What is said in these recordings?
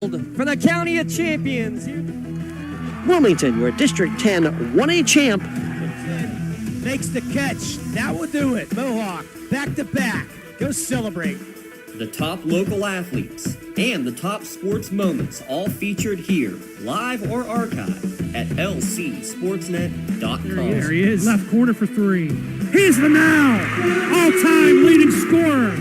For the County of Champions. Wilmington, your District 10 1A champ. Makes the catch. Now we'll do it. Mohawk, back to back. Go celebrate. The top local athletes and the top sports moments all featured here, live or archived at lcsportsnet.com. There he is. Left corner for three. He's the now all-time leading scorer.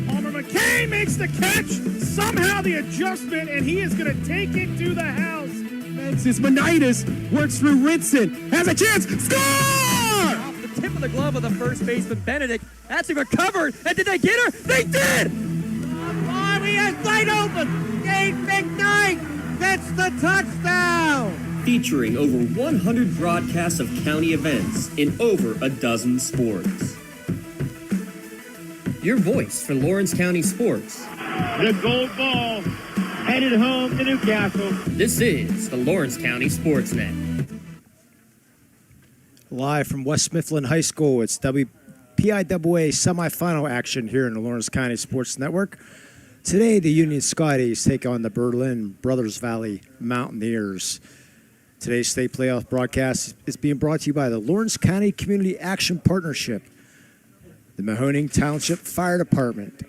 Palmer McKay makes the catch. Somehow the adjustment, and he is going to take it to the house. Francis Monitis works through Rinson. Has a chance. Score! Off the tip of the glove of the first baseman, Benedict. That's recovered. And did they get her? They did! He is wide open. Dave McKnight gets the touchdown. Featuring over 100 broadcasts of county events in over a dozen sports. Your voice for Lawrence County sports. The gold ball headed home to Newcastle. This is the Lawrence County SportsNet. Live from West Mifflin High School, it's PIAA semifinal action here in the Lawrence County Sports Network. Today, the Union Scotties take on the Brothersvalley Mountaineers. Today's state playoff broadcast is being brought to you by the Lawrence County Community Action Partnership, the Mahoning Township Fire Department,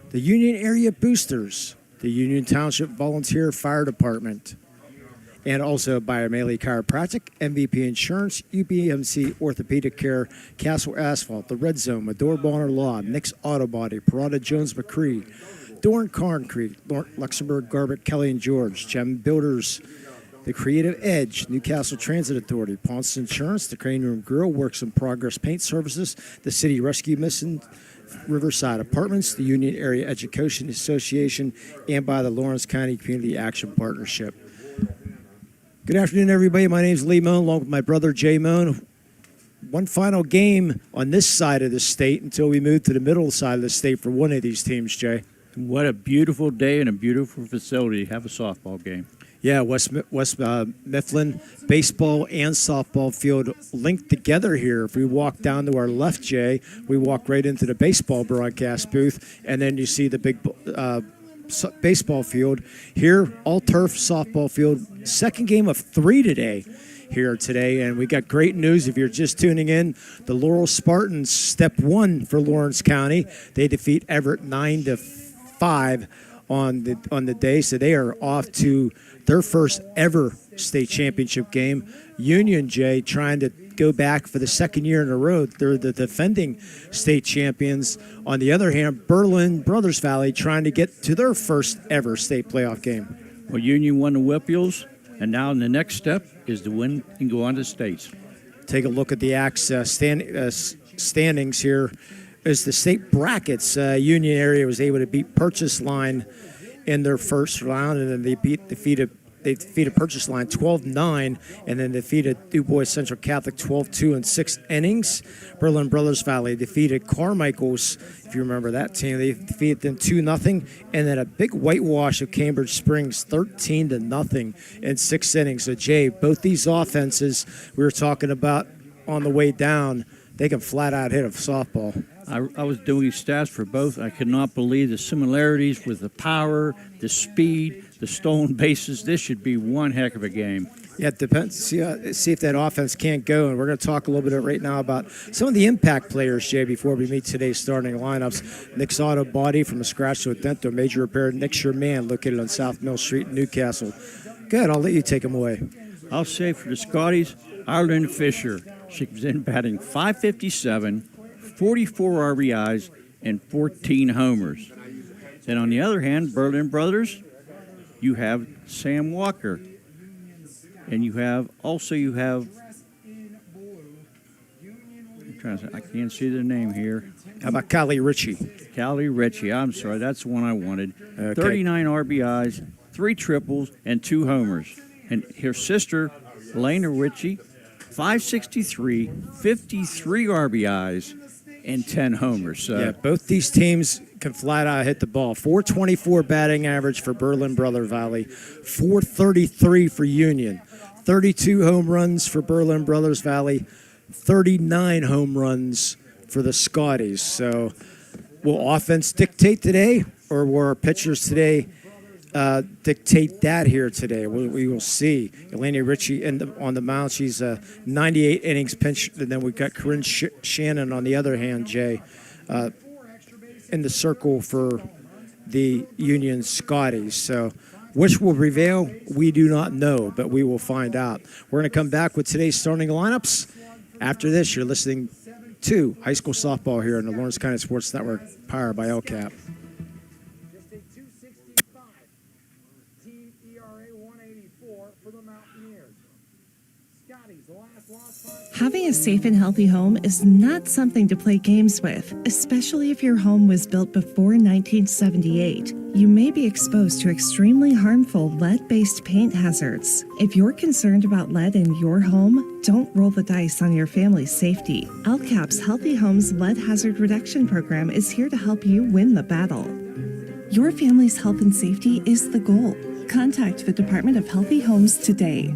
the Union Area Boosters, the Union Township Volunteer Fire Department, and also by Amelie Chiropractic, MVP Insurance, UBMC Orthopedic Care, Castle Asphalt, The Red Zone, Medore Bonner Law, Nick's Auto Body, Parada Jones McCree, Dorn Concrete, Luxembourg Garbett, Kelly and George, Gem Builders, The Creative Edge, Newcastle Transit Authority, Ponce Insurance, The Crane Room Grill, Works in Progress Paint Services, the City Rescue Mission, Riverside Apartments, the Union Area Education Association, and by the Lawrence County Community Action Partnership. Good afternoon, everybody. My name is Lee Moan, along with my brother Jay Moan. One final game on this side of the state until we move to the middle side of the state for one of these teams, Jay. What a beautiful day and a beautiful facility to have a softball game. Yeah, West Mifflin baseball and softball field linked together here. If we walk down to our left, Jay, we walk right into the baseball broadcast booth, and then you see the big baseball field. Here, all-turf softball field. Second game of 3 today. Here today, and we got great news if you're just tuning in. The Laurel Spartans, step 1 for Lawrence County. They defeat Everett 9-5 on the day, so they are off to their first ever state championship game. Union, Jay, trying to go back for the second year in a row. They're the defending state champions. On the other hand, Brothersvalley trying to get to their first ever state playoff game. Well, Union won the Whippeals, and now the next step is to win and go on to states. Take a look at the standings here. As the state brackets, Union area was able to beat Purchase Line in their first round, and then they defeated Purchase Line 12-9, and then defeated Du Bois Central Catholic 12-2 in 6 innings. Brothersvalley defeated Carmichael's, if you remember that team. They defeated them 2-0, and then a big whitewash of Cambridge Springs 13-0 in 6 innings. So, Jay, both these offenses we were talking about on the way down, they can flat out hit a softball. I was doing stats for both. I could not believe the similarities with the power, the speed, the stolen bases. This should be one heck of a game. Yeah, it depends. See if that offense can't go. And we're going to talk a little bit right now about some of the impact players, Jay, before we meet today's starting lineups. Nick's Auto Body, from a scratch to a dent to a major repair. Nick's Your Man, located on South Mill Street in Newcastle. Good, I'll let you take them away. I'll say for the Scotties, Arlen Fisher. She comes in batting .557, 44 RBIs, and 14 homers. Then on the other hand, Berlin Brothers, you have Sam Walker. And you have I can't see the name here. How about Callie Ritchie? Callie Ritchie, I'm sorry, that's the one I wanted. Okay. 39 RBIs, 3 triples, and 2 homers. And her sister, Elena Ritchie, .563, 53 RBIs, and 10 homers. So. Yeah, both these teams can flat out hit the ball. .424 batting average for Brothersvalley, .433 for Union, 32 home runs for Brothersvalley, 39 home runs for the Scotties. So will offense dictate today, or will our pitchers today dictate that here today. We will see. Elena Ritchie on the mound. She's a 98 innings pitch. And then we've got Corinne Shannon on the other hand, Jay, in the circle for the Union Scotties. So which will prevail, we do not know, but we will find out. We're going to come back with today's starting lineups. After this, you're listening to high school softball here on the Lawrence County Sports Network, powered by LCAP. Just a 265. Team ERA 184 for the Mountaineers. Scotties, the last loss. Having a safe and healthy home is not something to play games with, especially if your home was built before 1978. You may be exposed to extremely harmful lead-based paint hazards. If you're concerned about lead in your home, don't roll the dice on your family's safety. LCAP's Healthy Homes Lead Hazard Reduction Program is here to help you win the battle. Your family's health and safety is the goal. Contact the Department of Healthy Homes today.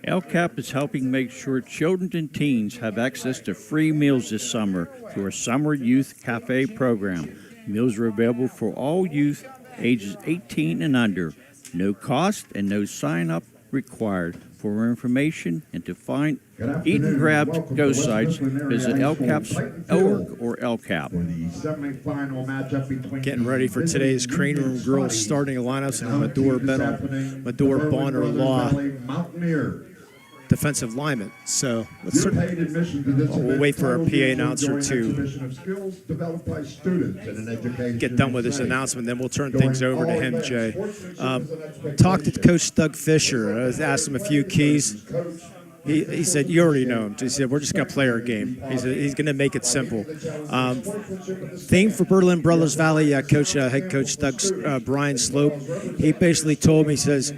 LCAP is helping make sure children and teens have access to free meals this summer through our Summer Youth Cafe program. Meals are available for all youth ages 18 and under. No cost and no sign-up required. For more information and to find Eat and Grab Go sites, visit LCAPs.org or LCAP. Getting ready for today's Crane Room Girls starting lineups and Medora Benel, Medora Bonner Law, defensive lineman. So we'll wait for our PA announcer to get done with his announcement. Then we'll turn things over to him, Jay. Talked to Coach Doug Fisher. I asked him a few keys. He said, you already know him. He said, we're just going to play our game. He said, he's going to make it simple. Theme for Berlin Brothersvalley, head coach Doug, Brian Slope, he basically told me, he says,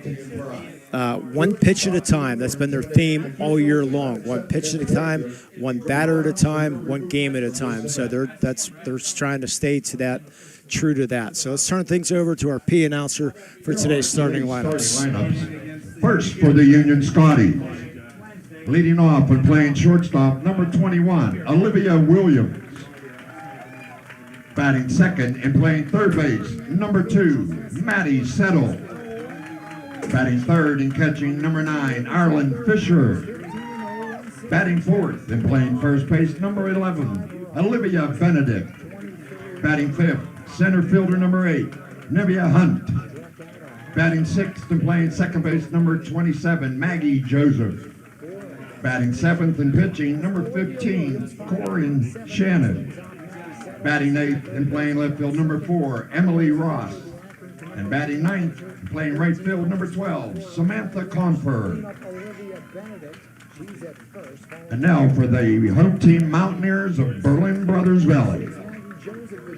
one pitch at a time. That's been their theme all year long. One pitch at a time, one batter at a time, one game at a time. So they're trying to stay to that, true to that. So let's turn things over to our P announcer for today's starting lineups. First for the Union Scotties. Leading off and playing shortstop, number 21, Olivia Williams. Batting second and playing third base, number 2, Maddie Settle. Batting third and catching, number 9, Arlen Fisher. Batting fourth and playing first base, number 11, Olivia Benedict. Batting fifth, center fielder, number 8, Nevia Hunt. Batting sixth and playing second base, number 27, Maggie Joseph. Batting seventh and pitching, number 15, Corinne Shannon. Batting eighth and playing left field, number 4, Emily Ross. And batting ninth and playing right field, number 12, Samantha Confer. And now for the home team Mountaineers of Berlin Brothersvalley.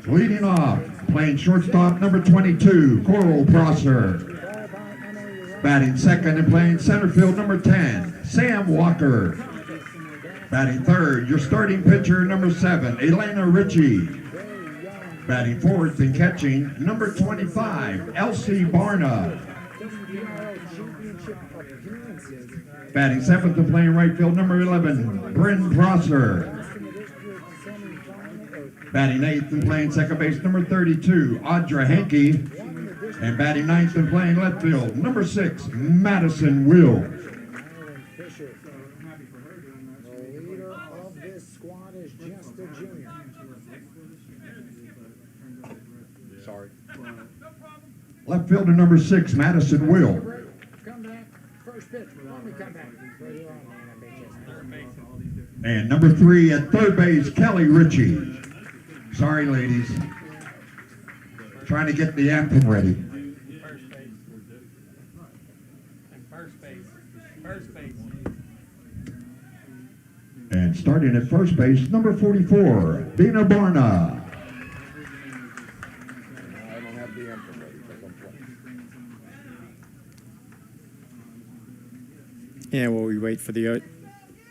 Leading off, playing shortstop, number 22, Coral Prosser. Batting second and playing center field, number 10, Sam Walker. Batting third, your starting pitcher, number 7, Elena Ritchie. Batting fourth and catching, number 25, Elsie Barna. Batting seventh and playing right field, number 11, Bryn Prosser. Batting eighth and playing second base, number 32, Audra Hankey. And batting ninth and playing left field, number 6, Madison Will. The leader of this squad is just a junior. Sorry. Left fielder number 6, Madison Will. Come back. First pitch. Let me come back. And number 3 at third base, Kelly Ritchie. Sorry, ladies. Trying to get the anthem ready. First base. And starting at first base, number 44, Dina Barna. I don't have the anthem ready because I'm playing. And while we wait for the...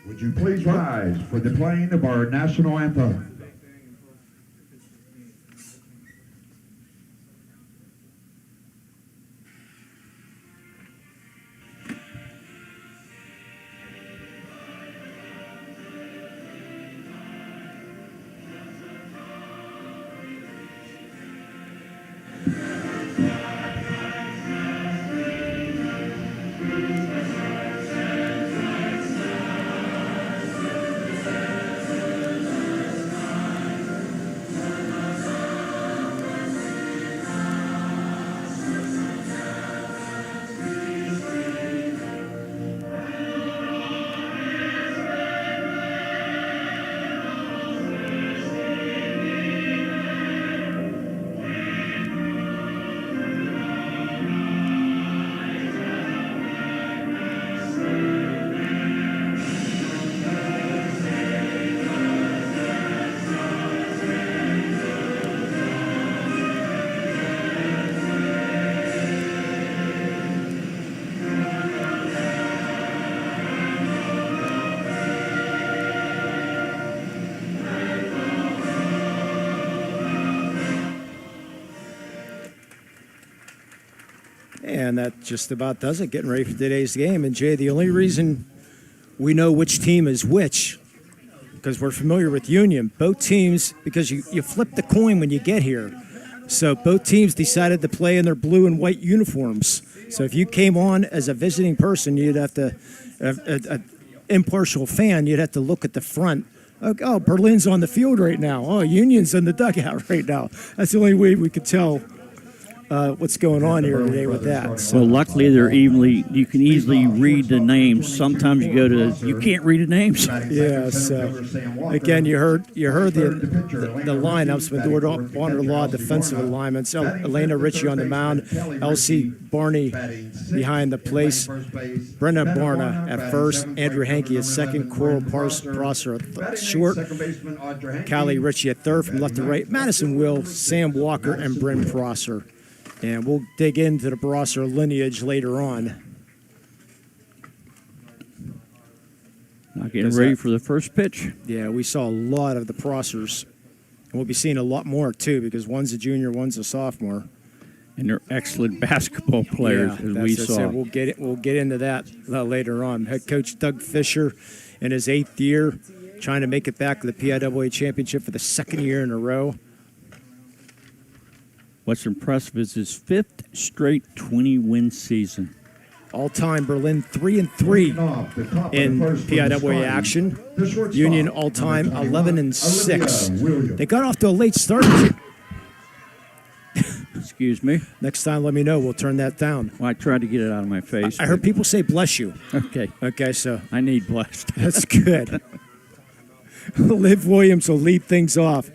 Would you please rise for the playing of our national anthem? And that just about does it, getting ready for today's game. And, Jay, the only reason we know which team is which, because we're familiar with Union, both teams, because you flip the coin when you get here. So both teams decided to play in their blue and white uniforms. So if you came on as a visiting person, you'd have to, an impartial fan, you'd have to look at the front. Oh, Berlin's on the field right now. Oh, Union's in the dugout right now. That's the only way we could tell what's going on here today with that. So. Well, luckily they're evenly. You can easily read the names. Sometimes you can't read the names. Yeah. So again, you heard the lineups with Warner Law defensive alignments. Elena Ritchie on the mound. Elsie Barney behind the place. Brenda Barna at first. Andrew Hankey at second. Coral Prosser at short. Callie Ritchie at third from left to right. Madison Will, Sam Walker, and Bryn Prosser. And we'll dig into the Prosser lineage later on. Now getting ready for the first pitch. Yeah, we saw a lot of the Prossers. And we'll be seeing a lot more, too, because one's a junior, one's a sophomore. And they're excellent basketball players, as we saw. We'll get into that later on. Head coach Doug Fisher in his 8th year, trying to make it back to the PIAA championship for the 2nd year in a row. What's impressive is his 5th straight 20-win season. All-time Berlin 3-3 in PIAA action. Union all-time 11-6. They got off to a late start. Excuse me. Next time, let me know. We'll turn that down. Well, I tried to get it out of my face. I heard people say bless you. Okay. Okay, so. I need blessed. That's good. Liv Williams will lead things off.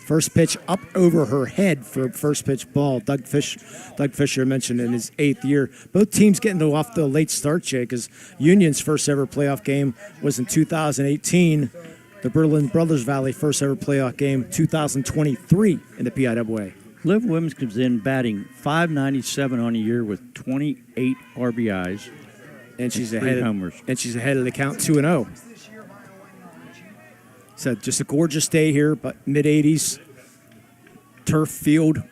First pitch up over her head for first pitch ball. Doug Fisher mentioned in his 8th year. Both teams getting off to a late start, Jay, because Union's first ever playoff game was in 2018. The Berlin Brothersvalley first ever playoff game, 2023 in the PIAA. Liv Williams comes in batting .597 on the year with 28 RBIs. And she's ahead homers. And she's ahead of the count 2-0. So just a gorgeous day here, but mid-80s, turf field.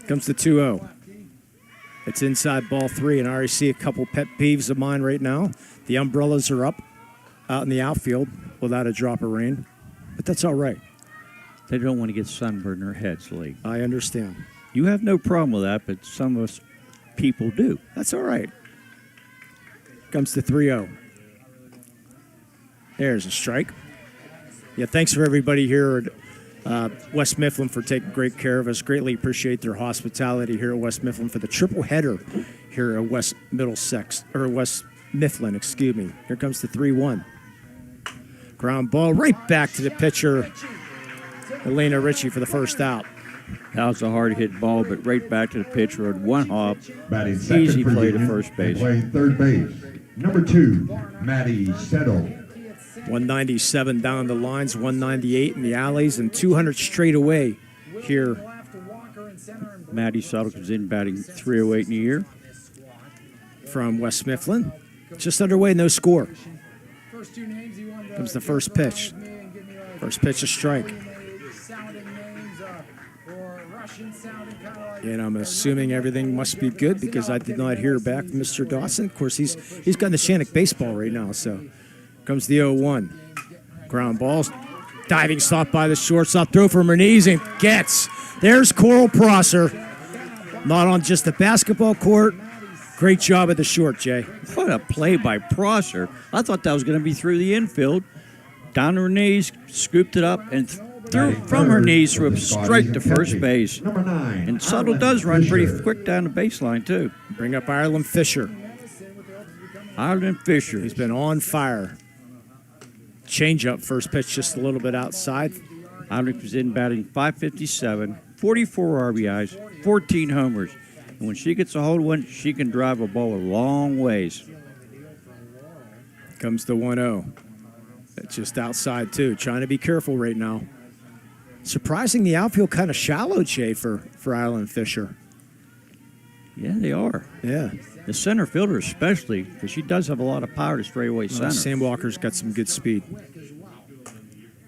Comes the 2-0. It's inside ball 3, and I already see a couple pet peeves of mine right now. The umbrellas are up out in the outfield without a drop of rain, but that's all right. They don't want to get sunburned in their heads, Lee. I understand. You have no problem with that, but some of us people do. That's all right. Comes the 3-0. There's a strike. Yeah, thanks for everybody here at West Mifflin for taking great care of us. Greatly appreciate their hospitality here at West Mifflin for the triple header here at West Mifflin, excuse me. Here comes the 3-1. Ground ball right back to the pitcher, Elena Ritchie, for the first out. That was a hard-hit ball, but right back to the pitcher with one hop. Easy play to first base. Playing third base, number 2, Maddie Settle. 197 down the lines, 198 in the alleys, and 200 straight away here. Maddie Settle comes in batting .308 in the year. From West Mifflin. Just underway, no score. Comes the first pitch. First pitch, a strike. And I'm assuming everything must be good because I did not hear back from Mr. Dawson. Of course, he's got Neshannock baseball right now, so comes the 0-1. Ground balls. Diving stop by the shortstop. Throw from her knees and gets. There's Coral Prosser. Not on just the basketball court. Great job at the short, Jay. What a play by Prosser. I thought that was going to be through the infield. Down to her knees, scooped it up, and threw from her knees threw up straight to first base. And Settle does run pretty quick down the baseline, too. Bring up Ireland Fisher. Ireland Fisher. He's been on fire. Change-up, first pitch just a little bit outside. Ireland was in batting .557, 44 RBIs, 14 homers. And when she gets a hold of one, she can drive a ball a long ways. Comes the 1-0. It's just outside, too. Trying to be careful right now. Surprising the outfield kind of shallow, Jay, for Ireland Fisher. Yeah, they are. Yeah. The center fielder especially, because she does have a lot of power to straightaway center. Sam Walker's got some good speed.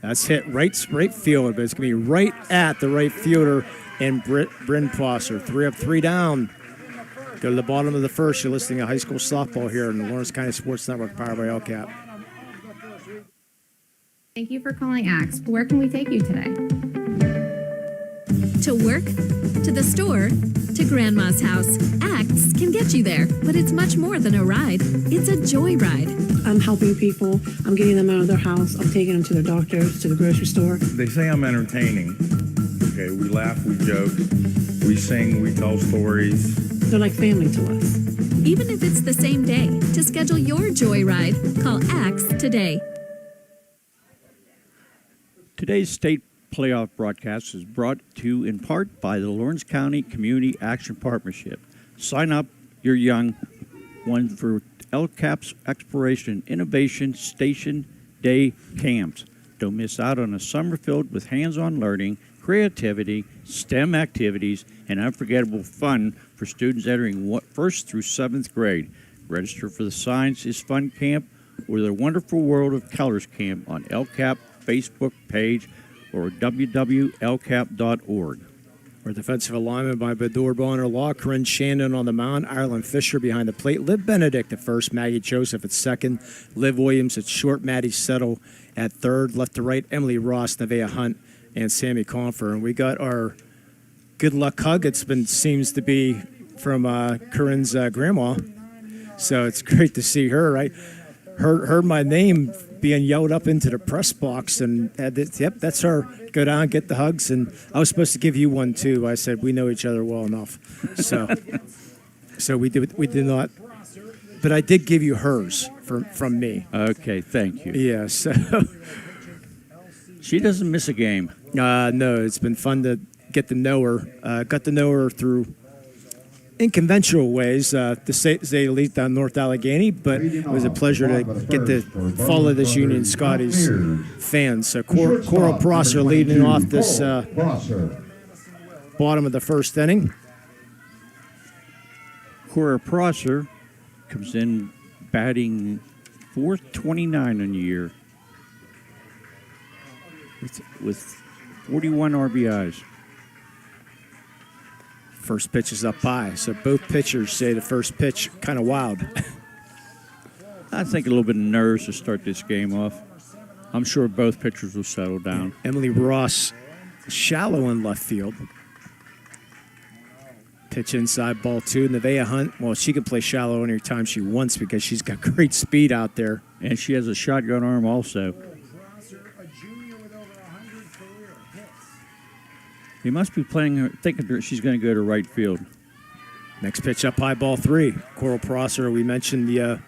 That's hit right field, but it's going to be right at the right fielder, and Bryn Prosser. 3 up, 3 down. Go to the bottom of the first. You're listening to high school softball here in the Lawrence County Sports Network, powered by LCAP. Thank you for calling Axe. Where can we take you today? To work, to the store, to Grandma's house. Axe can get you there, but it's much more than a ride. It's a joyride. I'm helping people. I'm getting them out of their house. I'm taking them to the doctors, to the grocery store. They say I'm entertaining. Okay, we laugh, we joke, we sing, we tell stories. They're like family to us. Even if it's the same day, to schedule your joyride, call Axe today. Today's state playoff broadcast is brought to you in part by the Lawrence County Community Action Partnership. Sign up your young one for LCAP's Exploration Innovation Station Day Camps. Don't miss out on a summer filled with hands-on learning, creativity, STEM activities, and unforgettable fun for students entering 1st through 7th grade. Register for the Science is Fun Camp or the Wonderful World of Colors Camp on LCAP Facebook page or www.lcap.org. Our defensive alignment by Bador Bonner Law, Corinne Shandon on the mound, Ireland Fisher behind the plate, Liv Benedict at first, Maggie Joseph at second, Liv Williams at short, Maddie Settle at third, left to right, Emily Ross, Nevaeh Hunt, and Sammy Confer. And we got our good luck hug. Seems to be from Corinne's grandma. So it's great to see her, right? Heard my name being yelled up into the press box, and yep, that's her. Go down, get the hugs, and I was supposed to give you one too. I said we know each other well enough, so we did not. But I did give you hers from me. Okay, thank you. Yeah, so she doesn't miss a game. No, it's been fun to get to know her. Got to know her through in conventional ways, to say the least down North Allegheny, but it was a pleasure to get to follow this Union Scotties fans. So Coral Prosser leading off this bottom of the first inning. Coral Prosser comes in batting .429 on the year with 41 RBIs. First pitch is up high, so both pitchers say the first pitch kind of wild. I think a little bit of nerves to start this game off. I'm sure both pitchers will settle down. Emily Ross, shallow in left field. Pitch inside, ball 2. Nevaeh Hunt, well, she can play shallow anytime she wants because she's got great speed out there. And she has a shotgun arm also. He must be thinking she's going to go to right field. Next pitch up high, ball 3. Coral Prosser, we mentioned the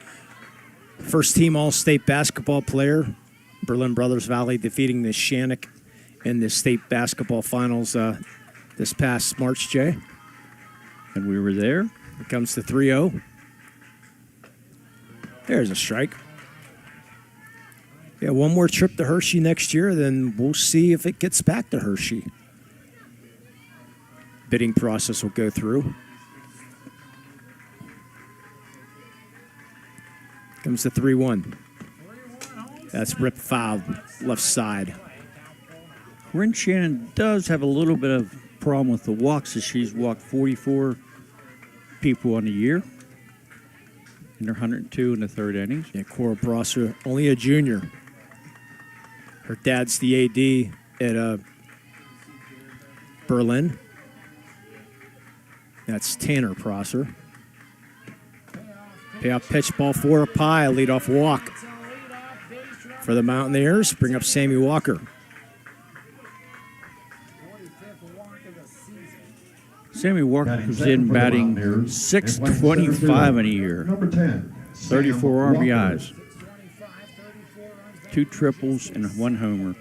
first team All-State basketball player. Berlin Brothersvalley defeating the Shannock in the state basketball finals this past March, Jay. And we were there. It comes to 3-0. There's a strike. Yeah, one more trip to Hershey next year, then we'll see if it gets back to Hershey. Bidding process will go through. Comes to 3-1. That's rip foul, left side. Corinne Shannon does have a little bit of problem with the walks, as she's walked 44 people on the year. And they're 102 in the third innings. Yeah, Coral Prosser, only a junior. Her dad's the AD at Berlin. That's Tanner Prosser. Payoff pitch, ball 4 up high, leadoff walk for the Mountaineers. Bring up Sammy Walker. Sammy Walker comes in batting .625 in a year. Number 10. 34 RBIs. 2 triples and 1 homer.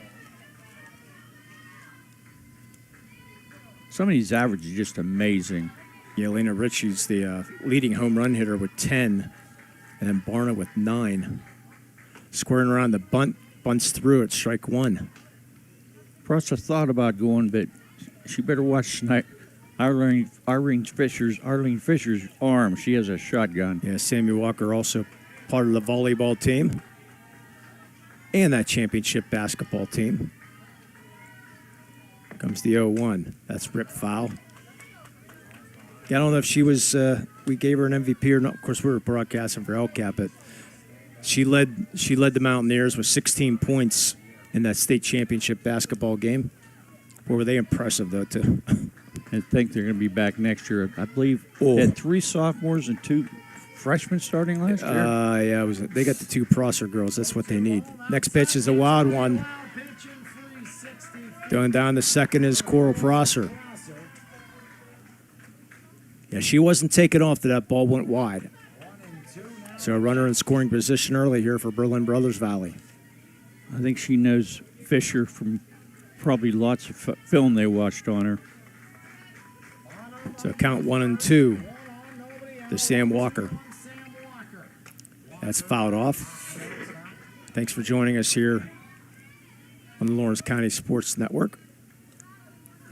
Some of these averages are just amazing. Yeah, Lena Ritchie's the leading home run hitter with 10, and then Barna with 9. Squaring around the bunt, bunts through at strike 1. Prosser thought about going, but she better watch Arlene Fisher's arm. She has a shotgun. Yeah, Sammy Walker also part of the volleyball team and that championship basketball team. Comes the 0-1. That's rip foul. Yeah, I don't know if she was, we gave her an MVP or not. Of course, we were broadcasting for LCAP, but she led the Mountaineers with 16 points in that state championship basketball game. Boy, were they impressive, though, too. I think they're going to be back next year. I believe they had 3 sophomores and 2 freshmen starting last year. Yeah, they got the 2 Prosser girls. That's what they need. Next pitch is a wild one. Going down the second is Coral Prosser. Yeah, she wasn't taken off till that ball went wide. So a runner in scoring position early here for Berlin Brothersvalley. I think she knows Fisher from probably lots of film they watched on her. So count 1-2 to Sam Walker. That's fouled off. Thanks for joining us here on the Lawrence County Sports Network.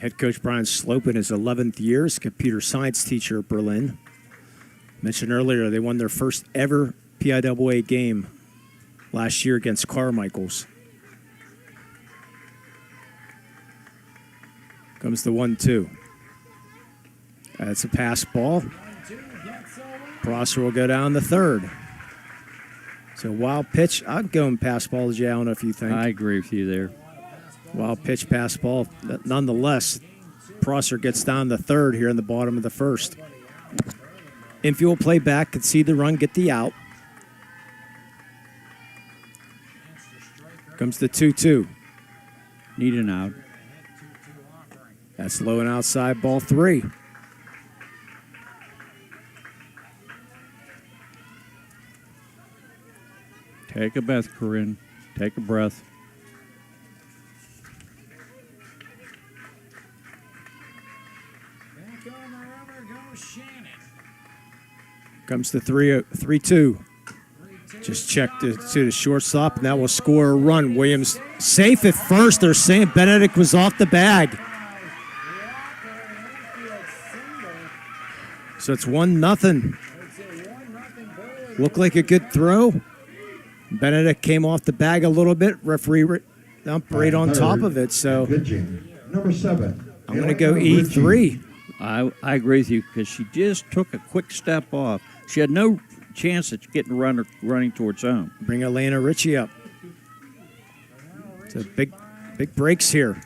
Head coach Brian Slope in his 11th year as a computer science teacher at Berlin. Mentioned earlier, they won their first ever PIAA game last year against Carmichael's. Comes the 1-2. That's a pass ball. Prosser will go down the third. So wild pitch. I'd go and pass ball, Jay. I don't know if you think. I agree with you there. Wild pitch, pass ball. Nonetheless, Prosser gets down the third here in the bottom of the first. Infield play back, could see the run, get the out. Comes the 2-2. Need an out. That's low and outside, ball 3. Take a breath, Corinne. Take a breath. Comes the 3-2. Just checked to the shortstop, and that will score a run. Williams safe at first. They're saying Benedict was off the bag. So it's 1-0. Looked like a good throw. Benedict came off the bag a little bit. Referee dumped right on top of it. So Number 7. I'm going to go E3. I agree with you because she just took a quick step off. She had no chance at getting running towards home. Bring Elena Ritchie up. So big breaks here.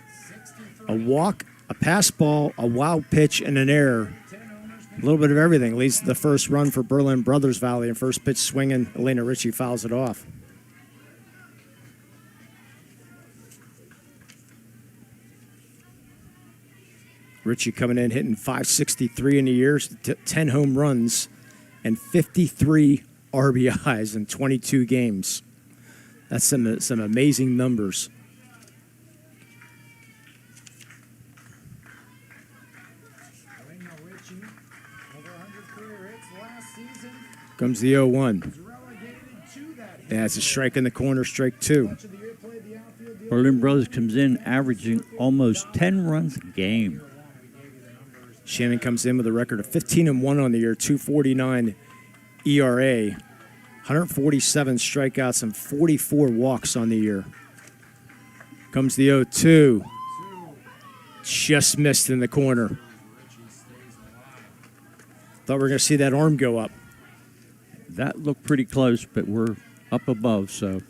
A walk, a pass ball, a wild pitch, and an error. A little bit of everything leads to the first run for Berlin Brothersvalley. And first pitch swinging, Elena Ritchie fouls it off. Ritchie coming in hitting .563 in the year, 10 home runs, and 53 RBIs in 22 games. That's some amazing numbers. Comes the 0-1. Yeah, it's a strike in the corner, strike 2. Berlin Brothers comes in averaging almost 10 runs a game. Shannon comes in with a record of 15-1 on the year, 2.49 ERA, 147 strikeouts, and 44 walks on the year. Comes the 0-2. Just missed in the corner. Thought we were going to see that arm go up. That looked pretty close, but we're up above, so.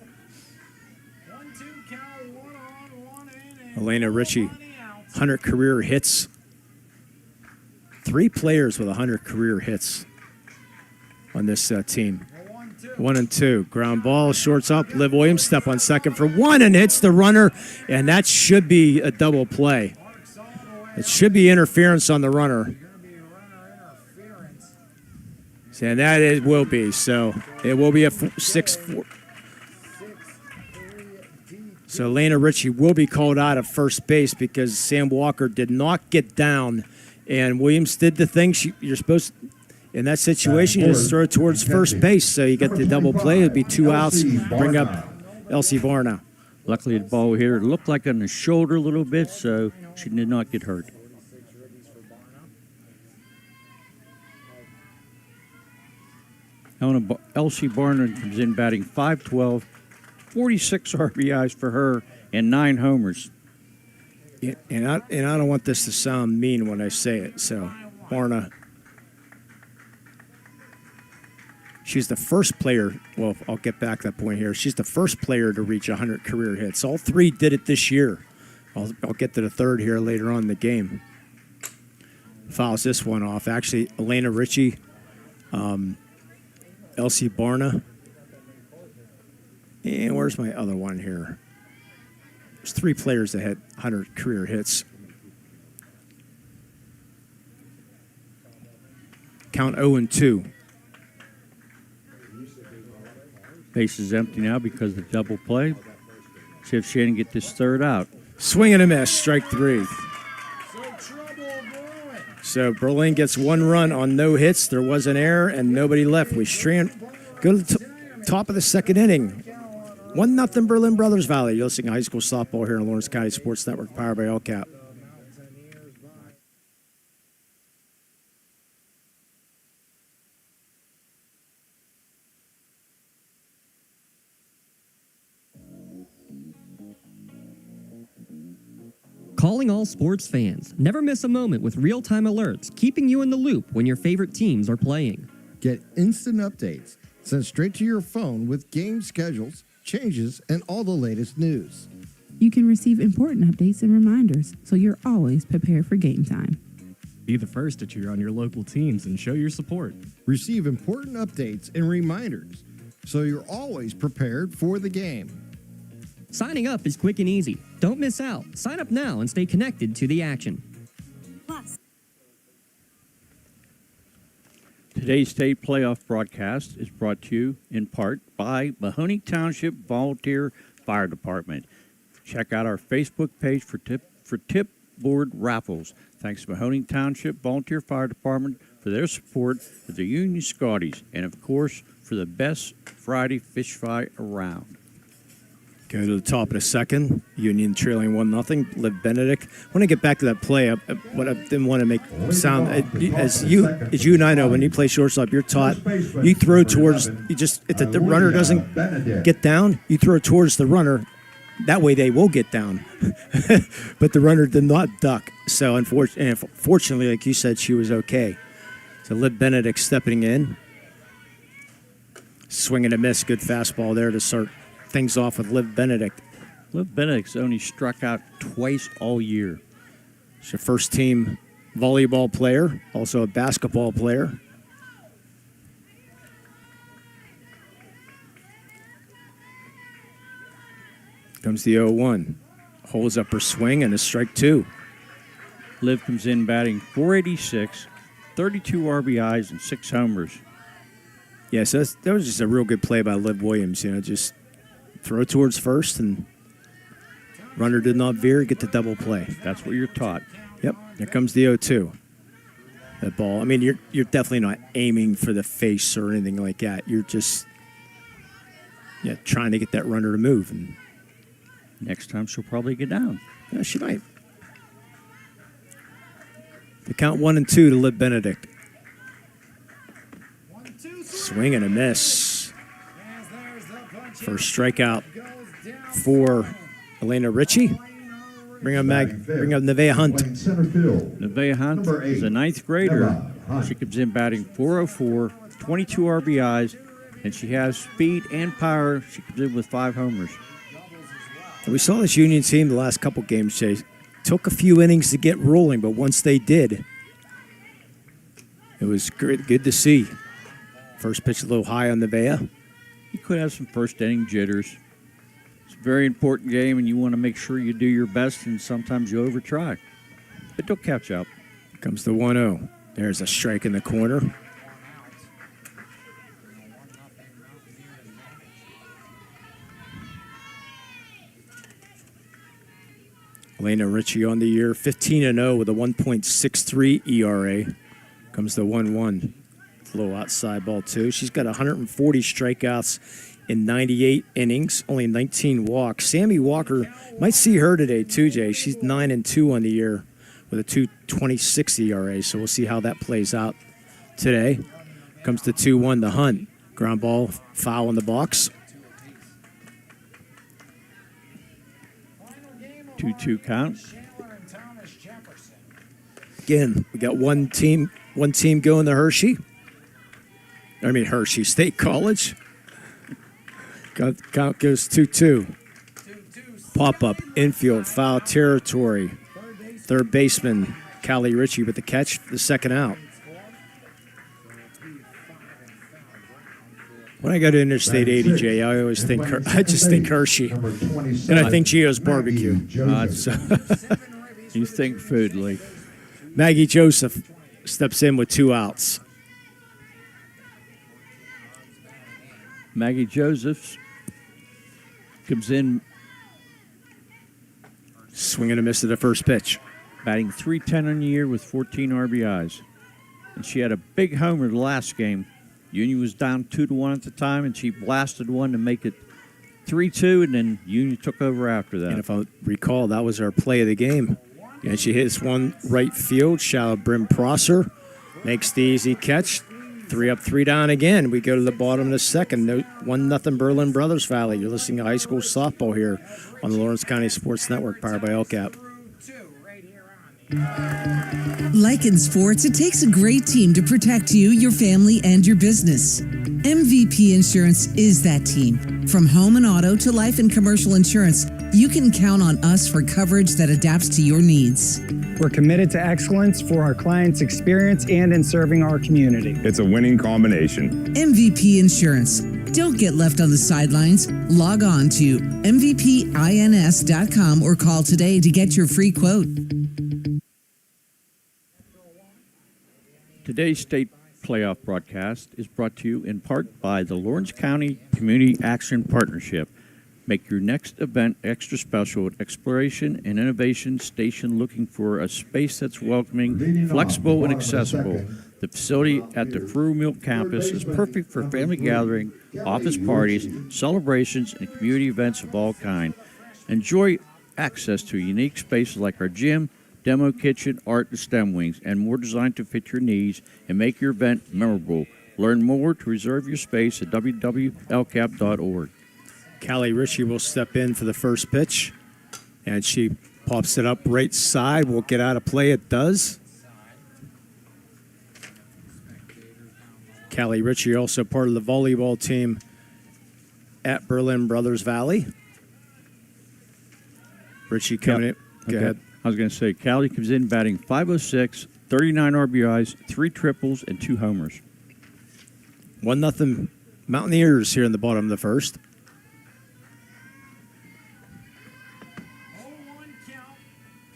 Elena Ritchie, 100 career hits. 3 players with 100 career hits on this team. 1-2. Ground ball, shorts up. Liv Williams step on second for 1 and hits the runner, and that should be a double play. It should be interference on the runner. And that it will be. So it will be a 6-4. So Elena Ritchie will be called out of first base because Sam Walker did not get down. And Williams did the thing you're supposed to, in that situation, you just throw it towards first base. So you get the double play. It'd be 2 outs. Bring up Elsie Varna. Luckily, the ball hit her. Looked like on the shoulder a little bit, so she did not get hurt. Elsie Barnard comes in batting .512, 46 RBIs for her, and 9 homers. Yeah, and I don't want this to sound mean when I say it. So, Barna, she's the first player. Well, I'll get back to that point here. She's the first player to reach 100 career hits. All three did it this year. I'll get to the third here later on in the game. Fouls this one off. Actually, Elena Ritchie, Elsie Barna, and where's my other one here? There's three players that had 100 career hits. Count 0-2. Base is empty now because of the double play. See if Shannon get this third out. Swing and a miss, strike 3. So Berlin gets one run on no hits. There was an error and nobody left. We go to the top of the second inning. 1-0 Berlin Brothersvalley. You're listening to high school softball here on Lawrence County Sports Network, powered by LCAP. Calling all sports fans. Never miss a moment with real-time alerts, keeping you in the loop when your favorite teams are playing. Get instant updates sent straight to your phone with game schedules, changes, and all the latest news. You can receive important updates and reminders, so you're always prepared for game time. Be the first to cheer on your local teams and show your support. Receive important updates and reminders, so you're always prepared for the game. Signing up is quick and easy. Don't miss out. Sign up now and stay connected to the action. Plus, Today's state playoff broadcast is brought to you in part by Mahoning Township Volunteer Fire Department. Check out our Facebook page for tip board raffles. Thanks to Mahoning Township Volunteer Fire Department for their support of the Union Scotties, and of course for the best Friday fish fry around. Go to the top of the second. Union trailing 1-0. Liv Benedict. When I get back to that play, what I didn't want to make sound, as you and I know, when you play shortstop, you're taught, you throw towards, if the runner doesn't get down, you throw towards the runner. That way they will get down. But the runner did not duck. So unfortunately, like you said, she was okay. So Liv Benedict stepping in. Swing and a miss. Good fastball there to start things off with Liv Benedict. Liv Benedict's only struck out twice all year. She's a first-team volleyball player, also a basketball player. Comes the 0-1. Holds up her swing and a strike 2. Liv comes in batting .486, 32 RBIs and 6 homers. Yeah, so that was just a real good play by Liv Williams. Just throw towards first, and runner did not veer, get the double play. That's what you're taught. Yep, here comes the 0-2. That ball, I mean, you're definitely not aiming for the face or anything like that. You're just trying to get that runner to move. And next time she'll probably get down. Yeah, she might. The count 1-2 to Liv Benedict. Swing and a miss. First strikeout for Elena Ritchie. Bring up Nevaeh Hunt. Nevaeh Hunt is a 9th grader. She comes in batting .404, 22 RBIs, and she has speed and power. She comes in with 5 homers. We saw this Union team the last couple games, Jay. Took a few innings to get rolling, but once they did, it was good to see. First pitch a little high on Nevaeh. You could have some first inning jitters. It's a very important game, and you want to make sure you do your best, and sometimes you overtry. But don't catch up. Here comes the 1-0. There's a strike in the corner. Elena Ritchie on the year, 15-0 with a 1.63 ERA. Comes the 1-1. A little outside ball, too. She's got 140 strikeouts in 98 innings, only 19 walks. Sammy Walker, might see her today, too, Jay. She's 9-2 on the year with a 2.26 ERA, so we'll see how that plays out today. Comes the 2-1, the Hunt. Ground ball, foul in the box. 2-2 count. Again, we got one team going to Hershey State College. Count goes 2-2. Pop-up, infield, foul territory. Third baseman, Callie Ritchie with the catch, the second out. When I go to Interstate 80, Jay, I always think, I just think Hershey. And I think Gio's Barbecue. You think food, Lee. Maggie Joseph steps in with 2 outs. Maggie Joseph comes in. Swinging a miss at the first pitch. Batting .310 on the year with 14 RBIs. And she had a big homer the last game. Union was down 2-1 at the time, and she blasted one to make it 3-2, and then Union took over after that. And if I recall, that was our play of the game. And she hits one right field. Shallow Brim Prosser makes the easy catch. 3 up, 3 down again. We go to the bottom of the second. 1-0 Berlin Brothersvalley. You're listening to high school softball here on the Lawrence County Sports Network, powered by LCAP. Like in sports, it takes a great team to protect you, your family, and your business. MVP Insurance is that team. From home and auto to life and commercial insurance, you can count on us for coverage that adapts to your needs. We're committed to excellence for our clients' experience and in serving our community. It's a winning combination. MVP Insurance. Don't get left on the sidelines. Log on to mvpins.com or call today to get your free quote. Today's state playoff broadcast is brought to you in part by the Lawrence County Community Action Partnership. Make your next event extra special at Exploration and Innovation Station, looking for a space that's welcoming, flexible, and accessible. The facility at the Fruit Mill campus is perfect for family gathering, office parties, celebrations, and community events of all kinds. Enjoy access to unique spaces like our gym, demo kitchen, art, and STEM wings, and more designed to fit your needs and make your event memorable. Learn more to reserve your space at www.lcap.org. Callie Ritchie will step in for the first pitch, and she pops it up right side. Will get out of play. It does. Callie Ritchie also part of the volleyball team at Berlin Brothersvalley. Ritchie coming in. Go ahead. I was going to say, Callie comes in batting .506, 39 RBIs, 3 triples, and 2 homers. 1-0 Mountaineers here in the bottom of the first.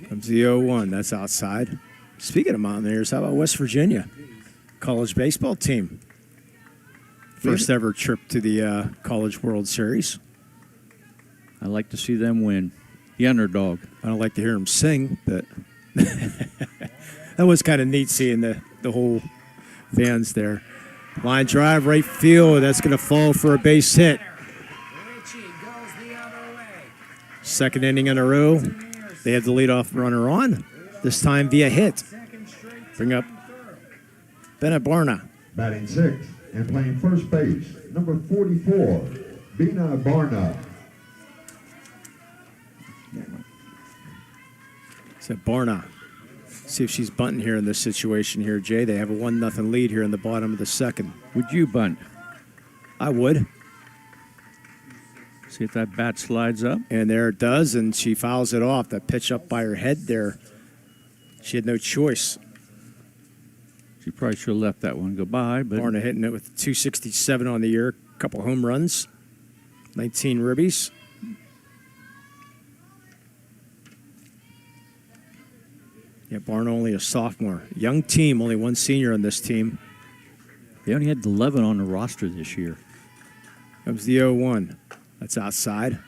Comes the 0-1. That's outside. Speaking of Mountaineers, how about West Virginia? College baseball team. First ever trip to the College World Series. I like to see them win. The underdog. I don't like to hear them sing, but that was kind of neat seeing the whole fans there. Line drive, right field. That's going to fall for a base hit. Second inning in a row. They have the leadoff runner on, this time via hit. Bring up Bennett Barna. Batting 6th and playing first base, number 44, Bina Barna. So Barna. See if she's bunting here in this situation here, Jay. They have a 1-0 lead here in the bottom of the second. Would you bunt? I would. See if that bat slides up. And there it does, and she fouls it off. That pitch up by her head there. She had no choice. She probably should have left that one go by. But Barna hitting it with 267 on the year. A couple home runs. 19 ribbies. Yeah, Barna only a sophomore. Young team, only one senior on this team. They only had 11 on the roster this year. Comes the 0-1. That's outside.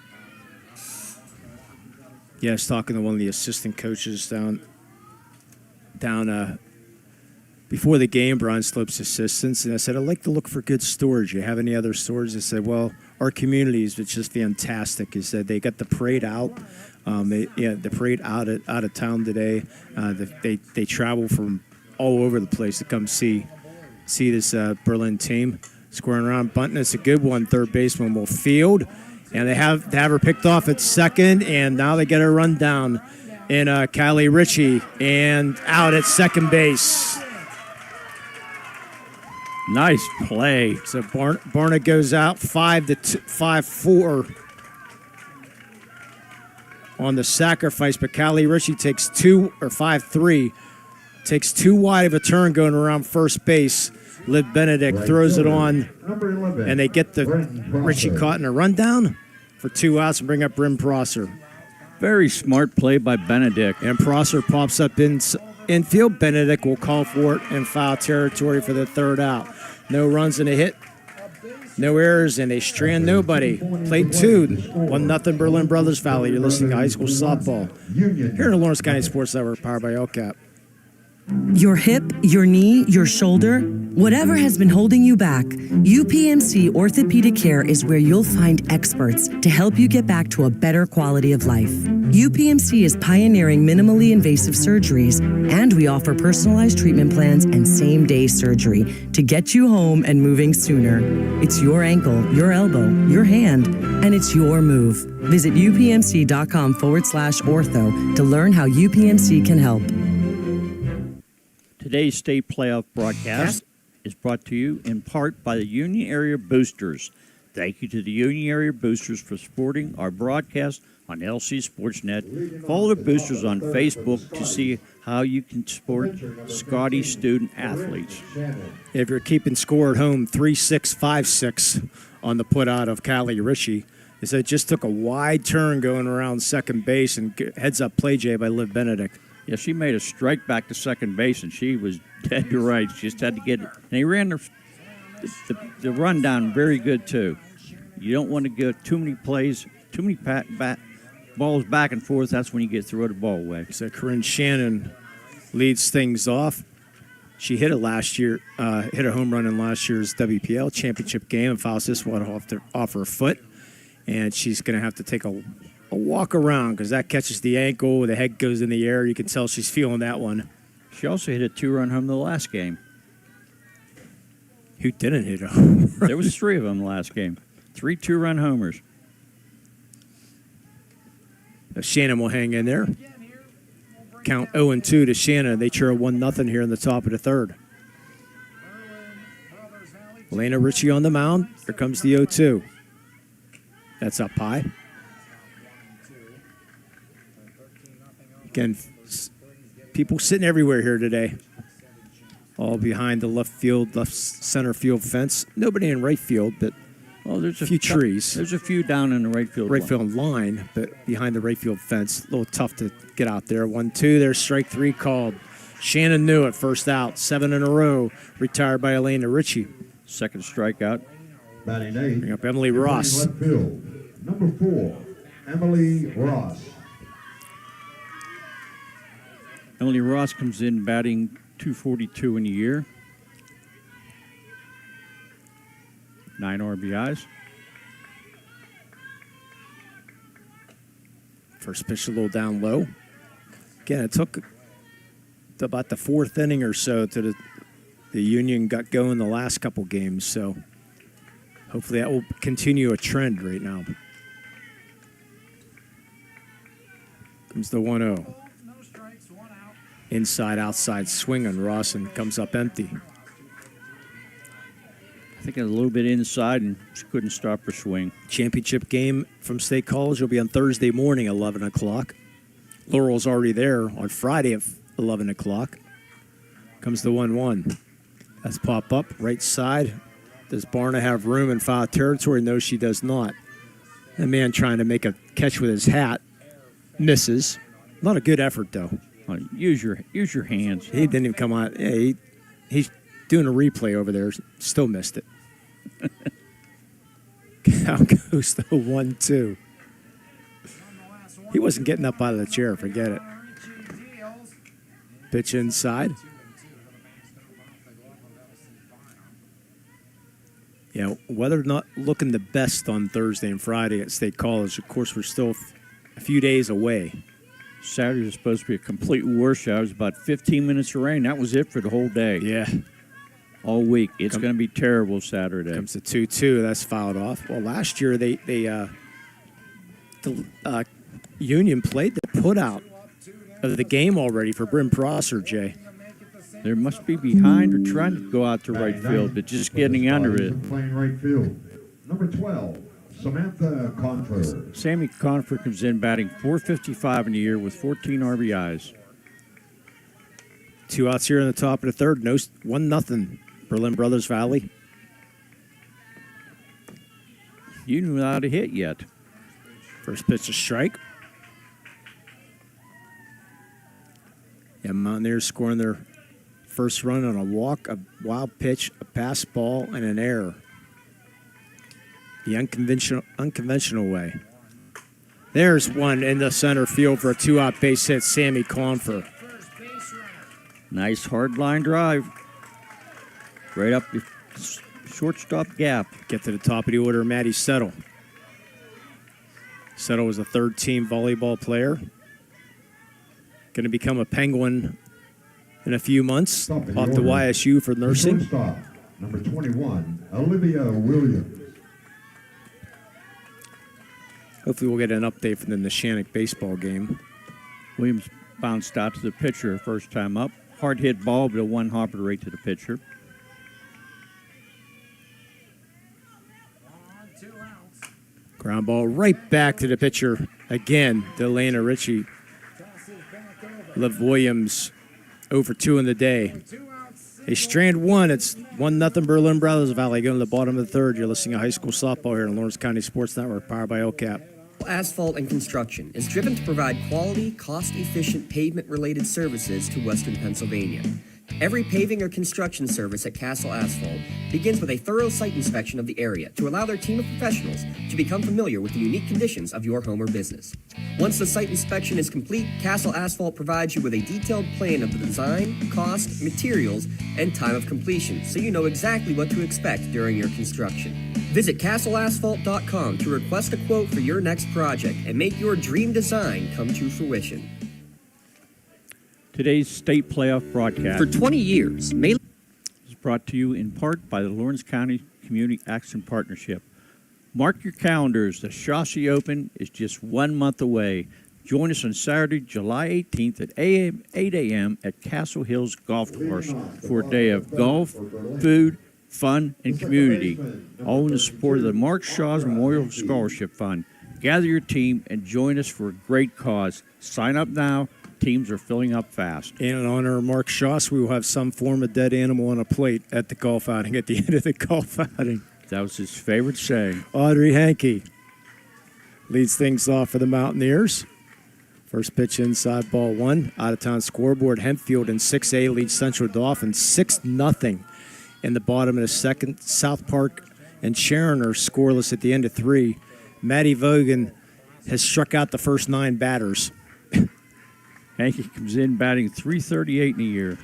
Yeah, I was talking to one of the assistant coaches down before the game, Brian Slope's assistants, and I said, I'd like to look for good storage. You have any other storage? They said, well, our community is just fantastic. He said they got the parade out. The parade out of town today. They travel from all over the place to come see this Berlin team. Squaring around, bunting. It's a good one. Third baseman will field. And they have her picked off at second, and now they get her run down in Callie Ritchie, and out at second base. Nice play. So Barna goes out 5-4 on the sacrifice, but Callie Ritchie takes 5-3, takes too wide of a turn going around first base. Liv Benedict throws it on, and they get the Ritchie caught in a rundown for 2 outs and bring up Bryn Prosser. Very smart play by Benedict. And Prosser pops up infield. Benedict will call for it in foul territory for the third out. No runs and a hit, no errors, and they strand nobody. Played 2, 1-0 Berlin Brothersvalley. You're listening to high school softball here in the Lawrence County Sports Network, powered by LCAP. Your hip, your knee, your shoulder, whatever has been holding you back, UPMC Orthopedic Care is where you'll find experts to help you get back to a better quality of life. UPMC is pioneering minimally invasive surgeries, and we offer personalized treatment plans and same-day surgery to get you home and moving sooner. It's your ankle, your elbow, your hand, and it's your move. Visit upmc.com/ortho to learn how UPMC can help. Today's state playoff broadcast is brought to you in part by the Union Area Boosters. Thank you to the Union Area Boosters for supporting our broadcast on LC SportsNet. Follow the Boosters on Facebook to see how you can support Scotties student athletes. If you're keeping score at home, 3-6-5-6 on the put out of Callie Ritchie. It just took a wide turn going around second base, and heads up play, Jay, by Liv Benedict. Yeah, she made a strike back to second base, and she was dead to right. She just had to get it. And they ran the rundown very good, too. You don't want to get too many plays, too many balls back and forth. That's when you get throw the ball away. So Corinne Shannon leads things off. She hit it last year, hit a home run in last year's WPL championship game, and fouls this one off her foot. And she's going to have to take a walk around because that catches the ankle. The head goes in the air. You can tell she's feeling that one. She also hit a 2-run home the last game. Who didn't hit a home run? There was 3 of them the last game. 3 2-run homers. Shannon will hang in there. Count 0-2 to Shannon. They cheer a 1-0 here in the top of the third. Elena Ritchie on the mound. Here comes the 0-2. That's up high. Again, people sitting everywhere here today. All behind the left center field fence. Nobody in right field, but there's a few trees. There's a few down in the right field line, but behind the right field fence. A little tough to get out there. 1-2, there's strike 3 called. Shannon knew it, first out. 7 in a row, retired by Elena Ritchie. Second strikeout. Bring up Emily Ross. Left field, number 4, Emily Ross. Emily Ross comes in batting .242 in the year. 9 RBIs. First pitch a little down low. Again, it took about the 4th inning or so to the Union got going the last couple games, so hopefully that will continue a trend right now. Comes the 1-0. Inside, outside swing on Ross, and comes up empty. I think a little bit inside, and she couldn't stop her swing. Championship game from State College will be on Thursday morning, 11 o'clock. Laurel's already there on Friday at 11 o'clock. Comes the 1-1. That's pop up, right side. Does Barna have room in foul territory? No, she does not. The man trying to make a catch with his hat misses. Not a good effort, though. Use your hands. He didn't even come out. Yeah, he's doing a replay over there. Still missed it. Out goes the 1-2. He wasn't getting up out of the chair. Forget it. Pitch inside. Yeah, weather not looking the best on Thursday and Friday at State College. Of course, we're still a few days away. Saturday was supposed to be a complete washout. It was about 15 minutes of rain. That was it for the whole day. Yeah. All week. It's going to be terrible Saturday. Comes the 2-2. That's fouled off. Well, last year the Union played the putout of the game already for Bryn Prosser, Jay. They must be behind or trying to go out to right field, but just getting under it. Playing right field. Number 12, Samantha Confer. Sammy Confer comes in batting .455 in the year with 14 RBIs. 2 outs here in the top of the third. 1-0. Berlin Brothersvalley. You knew how to hit yet. First pitch, a strike. Yeah, Mountaineers scoring their first run on a walk, a wild pitch, a pass ball, and an error. The unconventional way. There's one in the center field for a 2-out base hit, Sammy Confer. Nice hard line drive. Right up the shortstop gap. Get to the top of the order, Maddie Settle. Settle was a third-team volleyball player. Going to become a Penguin in a few months. Off to YSU for nursing. Shortstop, number 21, Olivia Williams. Hopefully we'll get an update from the Neshannock baseball game. Williams bounced out to the pitcher first time up. Hard hit ball, but a one-hopper right to the pitcher. Ground ball right back to the pitcher again. Delana Ritchie. Liv Williams 0 for 2 in the day. A strand one. It's 1-0 Berlin Brothersvalley going to the bottom of the third. You're listening to high school softball here on Lawrence County Sports Network, powered by LCAP. Asphalt and Construction is driven to provide quality, cost-efficient pavement-related services to Western Pennsylvania. Every paving or construction service at Castle Asphalt begins with a thorough site inspection of the area to allow their team of professionals to become familiar with the unique conditions of your home or business. Once the site inspection is complete, Castle Asphalt provides you with a detailed plan of the design, cost, materials, and time of completion, so you know exactly what to expect during your construction. Visit castleasphalt.com to request a quote for your next project and make your dream design come to fruition. Today's state playoff broadcast For 20 years, is brought to you in part by the Lawrence County Community Action Partnership. Mark your calendars. The Shaughnessy Open is just 1 month away. Join us on Saturday, July 18th at 8 a.m. at Castle Hills Golf Course for a day of golf, food, fun, and community, all in the support of the Mark Shaw's Memorial Scholarship Fund. Gather your team and join us for a great cause. Sign up now. Teams are filling up fast. And in honor of Mark Schoss, we will have some form of dead animal on a plate at the golf outing, at the end of the golf outing. That was his favorite saying. Audrey Hankey leads things off for the Mountaineers. First pitch inside, ball one. Out-of-town scoreboard, Hempfield in 6A leads Central Dauphin 6-0 in the bottom of the second. South Park and Sharon are scoreless at the end of 3. Maddie Vogan has struck out the first 9 batters. Hankey comes in batting .338 in a year.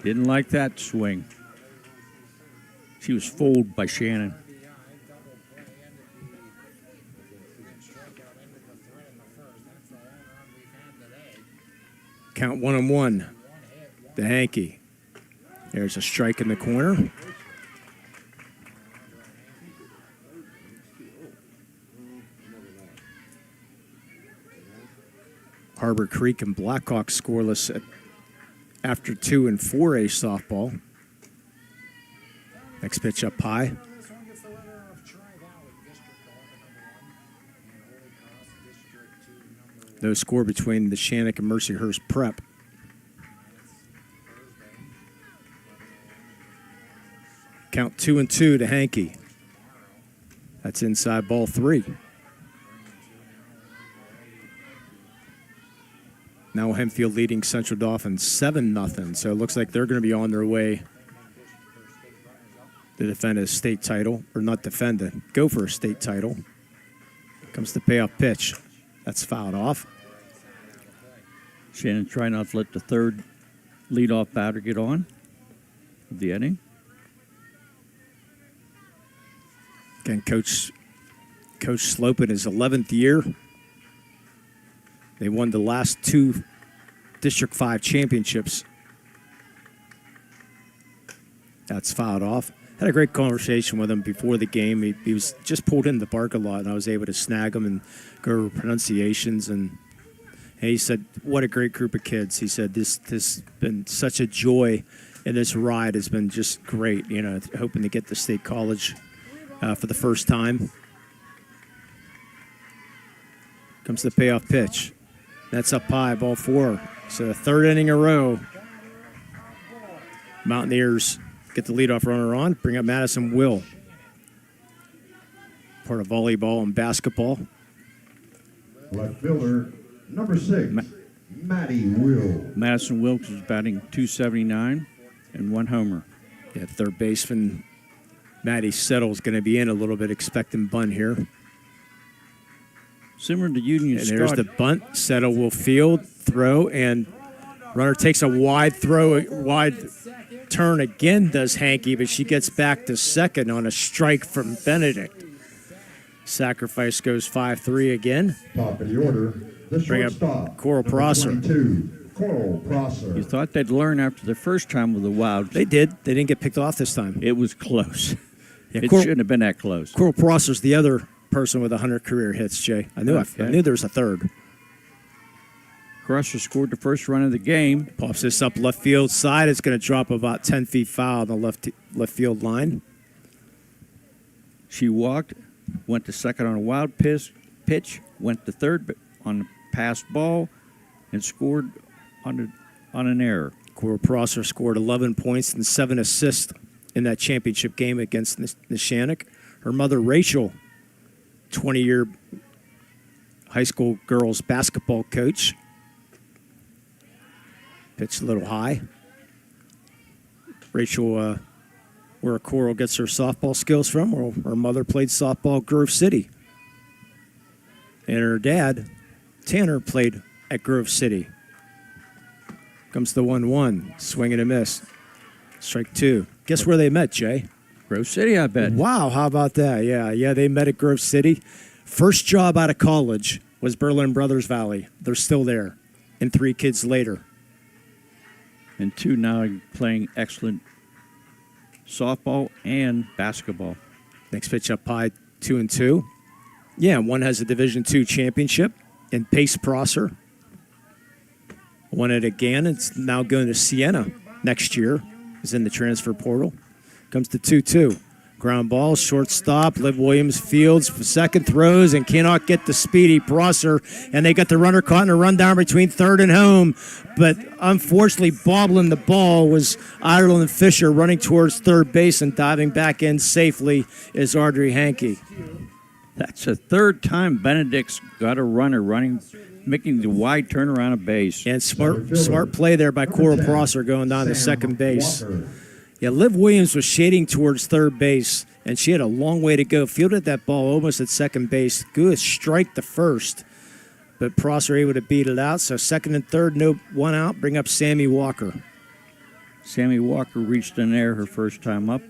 Didn't like that swing. She was fooled by Shannon. Count 1-1 to Hankey. There's a strike in the corner. Harbor Creek and Blackhawk scoreless after 2 and 4A softball. Next pitch up high. No score between the Shannock and Mercyhurst Prep. Count 2-2 to Hankey. That's inside ball 3. Now Hempfield leading Central Dauphin 7-0. So it looks like they're going to be on their way to defend a state title, or not defend it, go for a state title. Comes the payoff pitch. That's fouled off. Shannon trying not to let the third leadoff batter get on of the inning. Again, Coach Slope in his 11th year. They won the last 2 District 5 championships. That's fouled off. Had a great conversation with him before the game. He was just pulled in the parking lot, and I was able to snag him and go over pronunciations and And he said, what a great group of kids. He said, this has been such a joy, and this ride has been just great, hoping to get to State College for the first time. Comes the payoff pitch. That's up high, ball 4. So the third inning in a row. Mountaineers get the leadoff runner on, bring up Madison Will. Part of volleyball and basketball. Left fielder, number 6, Maddie Will. Madison Wilkes is batting .279 and 1 homer. Yeah, third baseman Maddie Settle is going to be in a little bit, expecting bunt here. Similar to Union And Scott. there's the bunt. Settle will field, throw, and runner takes a wide turn again, does Hankey, but she gets back to second on a strike from Benedict. Sacrifice goes 5-3 again. Top of the order, the Bring up shortstop, Coral number Prosser. 22, Coral Prosser. You thought they'd learn after the first time with the Wild. They did. They didn't get picked off this time. It was close. Yeah, It shouldn't have been that close. Coral Prosser's the other person with 100 career hits, Jay. I knew there was a third. Crusher scored the first run of the game. Pops this up left field side. It's going to drop about 10 feet foul on the left field line. She walked, went to second on a wild pitch, went to third on the passed ball, and scored on an error. Coral Prosser scored 11 points and 7 assists in that championship game against Neshannock. Her mother, Rachel, 20-year high school girls basketball coach. Pitched a little high. Rachel, where Coral gets her softball skills from, well, her mother played softball at Grove City. And her dad, Tanner, played at Grove City. Comes the 1-1, swing and a miss. Strike 2. Guess where they met, Jay? Grove City, I bet. Wow, how about that? Yeah, they met at Grove City. First job out of college was Berlin Brothersvalley. They're still there. And 3 kids later. And 2 now playing excellent softball and basketball. Next pitch up high, 2-2. Yeah, one has a Division II championship. And Pace Prosser won it again. It's now going to Siena next year. Is in the transfer portal. Comes to 2-2. Ground ball, shortstop. Liv Williams fields for second, throws, and cannot get the speedy Prosser. And they got the runner caught in a rundown between third and home. But unfortunately, bobbling the ball was Ireland Fisher running towards third base, and diving back in safely is Audrey Hankey. That's the third time Benedict's got a runner making the wide turnaround of base. And smart play there by Coral Prosser going down to second base. Yeah, Liv Williams was shading towards third base, and she had a long way to go. Fielded that ball almost at second base. Good strike to first, but Prosser able to beat it out. So second and third, no one out. Bring up Sammy Walker. Sammy Walker reached an error her first time up.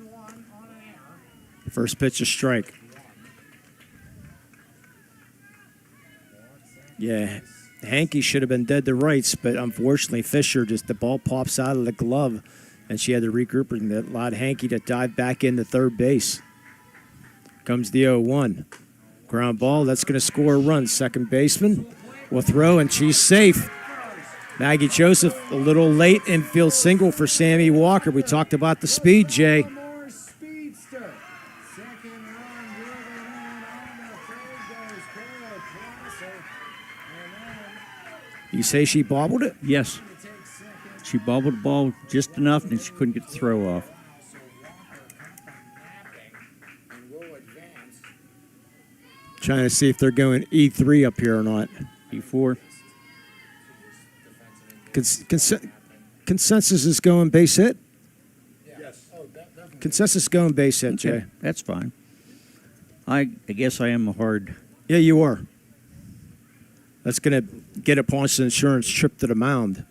First pitch, a strike. Yeah, Hankey should have been dead to rights, but unfortunately Fisher the ball pops out of the glove, and she had to regroup and that allowed Hankey to dive back into third base. Comes the 0-1. Ground ball, that's going to score a run. Second baseman will throw, and she's safe. Maggie Joseph a little late, infield single for Sammy Walker. We talked about the speed, Jay. You say she bobbled it? Yes. She bobbled the ball just enough, and she couldn't get the throw off. Trying to see if they're going E3 up here or not. E4. Consensus is going base hit? Yes. Consensus going base hit, Jay. Okay, that's fine. I guess I am a hard... Yeah, you are. That's going to get a Paunson Insurance trip to the mound.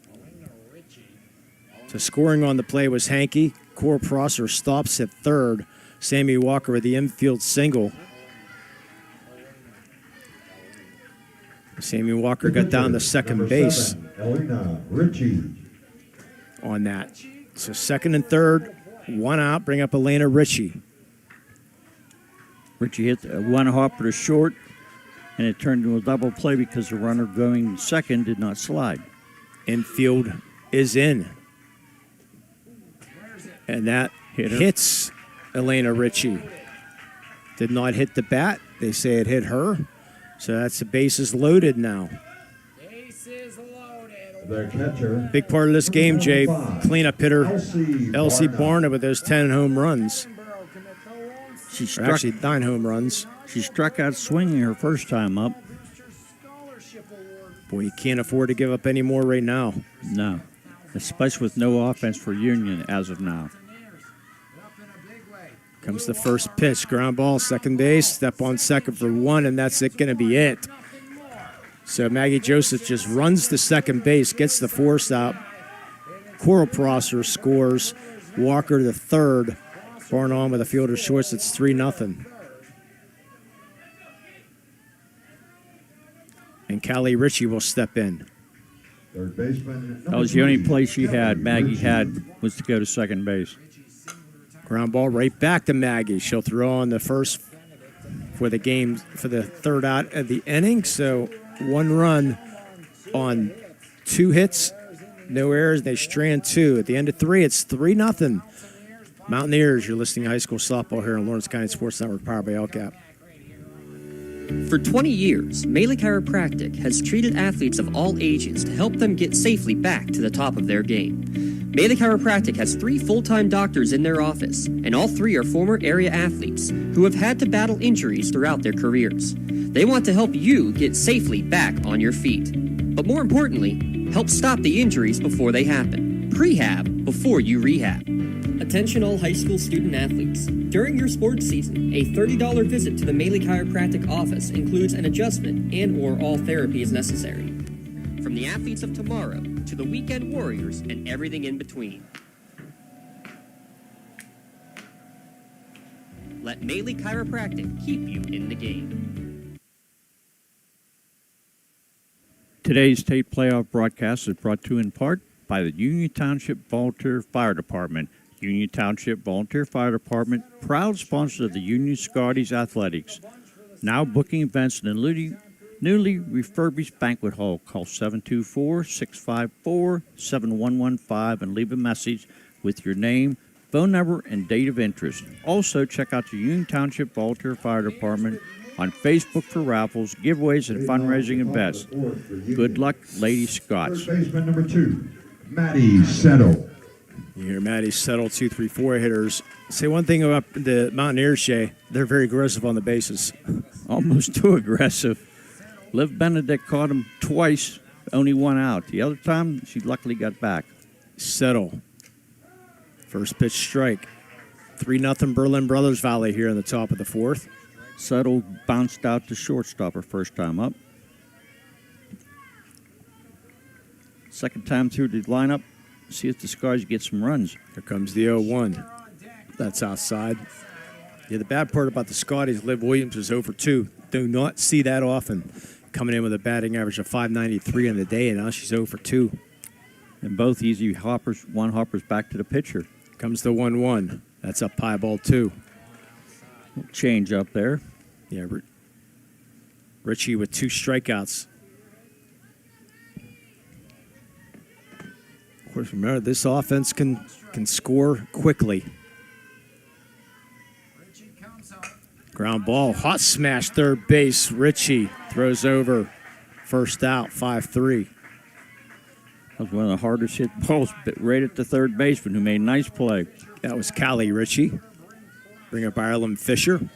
So scoring on the play was Hankey. Coral Prosser stops at third. Sammy Walker with the infield single. Sammy Walker got down to second base. Elena Ritchie. On that. So second and third, one out. Bring up Elena Ritchie. Ritchie hit one hopper to short. And it turned into a double play because the runner going second did not slide. Infield is in. And that hits Elena Ritchie. Did not hit the bat. They say it hit her. So that's the bases loaded now. The catcher. Big part of this game, Jay. Cleanup hitter Elsie Barna with those 10 home runs. She struck, actually 9 home runs. She struck out swinging her first time up. Boy, you can't afford to give up any more right now. No, especially with no offense for Union as of now. Comes the first pitch, ground ball, second base, step on second for 1, and that's going to be it. So Maggie Joseph just runs to second base, gets the force out. Coral Prosser scores. Walker to third. Barn on with a fielder's choice. It's 3-0. And Callie Ritchie will step in. Third baseman. That was the only play she had, Maggie had, was to go to second base. Ground ball right back to Maggie. She'll throw on the first for the game, for the third out of the inning. So 1 run on 2 hits, no errors. They strand 2. At the end of 3, it's 3-0. Mountaineers, you're listening to high school softball here on Lawrence County Sports Network, powered by LCAP. For 20 years, Melee Chiropractic has treated athletes of all ages to help them get safely back to the top of their game. Melee Chiropractic has 3 full-time doctors in their office, and all 3 are former area athletes who have had to battle injuries throughout their careers. They want to help you get safely back on your feet. But more importantly, help stop the injuries before they happen. Prehab before you rehab. Attention all high school student athletes. During your sports season, a $30 visit to the Melee Chiropractic office includes an adjustment and/or all therapy is necessary. From the athletes of tomorrow to the weekend warriors and everything in between. Let Melee Chiropractic keep you in the game. Today's state playoff broadcast is brought to you in part by the Union Township Volunteer Fire Department. Union Township Volunteer Fire Department, proud sponsor of the Union Scotties Athletics. Now booking events in the newly refurbished banquet hall. Call 724-654-7115 and leave a message with your name, phone number, and date of interest. Also, check out the Union Township Volunteer Fire Department on Facebook for raffles, giveaways, and fundraising events. Good luck, Lady Scots. Third baseman number 2, Maddie Settle. You hear Maddie Settle, 2-3-4 hitters. Say one thing about the Mountaineers, Shay. They're very aggressive on the bases. Almost too aggressive. Liv Benedict caught him twice, only 1 out. The other time, she luckily got back. Settle. First pitch strike. 3-0 Berlin Brothersvalley here in the top of the 4th. Settle bounced out to shortstop her first time up. Second time through the lineup. See if the Scotties get some runs. Here comes the 0-1. That's outside. Yeah, the bad part about the Scotties, Liv Williams is 0-2. Do not see that often. Coming in with a batting average of .593 on the day, and now she's 0-2. And both easy hoppers, 1 hopper's back to the pitcher. Comes the 1-1. That's up high, ball 2. Change up there. Yeah, Ritchie with 2 strikeouts. Of course, remember, this offense can score quickly. Ground ball, hot smash, third base. Ritchie throws over. First out, 5-3. That was one of the hardest hit balls, but right at the third baseman who made a nice play. That was Callie Ritchie. Bring up Ireland Fisher.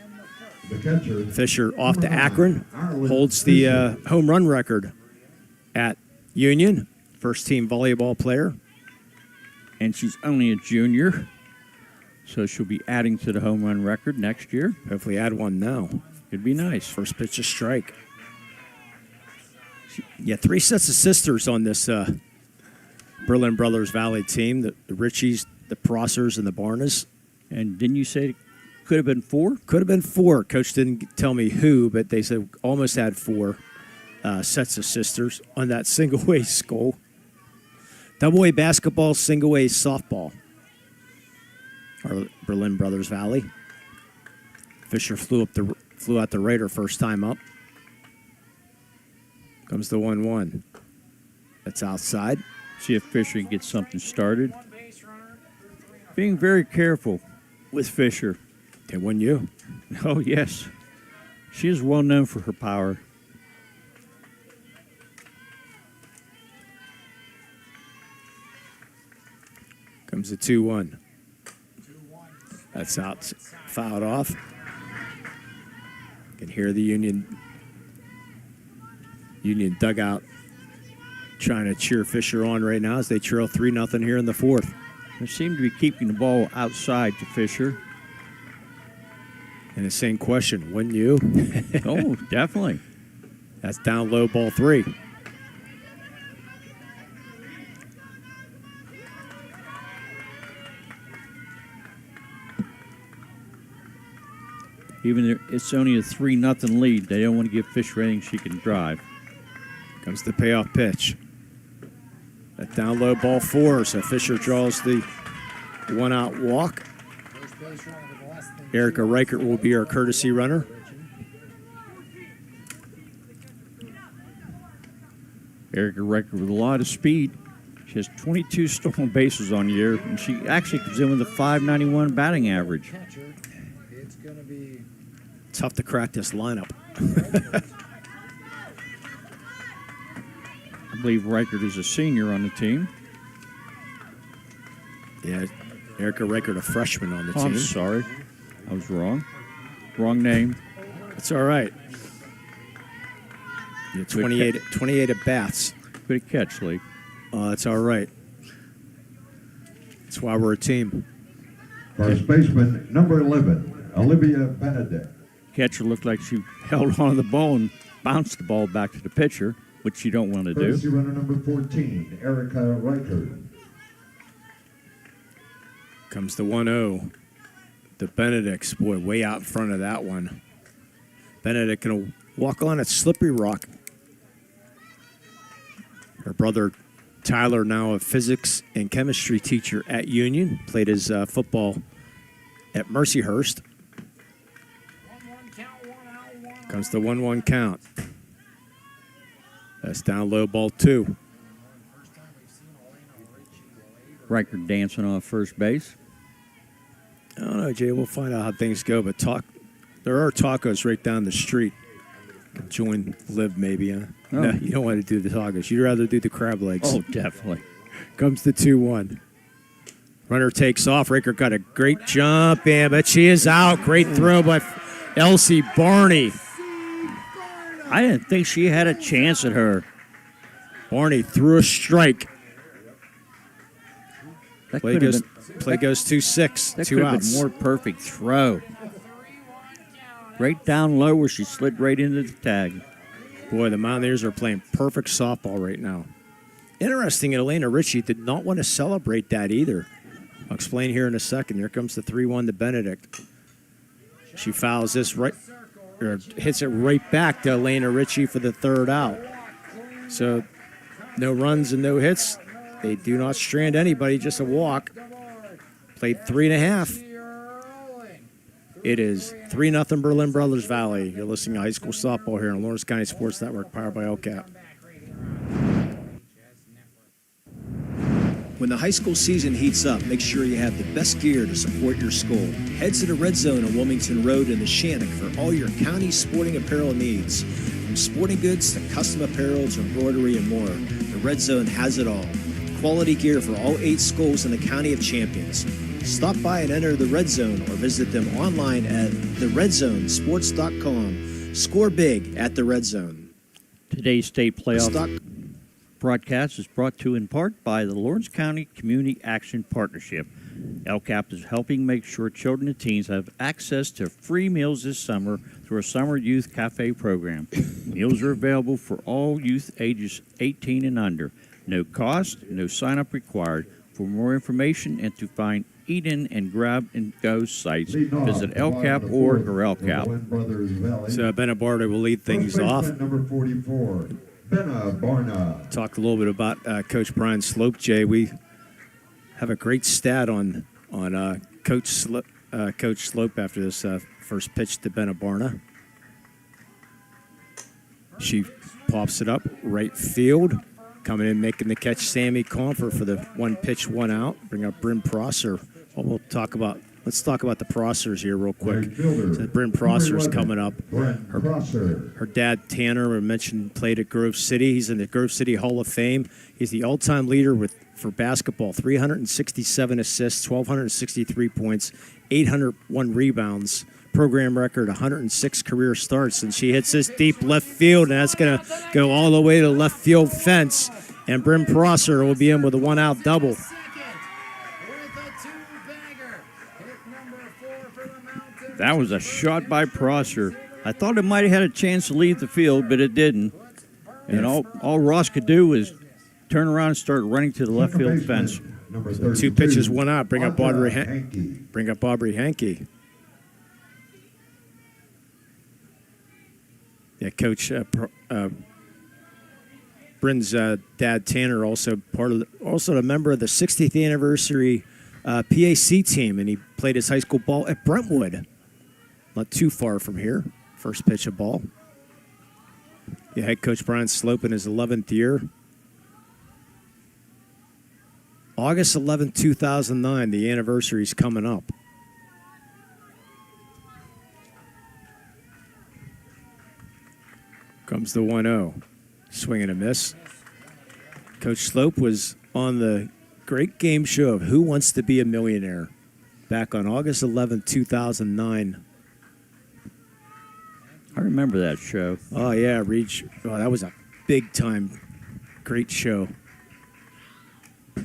Fisher off to Akron. Holds the home run record at Union. First team volleyball player. And she's only a junior, so she'll be adding to the home run record next year. Hopefully add one now. It'd be nice. First pitch, a strike. Yeah, 3 sets of sisters on this Berlin Brothersvalley team. The Ritchies, the Prossers, and the Barnas. And didn't you say it could have been 4? Could have been 4. Coach didn't tell me who, but they said almost had 4 sets of sisters on that single-A school. Double-A basketball, single-A softball. Our Berlin Brothersvalley. Fisher flew out the right her first time up. Comes the 1-1. That's outside. See if Fisher can get something started. Being very careful with Fisher. They won you. Oh, yes. She is well known for her power. Comes the 2-1. That's out, fouled off. You can hear the Union dugout trying to cheer Fisher on right now as they trail 3-0 here in the fourth. They seem to be keeping the ball outside to Fisher. And the same question, wouldn't you? Oh, definitely. That's down low, ball 3. Even if it's only a 3-0 lead, they don't want to give Fisher anything she can drive. Comes the payoff pitch. That down low, ball 4, so Fisher draws the one-out walk. Erica Reichert will be our courtesy runner. Erica Reichert with a lot of speed. She has 22 stolen bases on the year, and she actually comes in with a .591 batting average. It's going to be tough to crack this lineup. I believe Reichert is a senior on the team. Yeah, Erica Reichert, a freshman on the team. I'm sorry. I was wrong. Wrong name. It's all right. Yeah, 28 at bats. Good catch, Lee. It's all right. That's why we're a team. First baseman, number 11, Olivia Benedict. Catcher looked like she held on to the ball and bounced the ball back to the pitcher, which you don't want to do. Courtesy runner number 14, Erica Reichert. Comes the 1-0. The Benedicts, boy, way out in front of that one. Benedict going to walk on at Slippery Rock. Her brother Tyler, now a physics and chemistry teacher at Union, played his football at Mercyhurst. Comes the 1-1 count. That's down low, ball 2. Reichert dancing off first base. I don't know, Jay. We'll find out how things go. But there are tacos right down the street. Join Liv, maybe. Huh? Oh. No, you don't want to do the tacos. You'd rather do the crab legs. Oh, definitely. Comes the 2-1. Runner takes off. Raker got a great jump, but she is out. Great throw by Elsie Barney. I didn't think she had a chance at her. Barney threw a strike. That Play goes 2-6. That 2 could have outs. been more perfect throw. Right down low where she slid right into the tag. Boy, the Mountaineers are playing perfect softball right now. Interesting, Elena Ritchie did not want to celebrate that either. I'll explain here in a second. Here comes the 3-1 to Benedict. She fouls this right, or hits it right back to Elena Ritchie for the 3rd out. So no runs and no hits. They do not strand anybody, just a walk. Played 3.5. It is 3-0 Berlin Brothersvalley. You're listening to high school softball here on Lawrence County Sports Network, powered by LCAP. When the high school season heats up, make sure you have the best gear to support your school. Head to the Red Zone on Wilmington Road in the Shannock for all your county sporting apparel needs. From sporting goods to custom apparel to embroidery and more, the Red Zone has it all. Quality gear for all 8 schools in the County of Champions. Stop by and enter the Red Zone or visit them online at theredzonesports.com. Score big at the Red Zone. Today's state playoff broadcast is brought to you in part by the Lawrence County Community Action Partnership. LCAP is helping make sure children and teens have access to free meals this summer through a summer youth cafe program. Meals are available for all youth ages 18 and under. No cost, no sign-up required. For more information and to find eat-in and grab-and-go sites, visit LCAP.org or LCAP. So Benna Barta will lead things off. Number 44, Benna Barna. Talk a little bit about Coach Brian Slope, Jay. We have a great stat on Coach Slope after this first pitch to Benna Barna. She pops it up right field. Coming in, making the catch, Sammy Confer for the 1 pitch, 1 out. Bring up Bryn Prosser. Well, let's talk about the Prossers here real quick. So Bryn Prosser's coming up. Her dad, Tanner, I mentioned, played at Grove City. He's in the Grove City Hall of Fame. He's the all-time leader for basketball, 367 assists, 1,263 points, 801 rebounds. Program record, 106 career starts, and she hits this deep left field, and that's going to go all the way to the left field fence, and Bryn Prosser will be in with a 1-out double. That was a shot by Prosser. I thought it might have had a chance to leave the field, but it didn't. And all Ross could do was turn around and start running to the left field fence. So 2 pitches, 1 out. Bring up Aubrey Hankey. Yeah, Coach Bryn's dad Tanner also a member of the 60th anniversary PAC team, and he played his high school ball at Brentwood, not too far from here. First pitch of ball. Yeah, head coach Brian Slope in his 11th year. August 11, 2009, the anniversary is coming up. Comes the 1-0. Swing and a miss. Coach Slope was on the great game show of Who Wants to Be a Millionaire back on August 11, 2009. I remember that show. Oh, yeah. That was a big-time, great show.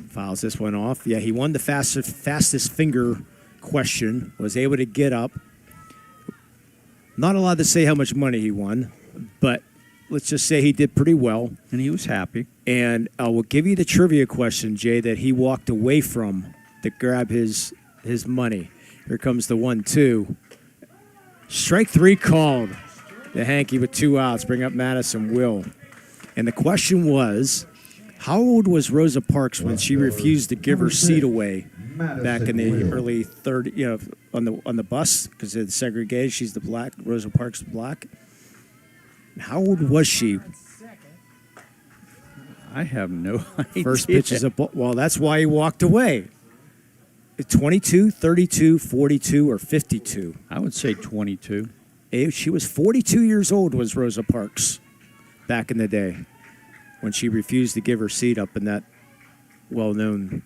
Fouls this one off. Yeah, he won the fastest finger question, was able to get up. Not allowed to say how much money he won, but let's just say he did pretty well. And he was happy. And I will give you the trivia question, Jay, that he walked away from to grab his money. Here comes the 1-2. Strike 3 called. The Hankey with 2 outs. Bring up Madison Will. And the question was, how old was Rosa Parks when she refused to give her seat away back in the early 30s, on the bus, because it's segregated? She's the black, Rosa Parks black. How old was she? I have no idea. First pitch is well, that's why he walked away. 22, 32, 42, or 52? I would say 22. She was 42 years old, was Rosa Parks, back in the day, when she refused to give her seat up in that well-known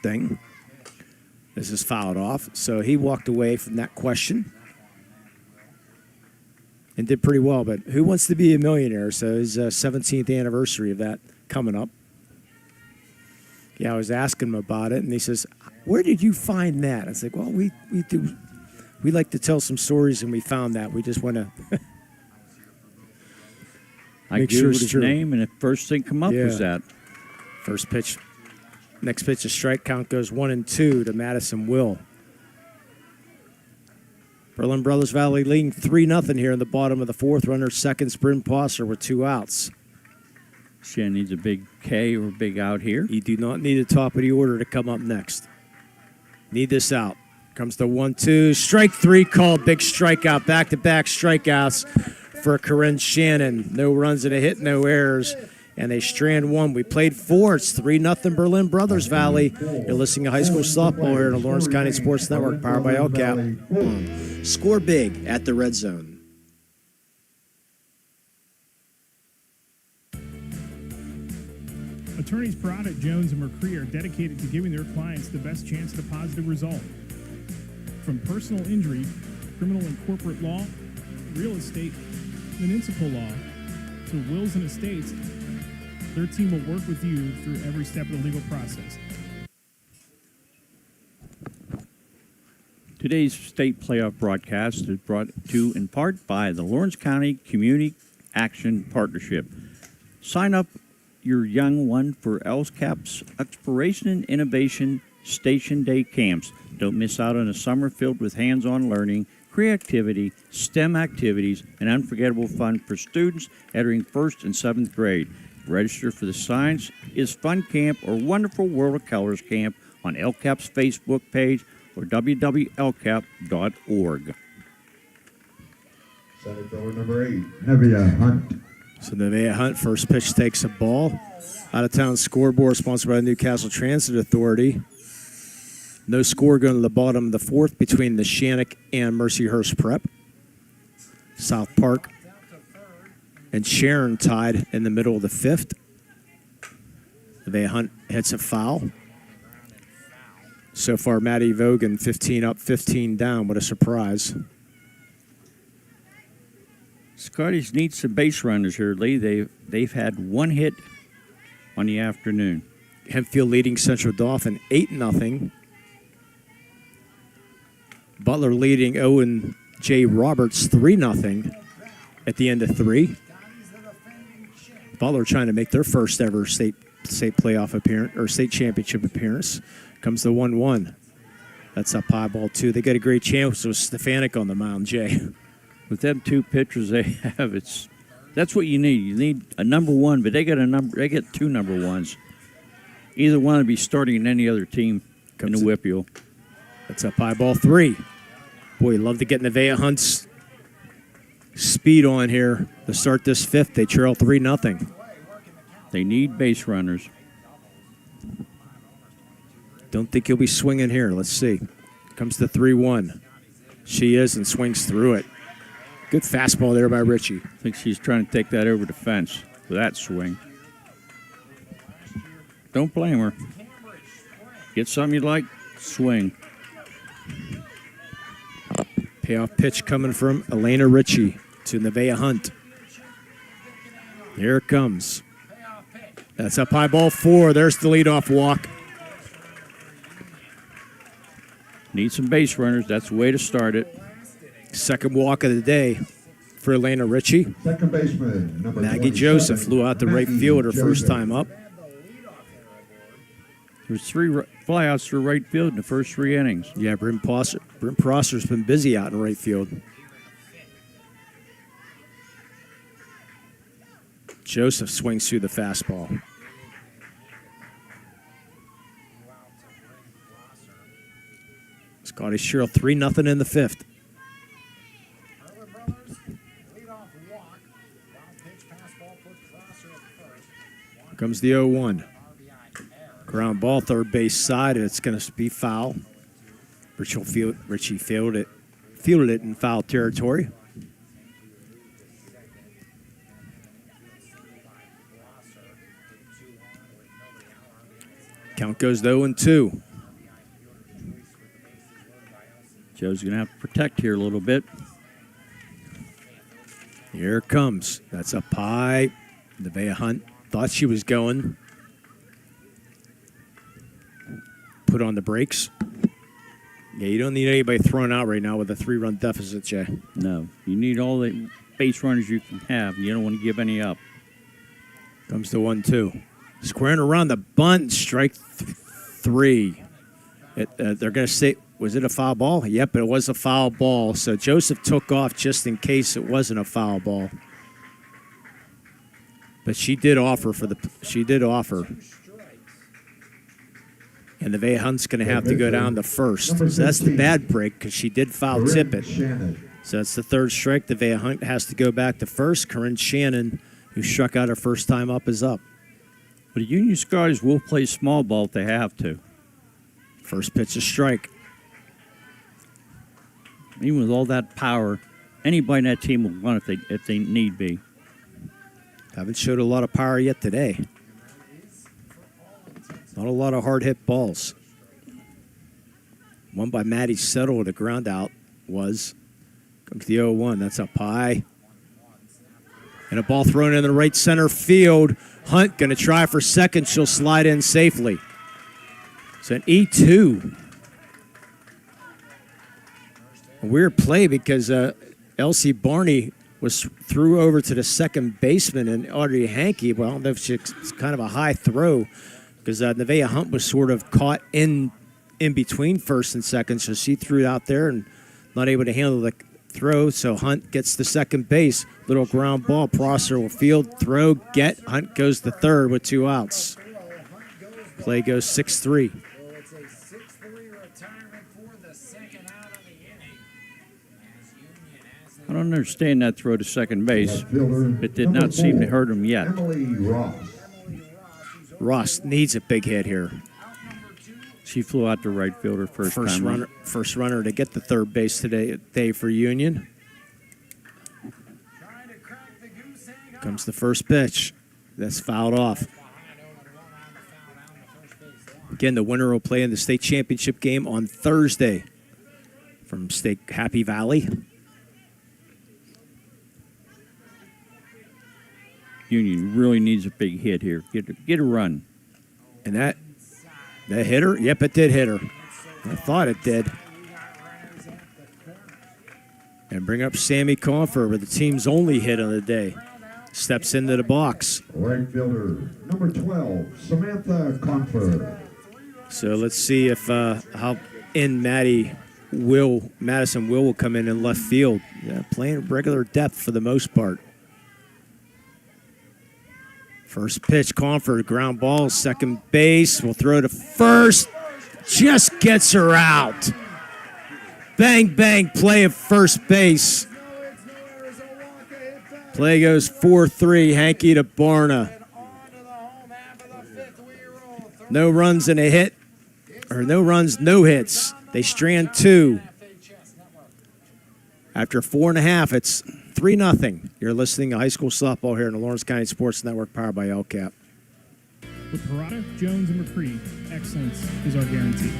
thing. This is fouled off. So he walked away from that question and did pretty well. But Who Wants to Be a Millionaire? So his 17th anniversary of that coming up. Yeah, I was asking him about it, and he says, where did you find that? I was like, well, we like to tell some stories, and we found that. We just want to I googled his name, and the first thing come up was that. First pitch. Next pitch, a strike count goes 1-2 to Madison Will. Berlin Brothersvalley leading 3-0 here in the bottom of the fourth. Runner second, Bryn Prosser with 2 outs. She needs a big K or a big out here. You do not need a top of the order to come up next. Need this out. Comes the 1-2. Strike 3 called. Big strikeout. Back-to-back strikeouts for Corinne Shannon. No runs and a hit, no errors. And they strand 1. We played 4. It's 3-0 Berlin Brothersvalley. You're listening to high school softball here on the Lawrence County Sports Network, powered by LCAP. Score big at the red zone. Attorneys Parada, Jones, and McCree are dedicated to giving their clients the best chance at a positive result. From personal injury, criminal and corporate law, real estate, municipal law, to wills and estates, their team will work with you through every step of the legal process. Today's state playoff broadcast is brought to you in part by the Lawrence County Community Action Partnership. Sign up your young one for LCAP's Exploration and Innovation Station Day Camps. Don't miss out on a summer filled with hands-on learning, creativity, STEM activities, and unforgettable fun for students entering 1st and 7th grade. Register for the Science is Fun Camp or Wonderful World of Colors Camp on LCAP's Facebook page or www.lcap.org. Center fielder number 8, Nevia Hunt. So Nevaeh Hunt, first pitch takes a ball. Out of town scoreboard sponsored by the Newcastle Transit Authority. No score going to the bottom of the fourth between the Shannock and Mercyhurst Prep. South Park and Sharon tied in the middle of the fifth. Nevaeh Hunt hits a foul. So far, Maddie Vogan 15 up, 15 down. What a surprise. Scotties need some base runners here, Lee. They've had one hit on the afternoon. Hempfield leading Central Dauphin 8-0. Butler leading Owen J. Roberts 3-0 at the end of 3. Butler trying to make their first ever state playoff appearance or state championship appearance. Comes the 1-1. That's up high ball 2. They got a great chance with Stefanik on the mound, Jay. With them two pitchers they have, that's what you need. You need a number one, but they get two number ones. Either one would be starting in any other team in the Whippeal. That's up high ball 3. Boy, love to get Nevaeh Hunt's speed on here to start this fifth. They trail 3-0. They need base runners. Don't think he'll be swinging here. Let's see. Comes the 3-1. She is and swings through it. Good fastball there by Richie. I think she's trying to take that over the fence with that swing. Don't blame her. Get something you like, swing. Payoff pitch coming from Elena Ritchie to Nevaeh Hunt. Here it comes. That's up high ball 4. There's the leadoff walk. Need some base runners. That's the way to start it. Second walk of the day for Elena Ritchie. Second baseman, number Maggie Joseph flew out to right field her first time up. There's 3 flyouts for right field in the first 3 innings. Yeah, Bryn Prosser's been busy out in right field. Joseph swings through the fastball. Scotties trail 3-0 in the fifth. Here comes the 0-1. Ground ball, third base side, and it's going to be foul. Richie fielded it in foul territory. Count goes to 0-2. Joe's going to have to protect here a little bit. Here it comes. That's up high. Nevaeh Hunt thought she was going. Put on the brakes. Yeah, you don't need anybody thrown out right now with a 3-run deficit, Jay. No. You need all the base runners you can have. You don't want to give any up. Comes to 1-2. Squaring around the bunt, strike 3. They're going to say, was it a foul ball? Yep, it was a foul ball. So Joseph took off just in case it wasn't a foul ball. But she did offer And Nevaeh Hunt's going to have to go down to first. So that's the bad break because she did foul tip it. So that's the third strike. Nevaeh Hunt has to go back to first. Corinne Shannon, who struck out her first time up, is up. But the Union Scotties will play small ball if they have to. First pitch, a strike. Even with all that power, anybody in that team will run if they need be. Haven't showed a lot of power yet today. Not a lot of hard hit balls. One by Maddie Settle, the ground out was. Comes the 0-1. That's up high. And a ball thrown in the right center field. Hunt going to try for second. She'll slide in safely. It's an E2. A weird play because Elsie Barney was threw over to the second baseman, and Audrey Hankey, well, I don't know if it's kind of a high throw because Nevaeh Hunt was sort of caught in between first and second, so she threw it out there and not able to handle the throw, so Hunt gets the second base. Little ground ball. Prosser will field, throw, get. Hunt goes to third with 2 outs. Play goes 6-3. I don't understand that throw to second base. It did not seem to hurt him yet. Emily Ross. Ross needs a big hit here. She flew out to right fielder first time. First runner to get the third base today for Union. Comes the first pitch. That's fouled off. Again, the winner will play in the state championship game on Thursday from State Happy Valley. Union really needs a big hit here. Get a run. And that hit her? Yep, it did hit her. I thought it did. And bring up Sammy Confer with the team's only hit on the day. Steps into the box. Right fielder, number 12, Samantha Confer. So let's see if how in Madison will come in left field. Yeah, playing regular depth for the most part. First pitch, Confer, ground ball, second base. Will throw to first. Just gets her out. Bang, bang, play at first base. Play goes 4-3, Hankey to Barna. No runs and a hit. Or no runs, no hits. They strand 2. After 4.5, it's 3-0. You're listening to high school softball here in the Lawrence County Sports Network, powered by LCAP. With Parada, Jones, and McCree, excellence is our guarantee.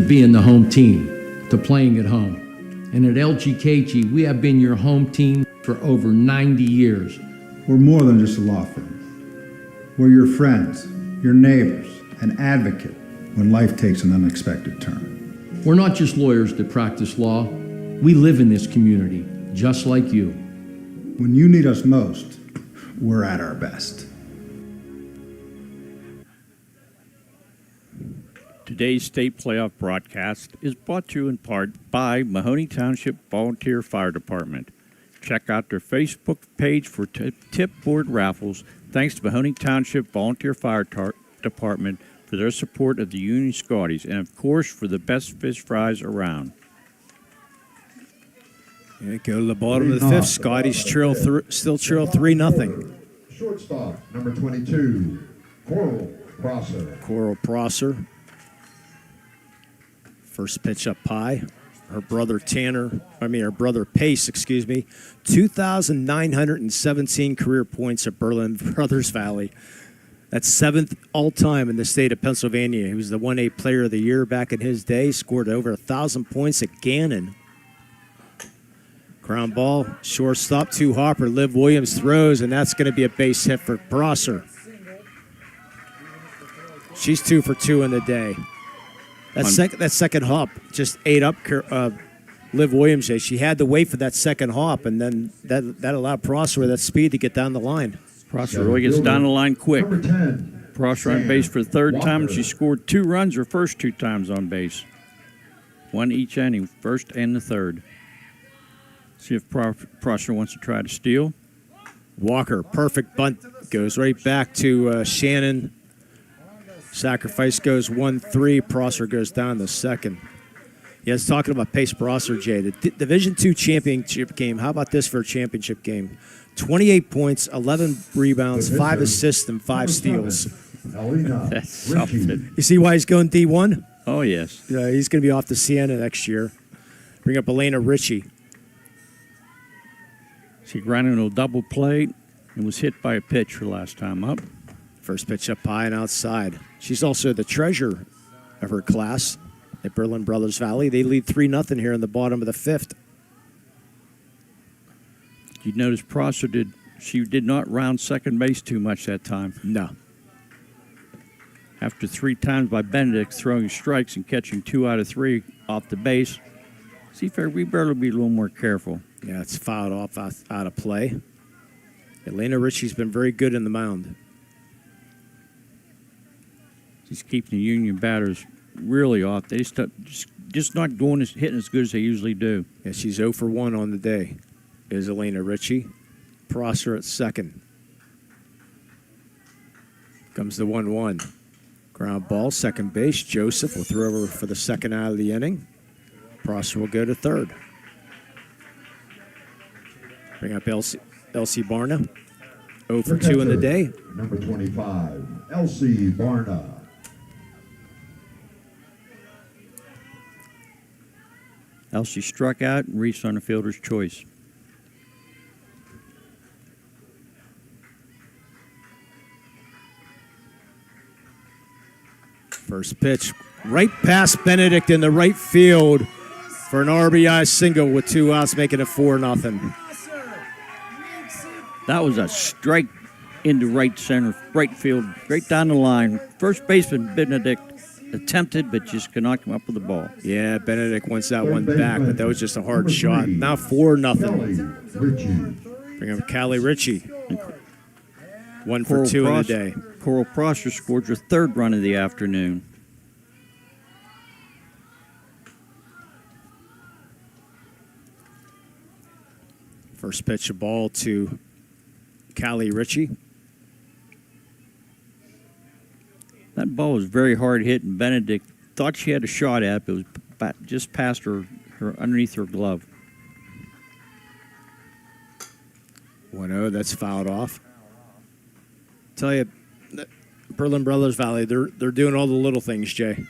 Being the home team, to playing at home. And at LGKG, we have been your home team for over 90 years. We're more than just a law firm. We're your friends, your neighbors, an advocate when life takes an unexpected turn. We're not just lawyers that practice law. We live in this community, just like you. When you need us most, we're at our best. Today's state playoff broadcast is brought to you in part by Mahoney Township Volunteer Fire Department. Check out their Facebook page for tip board raffles. Thanks to Mahoney Township Volunteer Fire Department for their support of the Union Scotties, and of course for the best fish fries around. Yeah, go to the bottom of the fifth. Scotties still trail 3-0. Shortstop, number 22, Coral Prosser. Coral Prosser. First pitch up high. Her brother Pace, 2,917 career points at Berlin Brothersvalley. That's 7th all-time in the state of Pennsylvania. He was the 1A Player of the Year back in his day. Scored over 1,000 points at Gannon. Ground ball, shortstop, 2 hopper. Liv Williams throws, and that's going to be a base hit for Prosser. She's 2 for 2 in the day. That second hop just ate up Liv Williams. She had to wait for that second hop, and then that allowed Prosser with that speed to get down the line. Prosser really gets down the line quick. Number 10. Prosser on base for the third time, and she scored 2 runs her first 2 times on base. 1 each inning, first and the third. See if Prosser wants to try to steal. Walker, perfect bunt, goes right back to Shannon. Sacrifice goes 1-3. Prosser goes down the second. Yes, talking about Pace Prosser, Jay. The Division II championship game. How about this for a championship game? 28 points, 11 rebounds, 5 assists, and 5 steals. That's something. You see why he's going D1? Oh, yes. He's going to be off to Siena next year. Bring up Elena Ritchie. She grounded a double play and was hit by a pitch her last time up. First pitch up high and outside. She's also the treasurer of her class at Berlin Brothersvalley. They lead 3-0 here in the bottom of the 5th. You notice Prosser did not round second base too much that time. No. After 3 times by Benedict throwing strikes and catching 2 out of 3 off the base, we better be a little more careful. Yeah, it's fouled off out of play. Elena Ritchie's been very good in the mound. She's keeping the Union batters really off. They just not hitting as good as they usually do. Yeah, she's 0 for 1 on the day. Is Elena Ritchie. Prosser at second. Comes the 1-1. Ground ball, second base. Joseph will throw over for the second out of the inning. Prosser will go to third. Bring up Elsie Barna. 0 for 2 in the day. Number 25, Elsie Barna. Elsie struck out and reached on the fielder's choice. First pitch, right past Benedict in the right field for an RBI single with 2 outs, making it 4-0. That was a strike into right center, right field, right down the line. First baseman Benedict attempted, but just could not come up with the ball. Yeah, Benedict wants that one back, but that was just a hard shot. Now 4-0. Bring up Callie Ritchie. 1 for 2 in the day. Coral Prosser scored her third run of the afternoon. First pitch of ball to Callie Ritchie. That ball was very hard hit, and Benedict thought she had a shot at it, but it was just past her underneath her glove. 1-0, that's fouled off. Tell you, Berlin Brothersvalley, they're doing all the little things, Jay.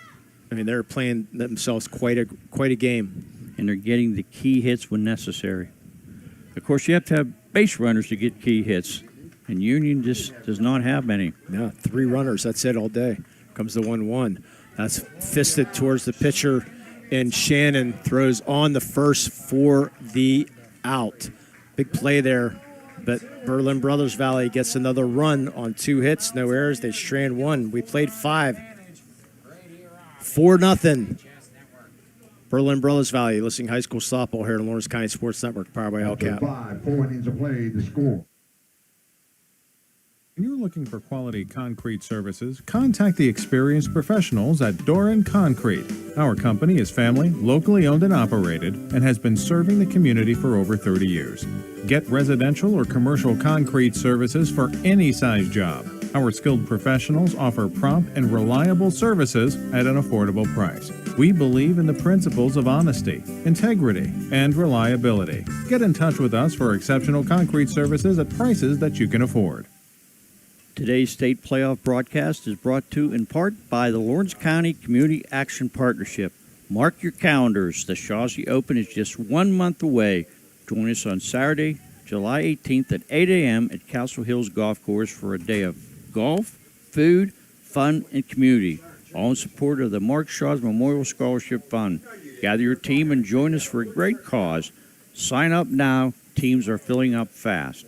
I mean, they're playing themselves quite a game. And they're getting the key hits when necessary. Of course, you have to have base runners to get key hits, and Union just does not have many. No, 3 runners, that's it all day. Comes the 1-1. That's fisted towards the pitcher, and Shannon throws on the first for the out. Big play there. But Berlin Brothersvalley gets another run on 2 hits, no errors. They strand 1. We played 5. 4-0. Berlin Brothersvalley, listening high school softball here at Lawrence County Sports Network, powered by LCAP. 4 innings of play, the score. When you're looking for quality concrete services, contact the experienced professionals at Doran Concrete. Our company is family, locally owned and operated, and has been serving the community for over 30 years. Get residential or commercial concrete services for any size job. Our skilled professionals offer prompt and reliable services at an affordable price. We believe in the principles of honesty, integrity, and reliability. Get in touch with us for exceptional concrete services at prices that you can afford. Today's state playoff broadcast is brought to you in part by the Lawrence County Community Action Partnership. Mark your calendars. The Shaughnessy Open is just 1 month away. Join us on Saturday, July 18th at 8 a.m. at Castle Hills Golf Course for a day of golf, food, fun, and community, all in support of the Mark Shaw's Memorial Scholarship Fund. Gather your team and join us for a great cause. Sign up now. Teams are filling up fast.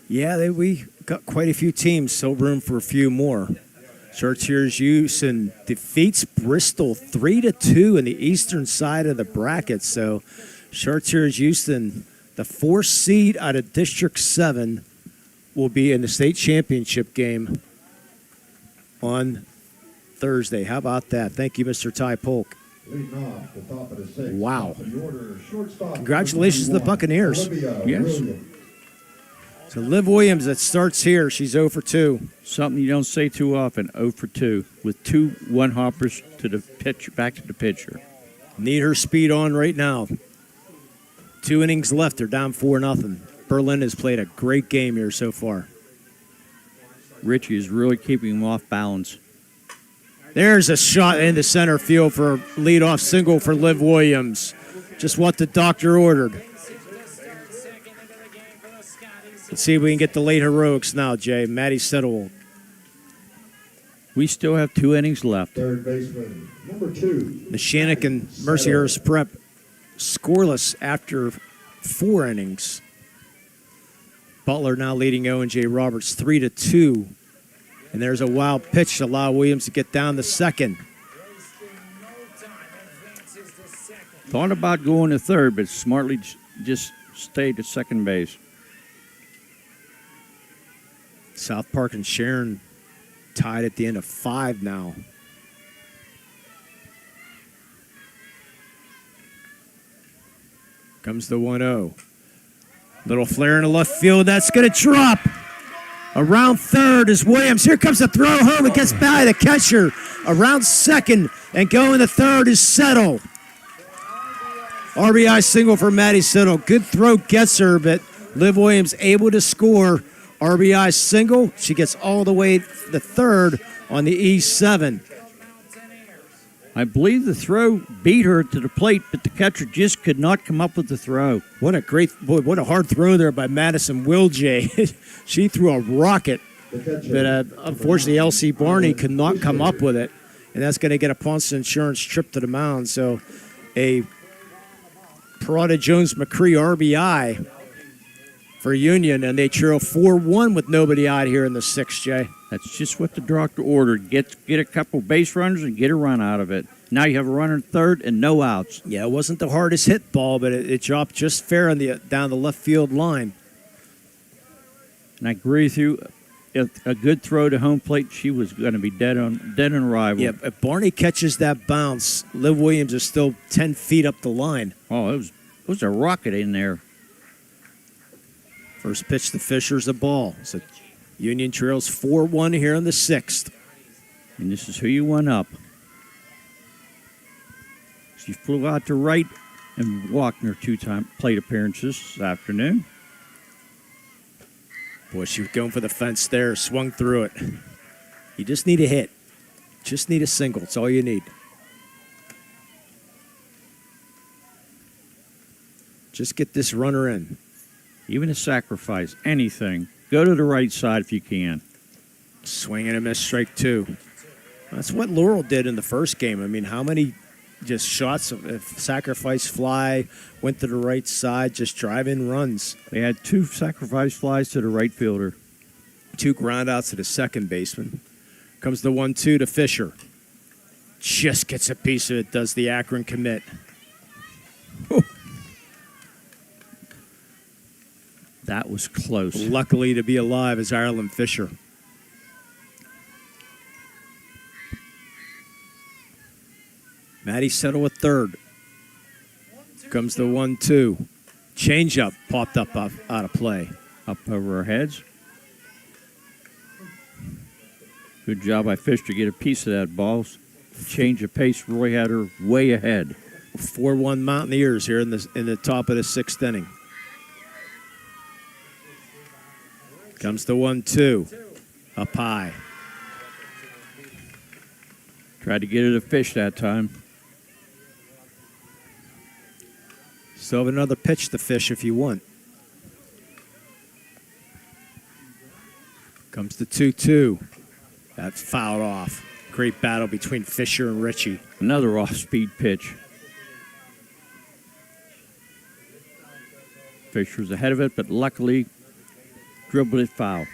Yeah, we got quite a few teams, still room for a few more. Chartiers Houston defeats Bristol 3-2 in the eastern side of the bracket. So Chartiers Houston, the 4th seed out of District 7, will be in the state championship game on Thursday. How about that? Thank you, Mr. Ty Polk. Wow. Congratulations to the Buccaneers. Yes. So Liv Williams, that starts here. She's 0 for 2. Something you don't say too often, 0 for 2, with 2 one-hoppers to the pitch, back to the pitcher. Need her speed on right now. 2 innings left. They're down 4-0. Berlin has played a great game here so far. Richie is really keeping him off balance. There's a shot into center field for a leadoff single for Liv Williams. Just what the doctor ordered. Let's see if we can get the late heroics now, Jay. Maddie Settle. We still have 2 innings left. Third baseman, number 2. Neshannock and Mercyhurst Prep scoreless after 4 innings. Butler now leading O&J Roberts 3-2. And there's a wild pitch to allow Williams to get down to second. Thought about going to third, but smartly just stayed at second base. South Park and Sharon tied at the end of 5 now. Comes the 1-0. Little flare in the left field. That's going to drop. Around third is Williams. Here comes the throw home. It gets by the catcher. Around second and going to third is Settle. RBI single for Maddie Settle. Good throw gets her, but Liv Williams able to score. RBI single. She gets all the way to the third on the E7. I believe the throw beat her to the plate, but the catcher just could not come up with the throw. What a hard throw there by Madison Willjay. She threw a rocket, but unfortunately L.C. Barney could not come up with it, and that's going to get a Ponce Insurance trip to the mound. So a Parada Jones-McCree RBI for Union, and they trail 4-1 with nobody out here in the sixth, Jay. That's just what the doctor ordered. Get a couple base runners and get a run out of it. Now you have a runner in third and no outs. Yeah, it wasn't the hardest hit ball, but it dropped just fair on down the left field line. And I agree with you. If a good throw to home plate, she was going to be dead on arrival. Yeah, if Barney catches that bounce, Liv Williams is still 10 feet up the line. Oh, it was a rocket in there. First pitch to Fisher's a ball. So Union trails 4-1 here in the sixth. And this is who you went up. She flew out to right and walked in her two-time plate appearances this afternoon. Boy, she was going for the fence there, swung through it. You just need a hit. Just need a single. It's all you need. Just get this runner in. Even a sacrifice, anything. Go to the right side if you can. Swing and a miss, strike two. That's what Laurel did in the first game. I mean, how many just shots of sacrifice fly, went to the right side, just drive-in runs. They had two sacrifice flies to the right fielder. Two ground outs to the second baseman. Comes the 1-2 to Fisher. Just gets a piece of it, does the Akron commit. Oh. That was close. Luckily to be alive is Ireland Fisher. Maddie Settle at third. Comes the 1-2. Changeup popped up out of play. Up over our heads. Good job by Fisher to get a piece of that ball. Change of pace. Roy had her way ahead. 4-1 Mountaineers here in the top of the sixth inning. Comes the 1-2. Up high. Tried to get it to Fish that time. Still have another pitch to Fish if you want. Comes the 2-2. That's fouled off. Great battle between Fisher and Ritchie. Another off-speed pitch. Fisher's ahead of it, but luckily dribbled it foul.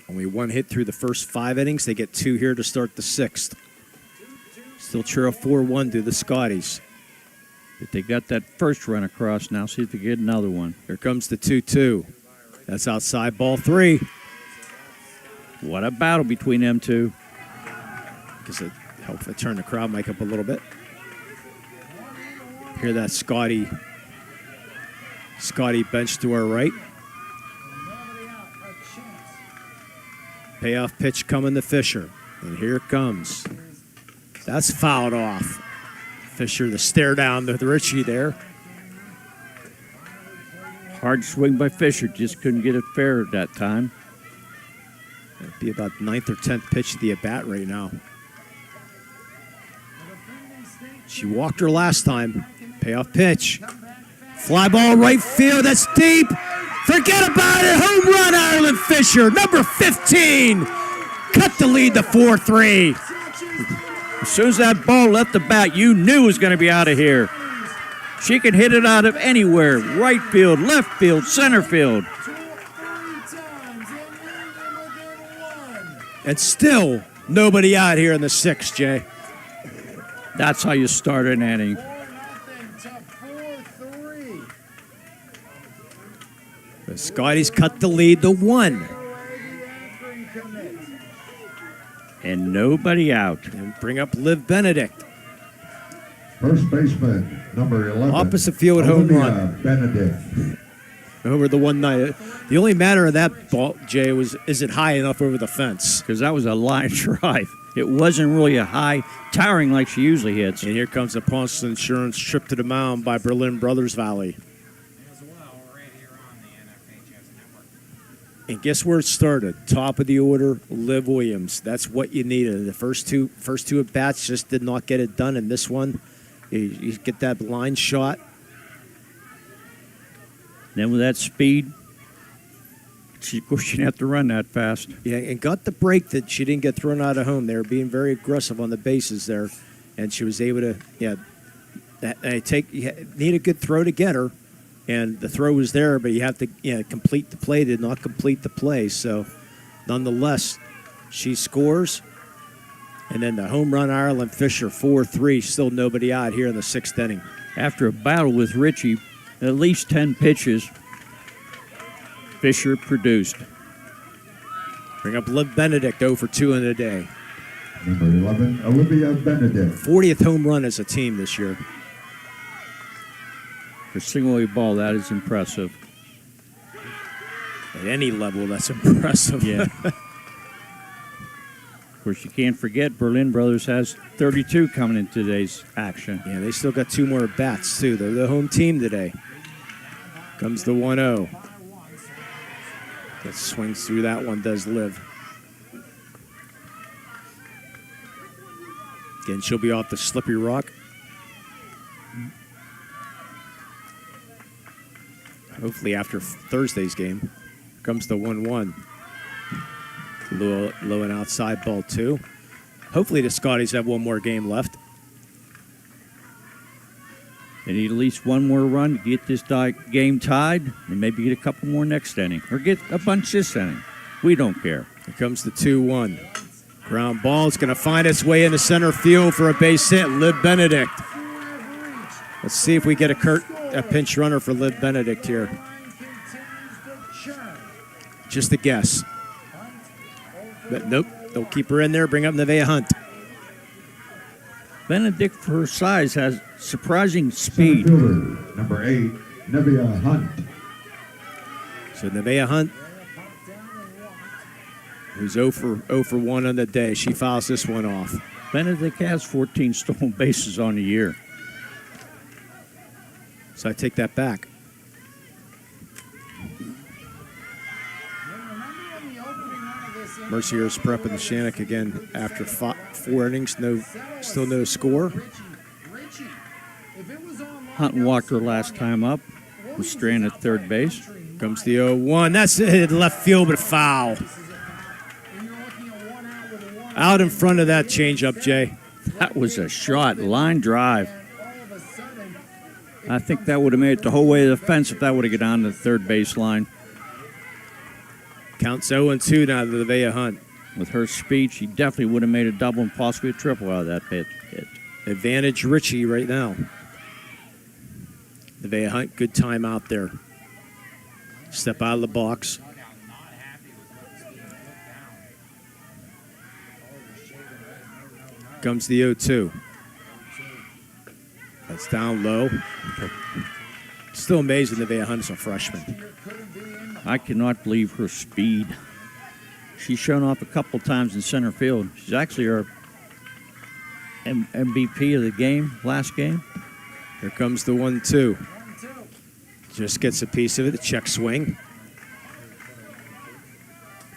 Only one hit through the first 5 innings. They get 2 here to start the sixth. Still trail 4-1 to the Scotties. But they got that first run across now. See if they get another one. Here comes the 2-2. That's outside ball 3. What a battle between them two. Because it helped to turn the crowd mic up a little bit. Hear that Scotty bench to our right. Payoff pitch coming to Fisher. And here it comes. That's fouled off. Fisher, the stare down to Ritchie there. Hard swing by Fisher. Just couldn't get it fair at that time. It'd be about 9th or 10th pitch of the at-bat right now. She walked her last time. Payoff pitch. Fly ball right field. That's deep. Forget about it. Home run, Ireland Fisher. Number 15. Cut the lead to 4-3. As soon as that ball left the bat, you knew it was going to be out of here. She can hit it out of anywhere. Right field, left field, center field. And still nobody out here in the sixth, Jay. That's how you start an inning. The Scotties cut the lead to 1. And nobody out. And bring up Liv Benedict. First baseman, number 11. Opposite field home Olivia run. Benedict. over the 190. The only matter of that ball, Jay, was is it high enough over the fence? Because that was a line drive. It wasn't really a high towering like she usually hits. And here comes a Paulson Insurance trip to the mound by Berlin Brothersvalley. And guess where it started? Top of the order, Liv Williams. That's what you needed. The first two at bats just did not get it done. And this one, you get that line shot. Then with that speed, of course, she didn't have to run that fast. Yeah, and got the break that she didn't get thrown out of home. They were being very aggressive on the bases there, and she was able to, you need a good throw to get her, and the throw was there, but you have to complete the play. Did not complete the play, so nonetheless, she scores, and then the home run, Ireland Fisher, 4-3, still nobody out here in the 6th inning. After a battle with Richie, at least 10 pitches, Fisher produced. Bring up Liv Benedict, 0 for 2 in the day. Number 11, Olivia Benedict. 40th home run as a team this year. For single-A ball, that is impressive. At any level, that's impressive. Yeah. Of course, you can't forget Berlin Brothers has 32 coming in today's action. Yeah, they still got 2 more bats, too. They're the home team today. Comes the 1-0. That swings through that one, does Liv. Again, she'll be off the slippery rock. Hopefully after Thursday's game. Comes the 1-1. Low and outside ball, too. Hopefully the Scotties have one more game left. They need at least one more run to get this game tied and maybe get a couple more next inning or get a bunch this inning. We don't care. Here comes the 2-1. Ground ball is going to find its way into center field for a base hit. Liv Benedict. Let's see if we get a pinch runner for Liv Benedict here. Just a guess. But nope, they'll keep her in there, bring up Nevaeh Hunt. Benedict, for her size, has surprising speed. Fielder, number 8, Nevaeh Hunt. So Nevaeh Hunt, who's 0 for 1 on the day, she fouls this one off. Benedict has 14 stolen bases on the year. So I take that back. Mercier's prepping the Shannock again after 4 innings. Still no score. Hunt walked her last time up. Was stranded at third base. Comes the 0-1. That's it. Left field, but foul. Out in front of that changeup, Jay. That was a shot. Line drive. I think that would have made it the whole way to the fence if that would have got on the third base line. Counts 0-2 now to Nevaeh Hunt. With her speed, she definitely would have made a double and possibly a triple out of that hit. Advantage Richie right now. Nevaeh Hunt, good time out there. Step out of the box. Comes the 0-2. That's down low. Still amazing Nevaeh Hunt's a freshman. I cannot believe her speed. She's shown off a couple times in center field. She's actually our MVP of the game, last game. Here comes the 1-2. Just gets a piece of it, the check swing.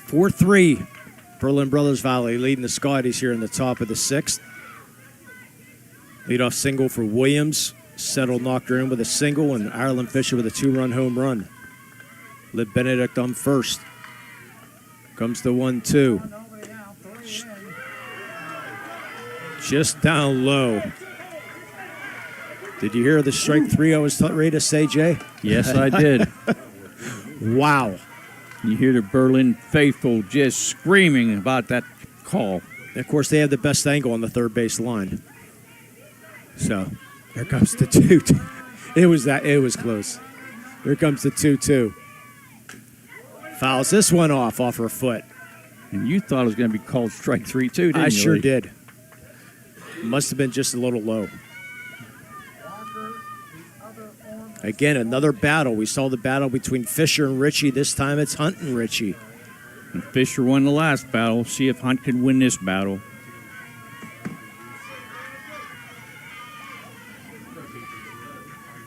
4-3, Berlin Brothersvalley leading the Scotties here in the top of the 6th. Leadoff single for Williams. Settle knocked her in with a single, and Ireland Fisher with a 2-run home run. Liv Benedict on first. Comes the 1-2. Just down low. Did you hear the strike 3 I was ready to say, Jay? Yes, I did. Wow. You hear the Berlin faithful just screaming about that call. And of course, they have the best angle on the third base line. So, here comes the 2-2. It was close. Here comes the 2-2. Fouls this one off her foot. And you thought it was going to be called strike 3 too, didn't you? I sure did. Must have been just a little low. Again, another battle. We saw the battle between Fisher and Ritchie. This time it's Hunt and Ritchie. And Fisher won the last battle. See if Hunt can win this battle.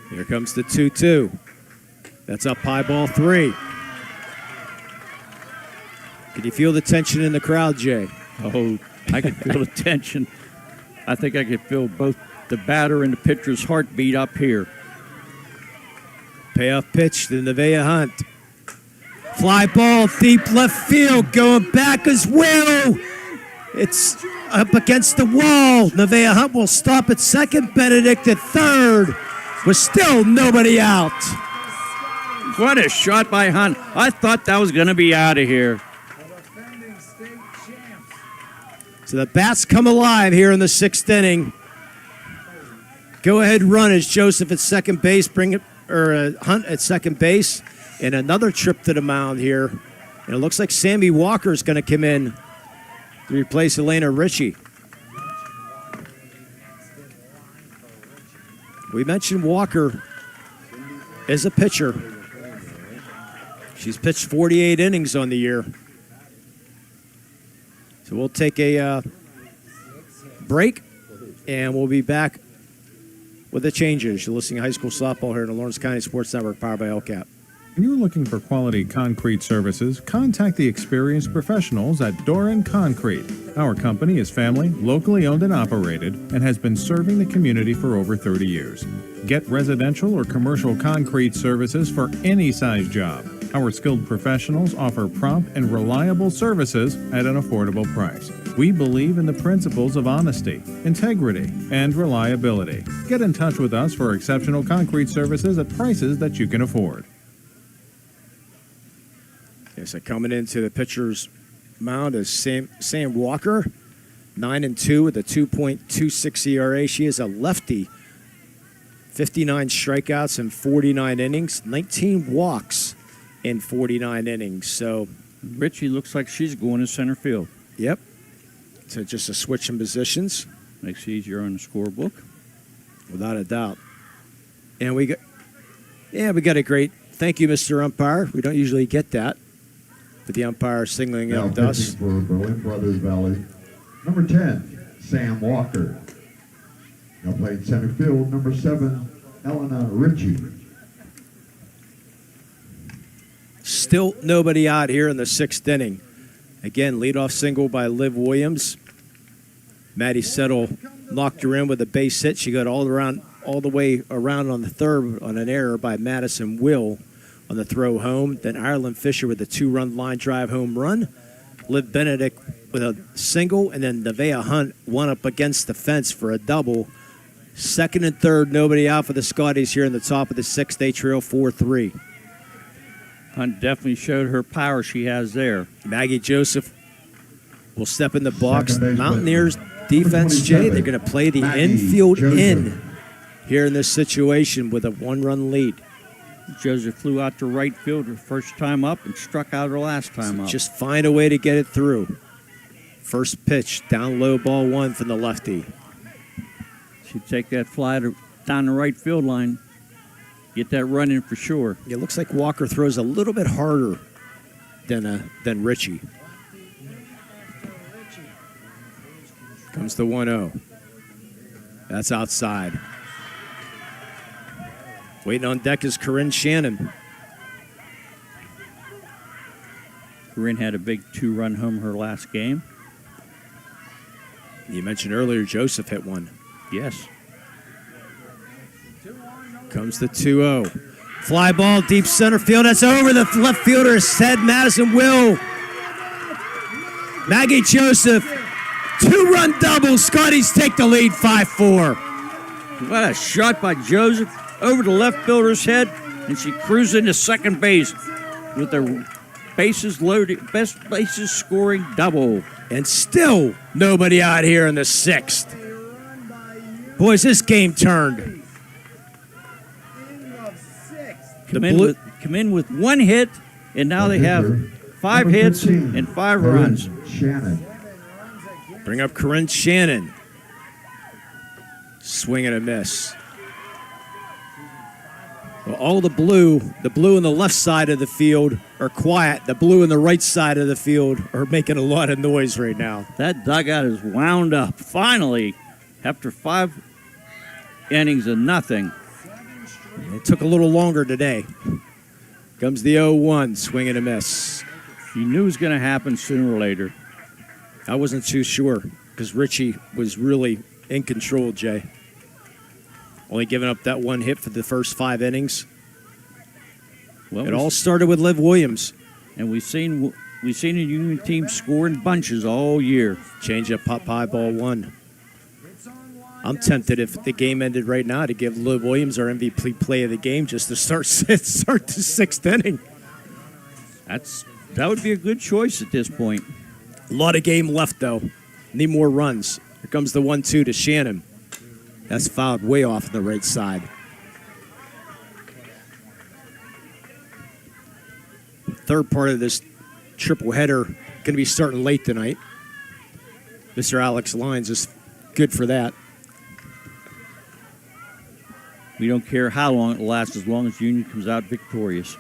Here comes the 2-2. That's up high, ball 3. Can you feel the tension in the crowd, Jay? Oh, I can feel the tension. I think I can feel both the batter and the pitcher's heartbeat up here. Payoff pitch to Nevaeh Hunt. Fly ball, deep left field, going back as well. It's up against the wall. Nevaeh Hunt will stop at second. Benedict at third. With still nobody out. What a shot by Hunt. I thought that was going to be out of here. So the bats come alive here in the 6th inning. Go ahead run as Joseph at second base, Hunt at second base, and another trip to the mound here. And it looks like Sammy Walker is going to come in to replace Elena Ritchie. We mentioned Walker as a pitcher. She's pitched 48 innings on the year. So we'll take a break, and we'll be back with the changes. You're listening to High School Softball here in the Lawrence County Sports Network, powered by LCAP. When you're looking for quality concrete services, contact the experienced professionals at Doran Concrete. Our company is family, locally owned and operated, and has been serving the community for over 30 years. Get residential or commercial concrete services for any size job. Our skilled professionals offer prompt and reliable services at an affordable price. We believe in the principles of honesty, integrity, and reliability. Get in touch with us for exceptional concrete services at prices that you can afford. So coming into the pitcher's mound is Sam Walker, 9-2 with a 2.26 ERA. She is a lefty, 59 strikeouts in 49 innings, 19 walks in 49 innings. So Ritchie looks like she's going to center field. Yep. So just a switch in positions. Makes it easier on the scorebook. Without a doubt. And we got a great thank you, Mr. Umpire. We don't usually get that. But the umpire signaling up to us. For Berlin Brothersvalley, number 10, Sam Walker. Now playing center field, number 7, Elena Ritchie. Still nobody out here in the 6th inning. Again, leadoff single by Liv Williams. Maddie Settle knocked her in with a base hit. She got all the way around on the third on an error by Madison Will on the throw home. Then Ireland Fisher with a 2-run line drive home run. Liv Benedict with a single, and then Nevaeh Hunt one up against the fence for a double. 2nd and 3rd, nobody out for the Scotties here in the top of the 6th. They trail 4-3. Hunt definitely showed her power she has there. Maggie Joseph will step in the box. Mountaineers defense, Jay, they're going to play the infield in here in this situation with a 1-run lead. Joseph flew out to right field her first time up and struck out her last time up. Just find a way to get it through. First pitch, down low, ball 1 from the lefty. She'd take that fly down the right field line. Get that run in for sure. It looks like Walker throws a little bit harder than Ritchie. Comes the 1-0. That's outside. Waiting on deck is Corinne Shannon. Corinne had a big 2-run home her last game. You mentioned earlier Joseph hit one. Yes. Comes the 2-0. Fly ball, deep center field. That's over the left fielder's head. Madison Will. Maggie Joseph. 2-run double. Scotties take the lead 5-4. What a shot by Joseph over the left fielder's head, and she cruised into second base with the bases loaded, best bases scoring double. And still nobody out here in the 6th. Boys, this game turned. Come in with 1 hit, and now they have 5 hits and 5 runs. Shannon. Bring up Corinne Shannon. Swing and a miss. Well, all the blue on the left side of the field are quiet. The blue on the right side of the field are making a lot of noise right now. That dugout is wound up. Finally, after 5 innings of nothing. It took a little longer today. Comes the 0-1, swing and a miss. You knew it was going to happen sooner or later. I wasn't too sure because Richie was really in control, Jay. Only giving up that one hit for the first 5 innings. Well, it all started with Liv Williams. And we've seen a Union team score in bunches all year. Change up, pop high, ball 1. I'm tempted if the game ended right now to give Liv Williams our MVP play of the game just to start the 6th inning. That would be a good choice at this point. A lot of game left, though. Need more runs. Here comes the 1-2 to Shannon. That's fouled way off on the right side. Third part of this triple header going to be starting late tonight. Mr. Alex Lyons is good for that. We don't care how long it lasts as long as Union comes out victorious.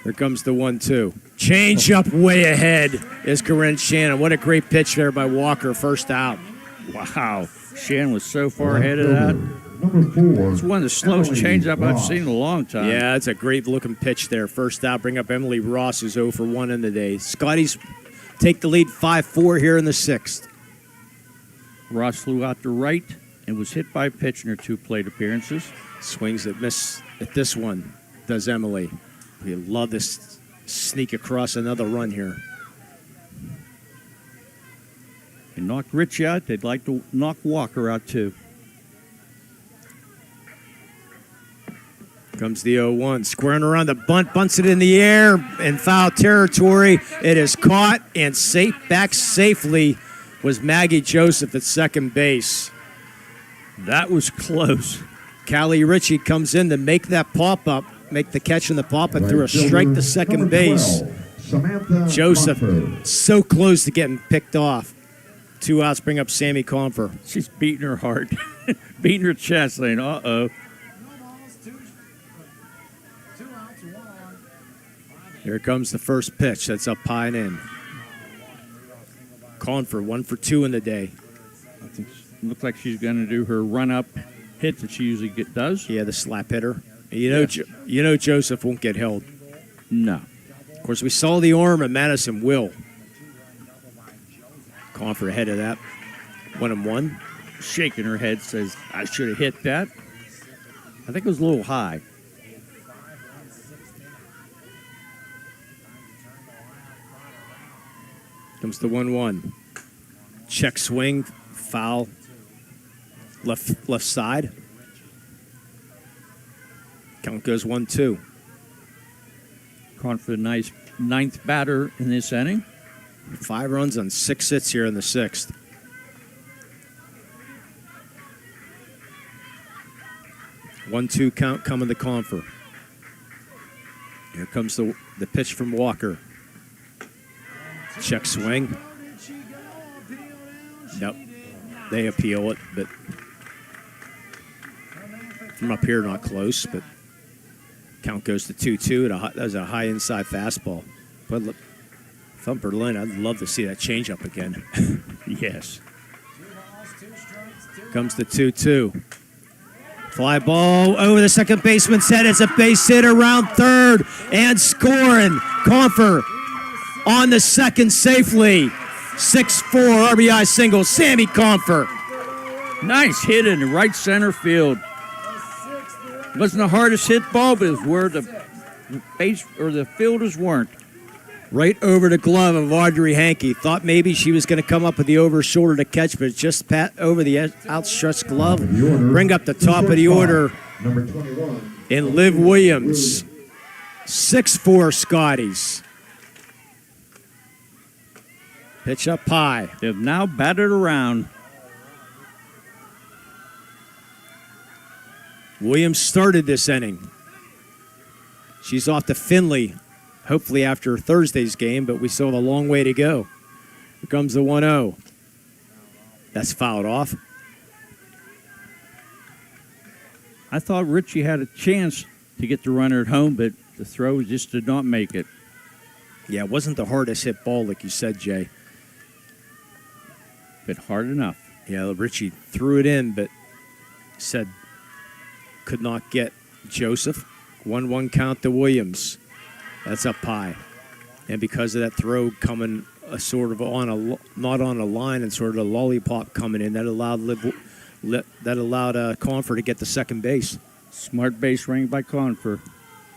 Here comes the 1-2. Change up way ahead is Corinne Shannon. What a great pitch there by Walker, first out. Wow. Shannon was so far ahead of that. Number 4. It's one of the slowest changeup I've seen in a long time. Yeah, it's a great-looking pitch there. First out, bring up Emily Ross, who's 0 for 1 in the day. Scotties take the lead 5-4 here in the 6th. Ross flew out to right and was hit by a pitch in her 2 plate appearances. Swings that miss at this one, does Emily. We love this sneak across another run here. They knocked Rich out. They'd like to knock Walker out, too. Comes the 0-1. Squaring around the bunt. Bunts it in the air in foul territory. It is caught and safe. Back safely was Maggie Joseph at second base. That was close. Callie Ritchie comes in to make that pop-up. Make the catch in the pop-up through a strike to second base. Joseph so close to getting picked off. 2 outs bring up Sammy Confer. She's beating her heart, beating her chest, saying, uh-oh. Here comes the first pitch. That's up high and in. Confer 1 for 2 in the day. I think it looks like she's going to do her run-up hit that she usually does. Yeah, the slap hitter. You know Joseph won't get held. No. Of course, we saw the arm, and Madison will. Confer ahead of that. 1-1. Shaking her head, says, I should have hit that. I think it was a little high. Comes the 1-1. Check swing, foul, left side. Count goes 1-2. Confer, nice 9th batter in this inning. 5 runs on 6 hits here in the 6th. One-two count coming to Confer. Here comes the pitch from Walker. Check swing. Nope. They appeal it, but from up here, not close, but count goes to 2-2. That was a high inside fastball. But look, if I'm Berlin, I'd love to see that changeup again. Yes. Comes the 2-2. Fly ball over the second baseman's head. It's a base hit around third and scoring. Confer on the second safely. 6-4 RBI single. Sammy Confer. Nice hit in the right center field. Wasn't the hardest hit ball, but it was where the base or the fielders weren't. Right over the glove of Audrey Hankey. Thought maybe she was going to come up with the over shoulder to catch, but just pat over the outstretched glove. Bring up the top of the order. Number 21. And Liv Williams. 6-4 Scotties. Pitch up high. They've now batted around. Williams started this inning. She's off to Findlay, hopefully after Thursday's game, but we still have a long way to go. Here comes the 1-0. That's fouled off. I thought Richie had a chance to get the runner at home, but the throw just did not make it. Yeah, it wasn't the hardest hit ball, like you said, Jay. But hard enough. Yeah, Richie threw it in, but said could not get Joseph. 1-1 count to Williams. That's up high. And because of that throw coming sort of not on a line and sort of a lollipop coming in, that allowed Confer to get the second base. Smart base running by Confer.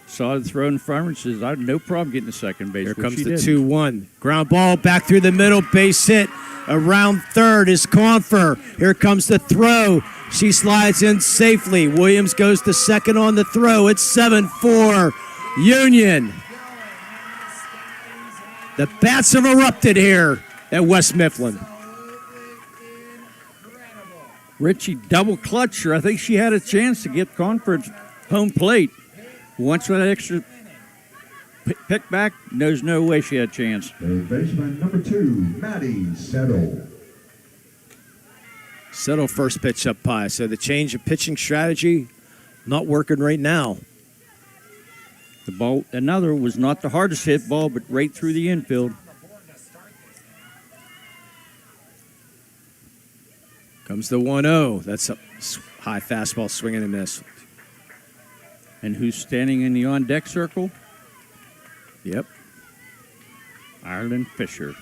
Saw the throw in front and says, I have no problem getting the second base. Here comes the 2-1. Ground ball back through the middle, base hit. Around third is Confer. Here comes the throw. She slides in safely. Williams goes to second on the throw. It's 7-4 Union. The bats have erupted here at West Mifflin. Richie double clutched her. I think she had a chance to get Confer home plate. Once with that extra pick back, there's no way she had a chance. Third baseman number 2, Maddie Settle. Settle first pitch up high. So the change of pitching strategy not working right now. The ball, another was not the hardest hit ball, but right through the infield. Comes the 1-0. That's a high fastball, swing and a miss. And who's standing in the on-deck circle? Yep. Ireland Fisher.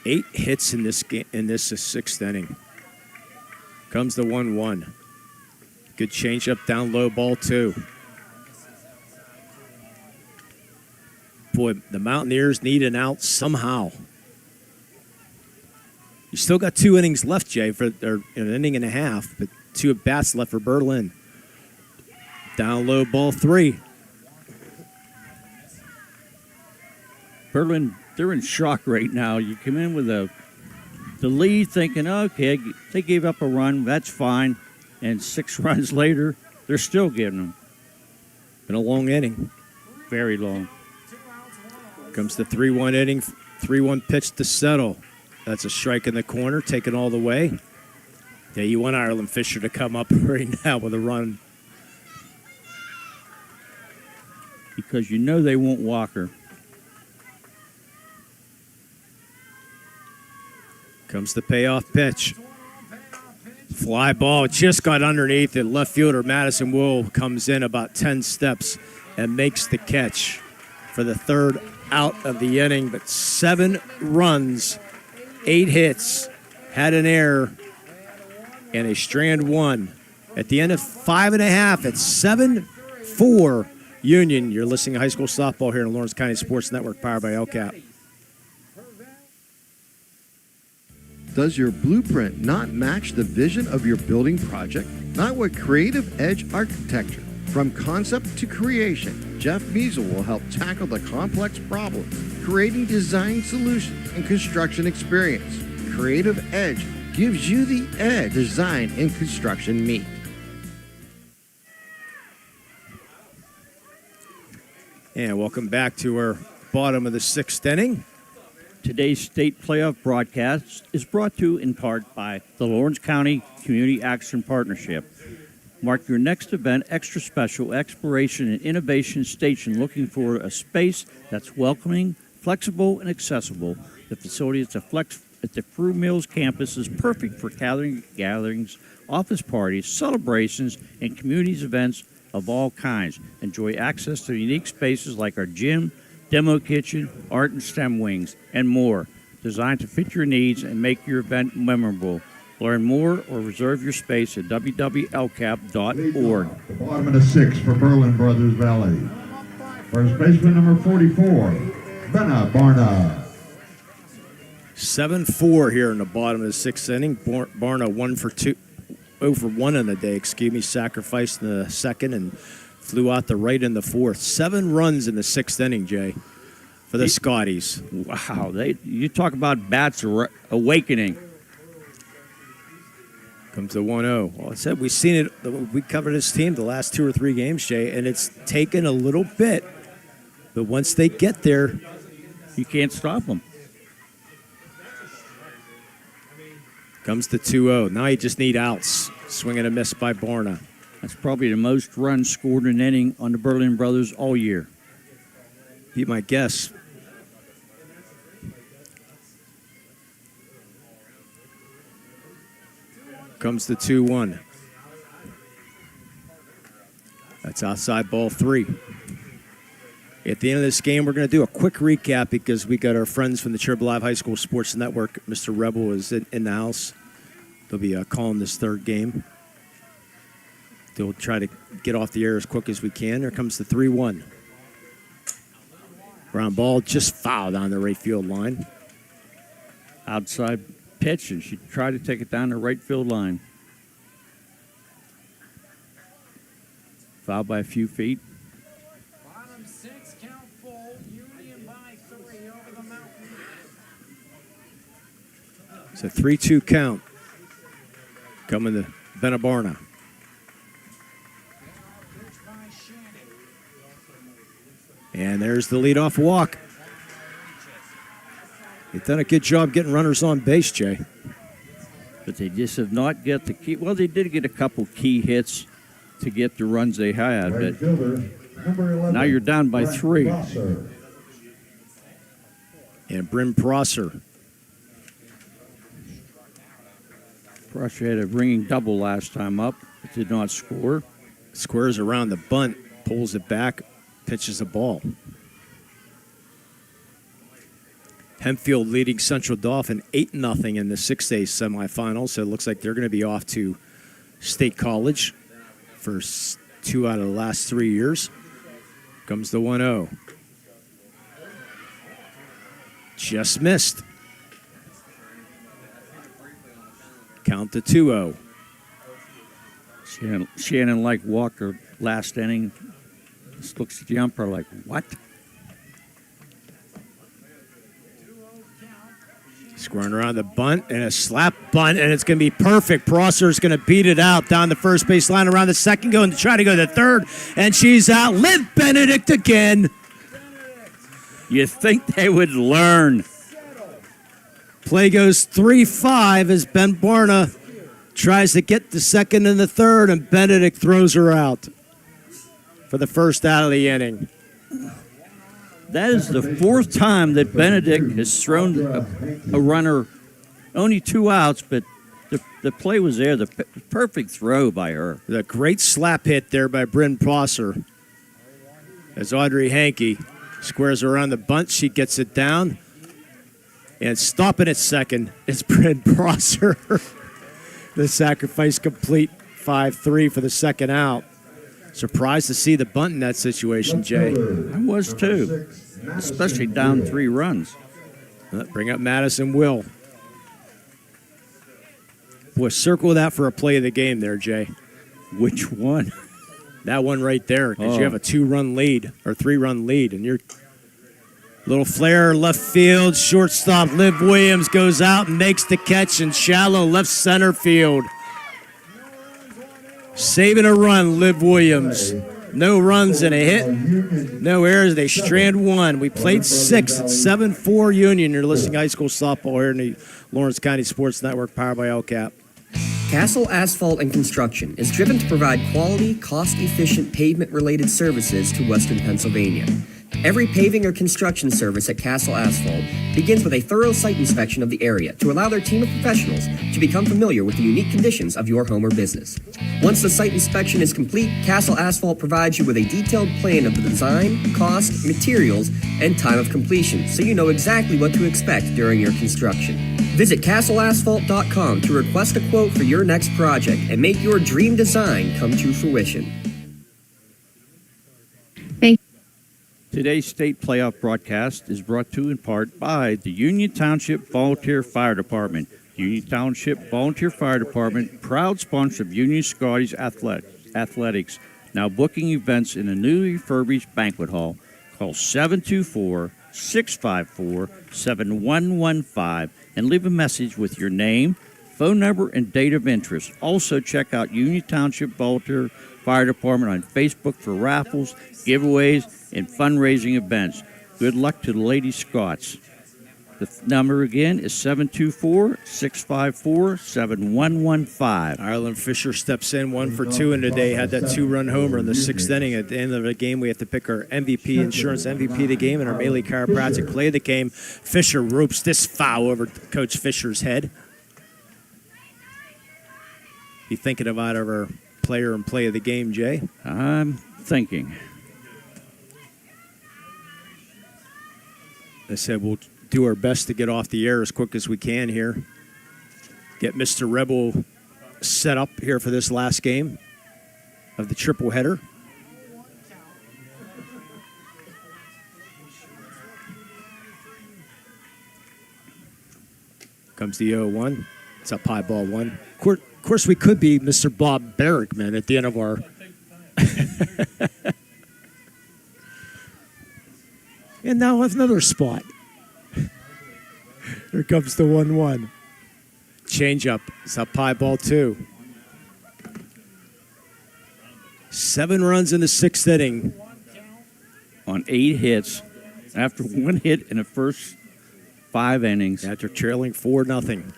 8 hits in this game, in this 6th inning. Comes the 1-1. Good change-up, down low, ball 2. Boy, the Mountaineers need an out somehow. You still got 2 innings left, Jay, for an inning and a half, but 2 at-bats left for Berlin. Down low, ball 3. Berlin, they're in shock right now. You come in with the lead thinking, okay, they gave up a run, that's fine. And 6 runs later, they're still giving them. Been a long inning. Very long. Comes the 3-1 inning, 3-1 pitch to Settle. That's a strike in the corner, taken all the way. Yeah, you want Ireland Fisher to come up right now with a run. Because you know they won't walk her. Comes the payoff pitch. Fly ball just got underneath it. Left fielder Madison Wool comes in about 10 steps and makes the catch for the 3rd out of the inning. But 7 runs, 8 hits, had an error, and a strand 1. At the end of 5.5, it's 7-4 Union. You're listening to high school softball here on Lawrence County Sports Network, powered by LCAP. Does your blueprint not match the vision of your building project? Not with Creative Edge Architecture. From concept to creation, Jeff Measle will help tackle the complex problems, creating design solutions and construction experience. Creative Edge gives you the edge design and construction meet. And welcome back to our bottom of the 6th inning. Today's state playoff broadcast is brought to you in part by the Lawrence County Community Action Partnership. Mark your next event extra special Exploration and Innovation Station, looking for a space that's welcoming, flexible, and accessible. The facility at the Frew Mills campus is perfect for gatherings, office parties, celebrations, and community events of all kinds. Enjoy access to unique spaces like our gym, demo kitchen, art and STEM wings, and more, designed to fit your needs and make your event memorable. Learn more or reserve your space at www.lcap.org. The bottom of the 6th for Berlin Brothersvalley. First baseman number 44, Benna Barna. 7-4 here in the bottom of the 6th inning. Barna 0 for 1 in the day, sacrificed in the 2nd and flew out the right in the 4th. 7 runs in the 6th inning, Jay, for the Scotties. Wow, you talk about bats awakening. Comes the 1-0. Well, I said we've seen it. We covered this team the last 2 or 3 games, Jay, and it's taken a little bit. But once they get there, you can't stop them. Comes the 2-0. Now you just need outs. Swing and a miss by Barna. That's probably the most runs scored in an inning on the Berlin brothers all year. Be my guess. Comes the 2-1. That's outside ball 3. At the end of this game, we're going to do a quick recap because we got our friends from the Cherub Live High School Sports Network. Mr. Rebel is in the house. They'll be calling this third game. They'll try to get off the air as quick as we can. Here comes the 3-1. Ground ball just fouled on the right field line. Outside pitch, and she tried to take it down the right field line. Fouled by a few feet. Bottom 6, count full. Union by 3 over the Mountaineers. It's a 3-2 count. Coming to Benabarna. And there's the leadoff walk. They've done a good job getting runners on base, Jay. But they just have not get the key. Well, they did get a couple key hits to get the runs they had, but now you're down by 3. And Bryn Prosser. Prosser had a ringing double last time up, but did not score. Squares around the bunt, pulls it back, pitches the ball. Hempfield leading Central Dauphin 8-0 in the 6A semifinals. So it looks like they're going to be off to State College for 2 out of the last 3 years. Comes the 1-0. Just missed. Count the 2-0. Shannon like Walker last inning. Just looks at the umpire like, what? Squaring around the bunt and a slap bunt, and it's going to be perfect. Prosser's going to beat it out down the first base line around the second, going to try to go to the third, and she's out. Liv Benedict again. You think they would learn. Play goes 3-5 as Ben Barna tries to get the second and the third, and Benedict throws her out for the first out of the inning. That is the 4th time that Benedict has thrown a runner, only 2 outs, but the play was there, the perfect throw by her. The great slap hit there by Bryn Prosser. As Audrey Hankey squares around the bunt, she gets it down. And stopping at second is Bryn Prosser. The sacrifice complete, 5-3 for the second out. Surprised to see the bunt in that situation, Jay. I was too, especially down 3 runs. Bring up Madison Will. Boy, circle that for a play of the game there, Jay. Which one? That one right there, because you have a 2-run lead or 3-run lead, and you're little flare left field, shortstop Liv Williams goes out and makes the catch in shallow left center field. Saving a run, Liv Williams. No runs and a hit. No errors. They strand 1. We played 6 at 7-4 Union. You're listening to high school softball here in the Lawrence County Sports Network, powered by LCAP. Castle Asphalt and Construction is driven to provide quality, cost-efficient pavement-related services to Western Pennsylvania. Every paving or construction service at Castle Asphalt begins with a thorough site inspection of the area to allow their team of professionals to become familiar with the unique conditions of your home or business. Once the site inspection is complete, Castle Asphalt provides you with a detailed plan of the design, cost, materials, and time of completion, so you know exactly what to expect during your construction. Visit castleasphalt.com to request a quote for your next project and make your dream design come to fruition. Today's state playoff broadcast is brought to you in part by the Union Township Volunteer Fire Department. Union Township Volunteer Fire Department, proud sponsor of Union Scotties Athletics, now booking events in a newly refurbished banquet hall. Call 724-654-7115 and leave a message with your name, phone number, and date of interest. Also, check out Union Township Volunteer Fire Department on Facebook for raffles, giveaways, and fundraising events. Good luck to the Lady Scots. The number again is 724-654-7115. Ireland Fisher steps in 1 for 2 in today. Had that 2-run homer in the 6th inning. At the end of the game, we have to pick our MVP insurance MVP of the game and our Melee Chiropractic play of the game. Fisher ropes this foul over Coach Fisher's head. You thinking of either of our player and play of the game, Jay? I'm thinking. I said we'll do our best to get off the air as quick as we can here. Get Mr. Rebel set up here for this last game of the triple header. Comes the 0-1. It's up high, ball 1. Of course, we could be Mr. Bob Barrickman at the end of our... And now another spot. Here comes the 1-1. Change up. It's up high, ball 2. 7 runs in the 6th inning. On 8 hits. After 1 hit in the first 5 innings. After trailing 4-0.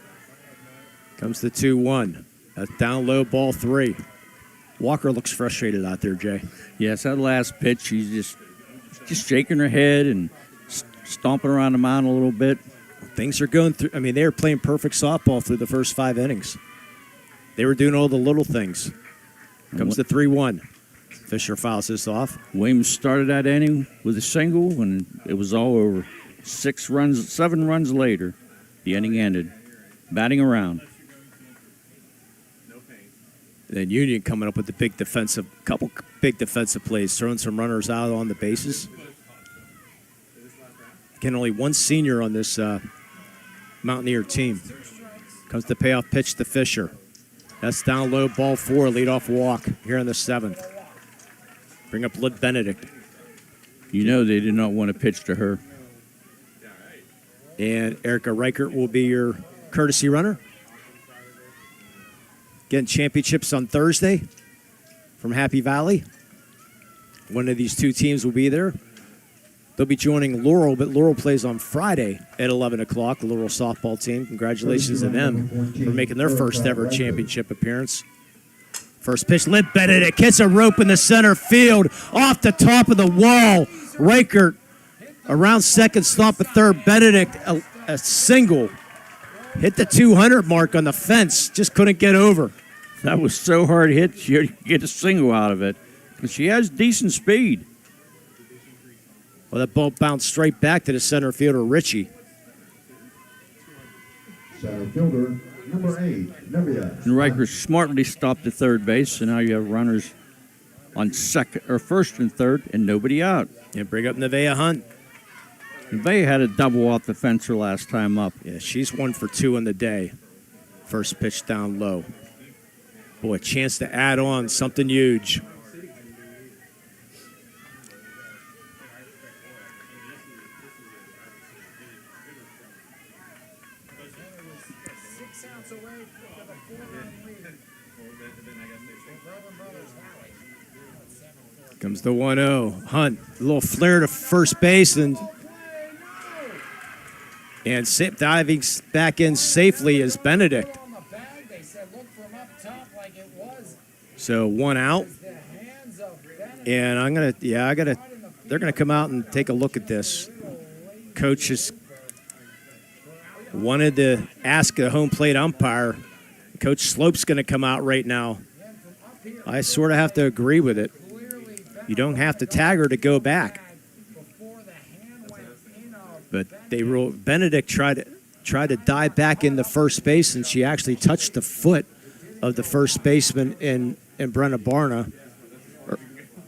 Comes the 2-1. That's down low, ball 3. Walker looks frustrated out there, Jay. Yes, that last pitch, she's just shaking her head and stomping around the mound a little bit. Things are going through. I mean, they were playing perfect softball through the first 5 innings. They were doing all the little things. Comes the 3-1. Fisher fouls this off. Williams started that inning with a single, and it was all over. 7 runs later, the inning ended. Batting around. Then Union coming up with the couple big defensive plays, throwing some runners out on the bases. Again, only one senior on this Mountaineer team. Comes the payoff pitch to Fisher. That's down low, ball 4, leadoff walk here in the 7th. Bring up Liv Benedict. You know they did not want to pitch to her. And Erica Reichert will be your courtesy runner. Getting championships on Thursday from Happy Valley. One of these 2 teams will be there. They'll be joining Laurel, but Laurel plays on Friday at 11 o'clock, the Laurel softball team. Congratulations to them for making their first ever championship appearance. First pitch, Liv Benedict hits a rope in the center field off the top of the wall. Reichert around second, stop at third. Benedict, a single. Hit the 200 mark on the fence. Just couldn't get over. That was so hard hit, she had to get a single out of it. But she has decent speed. Well, that ball bounced straight back to the center fielder, Richie. Center fielder, number 8, Nevia. And Riker smartly stopped at third base, and now you have runners on first and third, and nobody out. And bring up Nevaeh Hunt. Nevaeh had a double off the fence her last time up. Yeah, she's 1 for 2 in the day. First pitch down low. Boy, a chance to add on something huge. Comes the 1-0. Hunt, a little flare to first base, and diving back in safely is Benedict. So 1 out. And they're gonna come out and take a look at this. Coach has wanted to ask a home plate umpire. Coach Slope's gonna come out right now. I sort of have to agree with it. You don't have to tag her to go back. But Benedict tried to dive back into first base, and she actually touched the foot of the first baseman in Brenna Barna.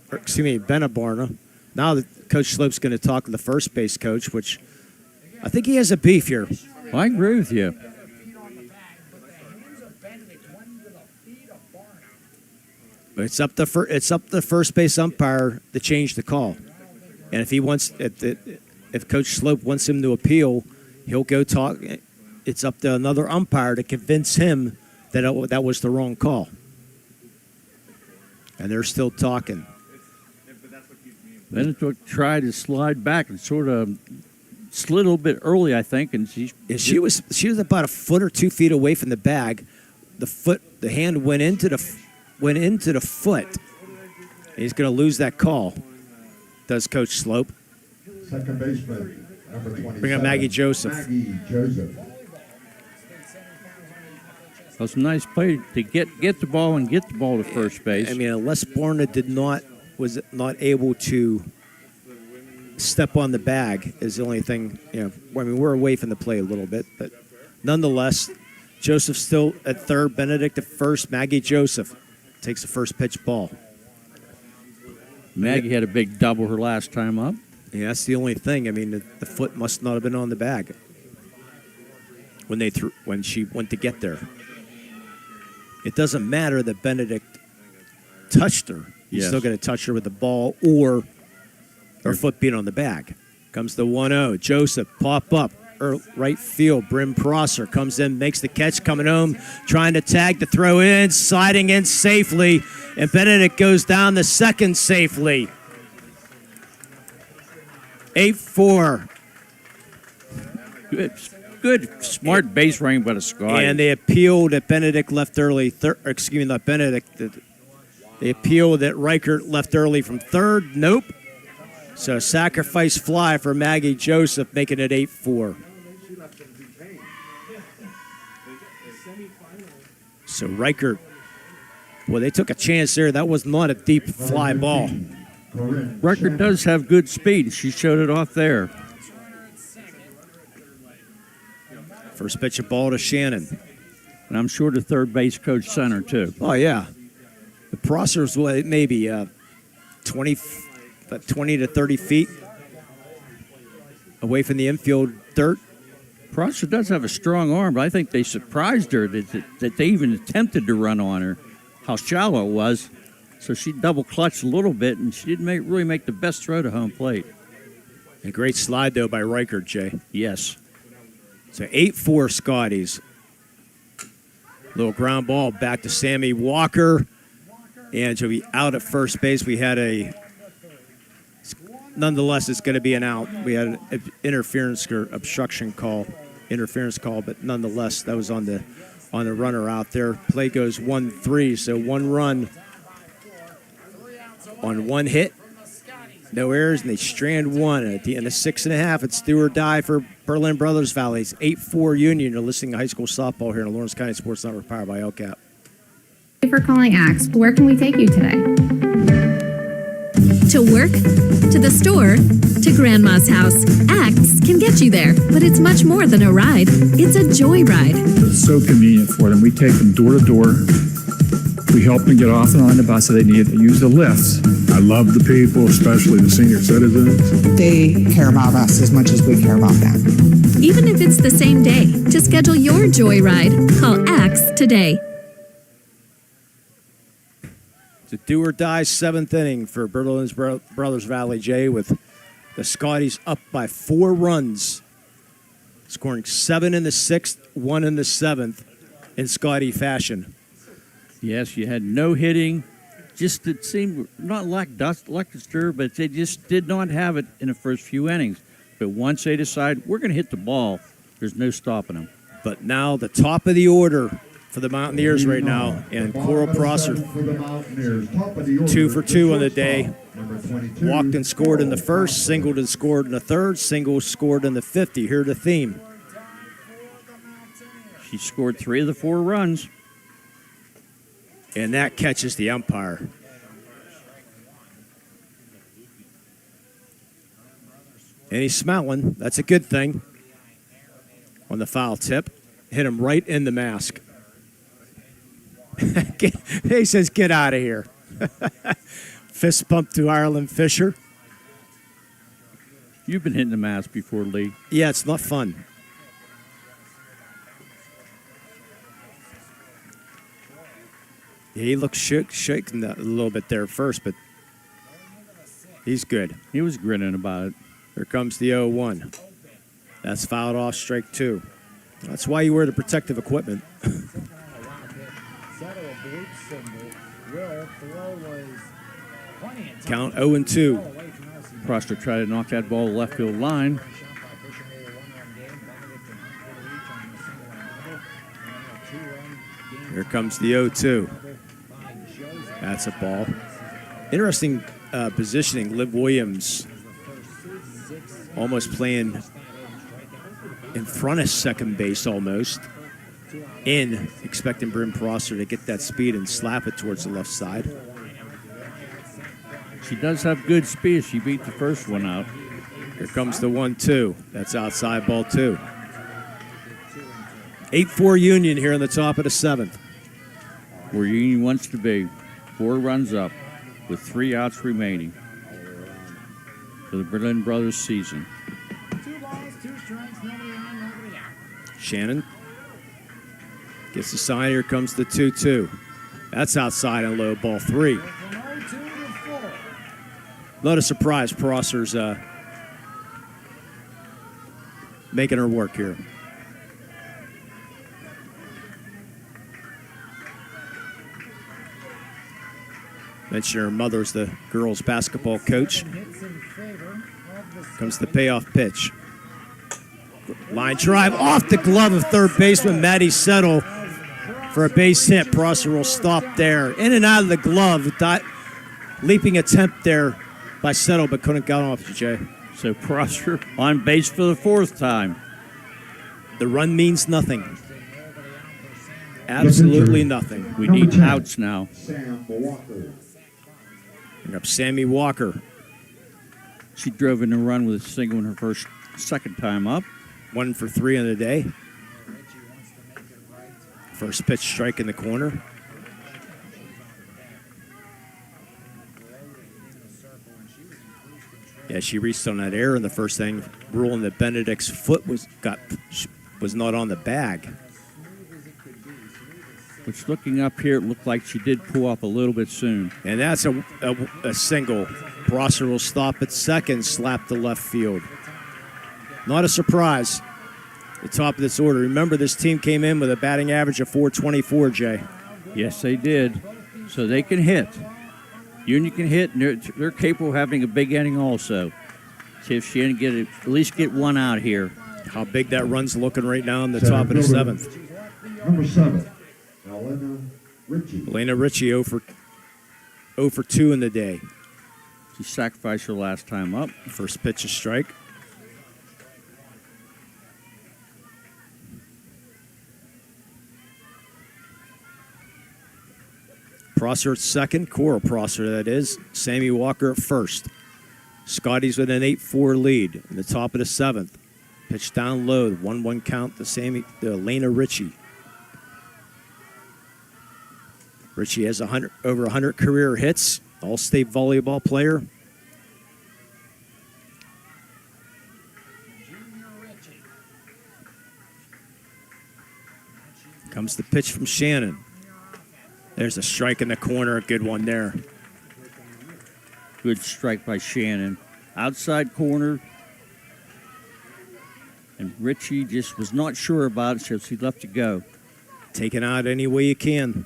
Benna Barna. Now Coach Slope's going to talk to the first base coach, which I think he has a beef here. Well, I agree with you. But it's up the first base umpire to change the call. And if Coach Slope wants him to appeal, he'll go talk. It's up to another umpire to convince him that that was the wrong call. And they're still talking. Benedict tried to slide back and sort of slid a little bit early, I think, and she was about a foot or 2 feet away from the bag. The hand went into the foot. He's going to lose that call. Does Coach Slope? Second baseman, number 27. Bring up Maggie Joseph. Maggie Joseph. That was a nice play to get the ball and get the ball to first base. I mean, unless Borna was not able to step on the bag is the only thing. I mean, we're away from the play a little bit, but nonetheless, Joseph still at third, Benedict at first. Maggie Joseph takes the first pitch ball. Maggie had a big double her last time up. Yeah, that's the only thing. I mean, the foot must not have been on the bag when she went to get there. It doesn't matter that Benedict touched her. He's still going to touch her with the ball or her foot being on the bag. Comes the 1-0. Joseph, pop up. Right field. Brim Prosser comes in, makes the catch, coming home, trying to tag the throw in, sliding in safely, and Benedict goes down the second safely. 8-4. Good, smart base running by the Scotties. And they appealed that Benedict left early. Not Benedict. They appealed that Reichert left early from third. Nope. So sacrifice fly for Maggie Joseph, making it 8-4. So Reichert, well, they took a chance there. That was not a deep fly ball. Reichert does have good speed. She showed it off there. First pitch of ball to Shannon. And I'm sure the third base coach center, too. Oh, yeah. The Prosser's maybe 20 to 30 feet away from the infield dirt. Prosser does have a strong arm, but I think they surprised her that they even attempted to run on her, how shallow it was. So she double clutched a little bit, and she didn't really make the best throw to home plate. A great slide, though, by Reichert, Jay. Yes. So 8-4 Scotties. Little ground ball back to Sammy Walker. And she'll be out at first base. We had nonetheless, it's going to be an out. We had an interference call, but nonetheless, that was on the runner out there. Play goes 1-3, so one run on one hit. No errors, and they strand one. At the end of 6.5, it's do or die for Berlin Brothersvalley's 8-4 Union. You're listening to high school softball here in the Lawrence County Sports Network, powered by LCAP. Thank you for calling AXE. Where can we take you today? To work, to the store, to Grandma's house. Axe can get you there, but it's much more than a ride. It's a joyride. It's so convenient for them. We take them door to door. We help them get off and on the bus that they need. They use the lifts. I love the people, especially the senior citizens. They care about us as much as we care about them. Even if it's the same day, to schedule your joyride, call Axe today. It's a do or die seventh inning for Berlin's Brothersvalley, Jay, with the Scotties up by 4 runs, scoring 7 in the 6th, 1 in the 7th in Scotty fashion. Yes, you had no hitting. Just it seemed not lackluster, but they just did not have it in the first few innings. But once they decide we're going to hit the ball, there's no stopping them. But now the top of the order for the Mountaineers right now, and Coral Prosser 2 for 2 on the day. Walked and scored in the first, singled and scored in the third, single scored in the 50th. Here's the theme. She scored 3 of the 4 runs. And that catches the umpire. And he's smiling. That's a good thing. On the foul tip. Hit him right in the mask. He says, get out of here. Fist bump to Ireland Fisher. You've been hitting the mask before, Lee. Yeah, it's not fun. Yeah, he looked shaken a little bit there first, but he's good. He was grinning about it. Here comes the 0-1. That's fouled off, strike 2. That's why you wear the protective equipment. Count 0-2. Prosser tried to knock that ball left field line. Here comes the 0-2. That's a ball. Interesting positioning. Liv Williams almost playing in front of second base almost. Expecting Bryn Prosser to get that speed and slap it towards the left side. She does have good speed. She beat the first one out. Here comes the 1-2. That's outside ball 2. 8-4 Union here in the top of the 7th. Where Union wants to be. 4 runs up with 3 outs remaining for the Berlin Brothers season. Shannon gets the sign. Here comes the 2-2. That's outside and low, ball 3. Not a surprise. Prosser's making her work here. Mentioned her mother's the girls' basketball coach. Comes the payoff pitch. Line drive off the glove of third baseman Maddie Settle for a base hit. Prosser will stop there. In and out of the glove. Leaping attempt there by Settle, but couldn't get off, Jay. So Prosser on base for the 4th time. The run means nothing. Absolutely nothing. We need outs now. Bring up Sammy Walker. She drove in a run with a single in her second time up. 1 for 3 on the day. First pitch strike in the corner. Yeah, she reached on that error in the first thing, ruling that Benedict's foot was not on the bag. Which, looking up here, it looked like she did pull up a little bit soon. And that's a single. Prosser will stop at second, slap to left field. Not a surprise. The top of this order. Remember, this team came in with a batting average of .424, Jay. Yes, they did. So they can hit. Union can hit, and they're capable of having a big inning also. See if she can at least get one out here. How big that run's looking right now in the top of the 7th. Number 7, Elena Ritchie. Elena Ritchie 0 for 2 in the day. She sacrificed her last time up. First pitch, a strike. Prosser at second, Cora Prosser that is. Sammy Walker at first. Scotties with an 8-4 lead in the top of the 7th. Pitch down low, 1-1 count to Elena Ritchie. Ritchie has over 100 career hits, all-state volleyball player. Comes the pitch from Shannon. There's a strike in the corner, a good one there. Good strike by Shannon. Outside corner. And Ritchie just was not sure about it, so he left it go. Take it out any way you can.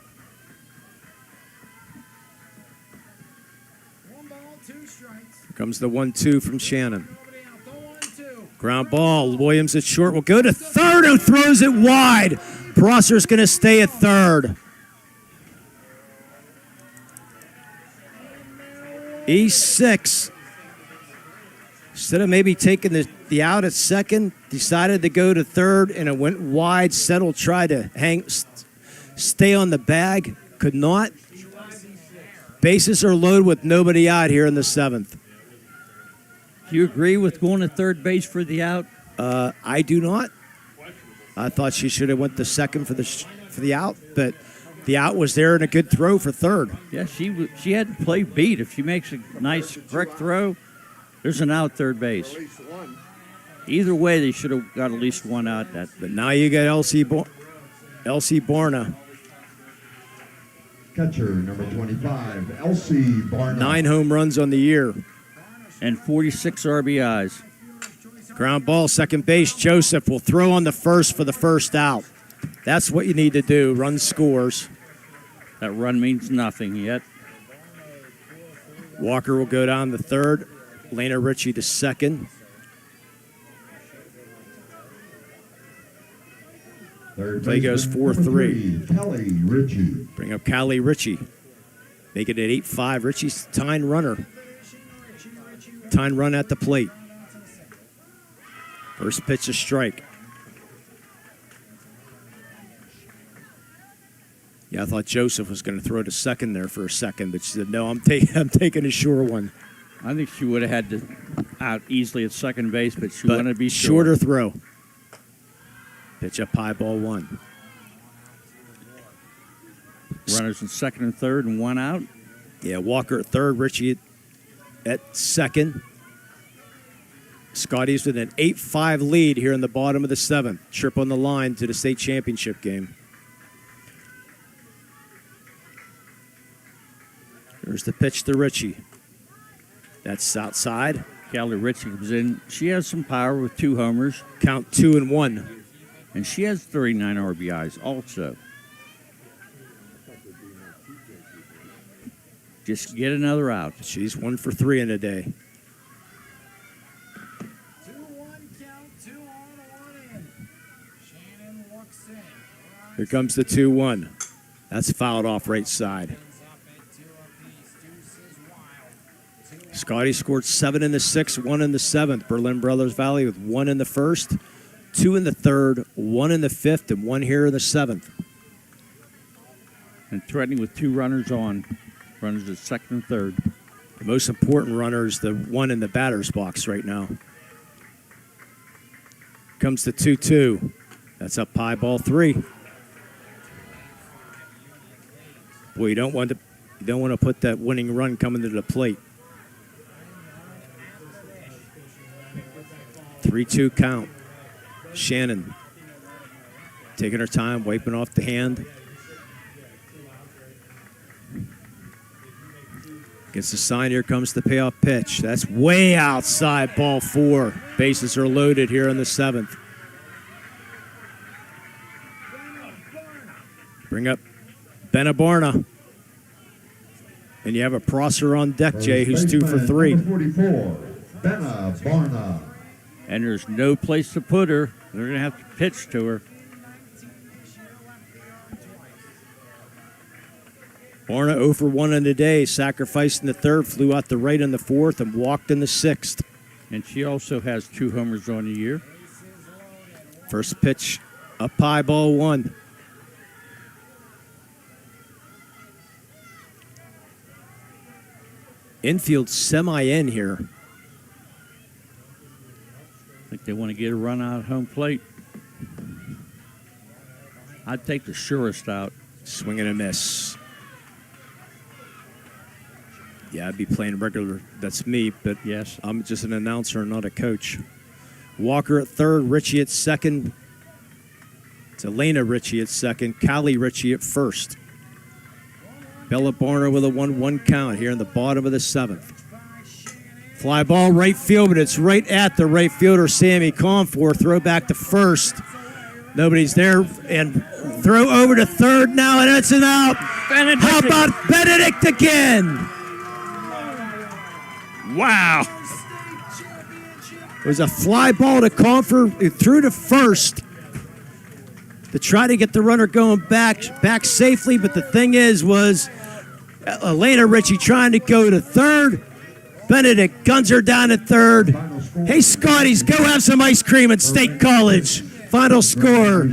Here comes the 1-2 from Shannon. Ground ball. Williams at short will go to third, who throws it wide. Prosser's going to stay at third. E6. Instead of maybe taking the out at second, decided to go to third, and it went wide. Settle tried to stay on the bag. Could not. Bases are loaded with nobody out here in the 7th. Do you agree with going to third base for the out? I do not. I thought she should have went to second for the out, but the out was there and a good throw for third. Yeah, she had to play beat. If she makes a nice, correct throw, there's an out third base. Either way, they should have got at least one out. But now you got Elsie Barna. Catcher, number 25, Elsie Barna. 9 home runs on the year. And 46 RBIs. Ground ball, second base. Joseph will throw on the first for the first out. That's what you need to do. Run scores. That run means nothing yet. Walker will go down to third. Lena Ritchie to second. Play goes 4-3. Kelly Ritchie. Bring up Callie Ritchie. Make it at 8-5. Ritchie's tying runner. Tying run at the plate. First pitch a strike. Yeah, I thought Joseph was going to throw to second there for a second, but she said, no, I'm taking a sure one. I think she would have had to out easily at second base, but she wanted to be shorter throw. Pitch up high, ball one. Runners in second and third and one out. Yeah, Walker at third, Ritchie at second. Scotties with an 8-5 lead here in the bottom of the seventh. Trip on the line to the state championship game. There's the pitch to Ritchie. That's outside. Callie Ritchie comes in. She has some power with 2 homers. Count 2-1. And she has 39 RBIs also. Just get another out. She's 1 for 3 in a day. Here comes the 2-1. That's fouled off right side. Scotty scored 7 in the 6th, 1 in the 7th. Berlin Brothersvalley with 1 in the 1st, 2 in the 3rd, 1 in the 5th, and 1 here in the 7th. And threatening with 2 runners on. Runners at second and third. The most important runner is the one in the batter's box right now. Comes the 2-2. That's up high, ball 3. Boy, you don't want to put that winning run coming to the plate. 3-2 count. Shannon taking her time, wiping off the hand. Gets the sign. Here comes the payoff pitch. That's way outside, ball 4. Bases are loaded here in the 7th. Bring up Benabarna. And you have a Prosser on deck, Jay, who's 2 for 3. Number 44, Benabarna. And there's no place to put her. They're going to have to pitch to her. Barna 0 for 1 in the day, sacrificed in the 3rd, flew out the right in the 4th, and walked in the 6th. And she also has 2 homers on the year. First pitch, up high, ball 1. Infield semi-in here. I think they want to get a run out at home plate. I'd take the surest out. Swing and a miss. Yeah, I'd be playing regular. That's me, but yes, I'm just an announcer, not a coach. Walker at 3rd, Ritchie at 2nd. It's Elena Ritchie at 2nd, Callie Ritchie at 1st. Bella Barner with a 1-1 count here in the bottom of the 7th. Fly ball right field, but it's right at the right fielder, Sammy Comfort. Throw back to 1st. Nobody's there, and throw over to 3rd now, and it's an out. Benedict. How about Benedict again? Wow. It was a fly ball to Comfort. It threw to 1st to try to get the runner going back safely, but the thing was Elena Ritchie trying to go to 3rd. Benedict guns her down at 3rd. Hey, Scotties, go have some ice cream at State College. Final score,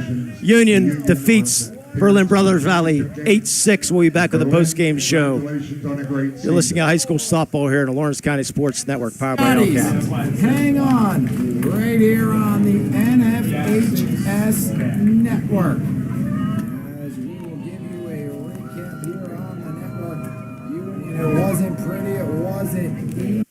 Union defeats Berlin Brothersvalley 8-6. We'll be back with the post-game show. You're listening to high school softball here on the Lawrence County Sports Network, powered by Hellcat. Hang on, right here on the NFHS Network. As we will give you a recap here on the network. It wasn't pretty, it wasn't easy.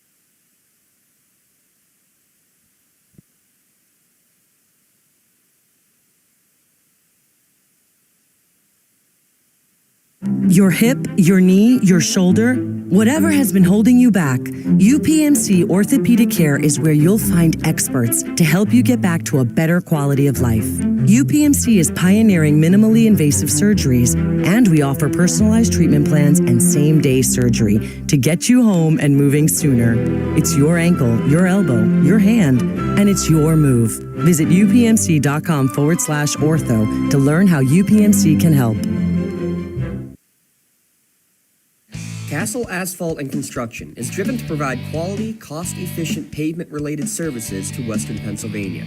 Your hip, your knee, your shoulder, whatever has been holding you back, UPMC Orthopedic Care is where you'll find experts to help you get back to a better quality of life. UPMC is pioneering minimally invasive surgeries, and we offer personalized treatment plans and same-day surgery to get you home and moving sooner. It's your ankle, your elbow, your hand, and it's your move. Visit upmc.com/ortho to learn how UPMC can help. Castle Asphalt and Construction is driven to provide quality, cost-efficient pavement-related services to Western Pennsylvania.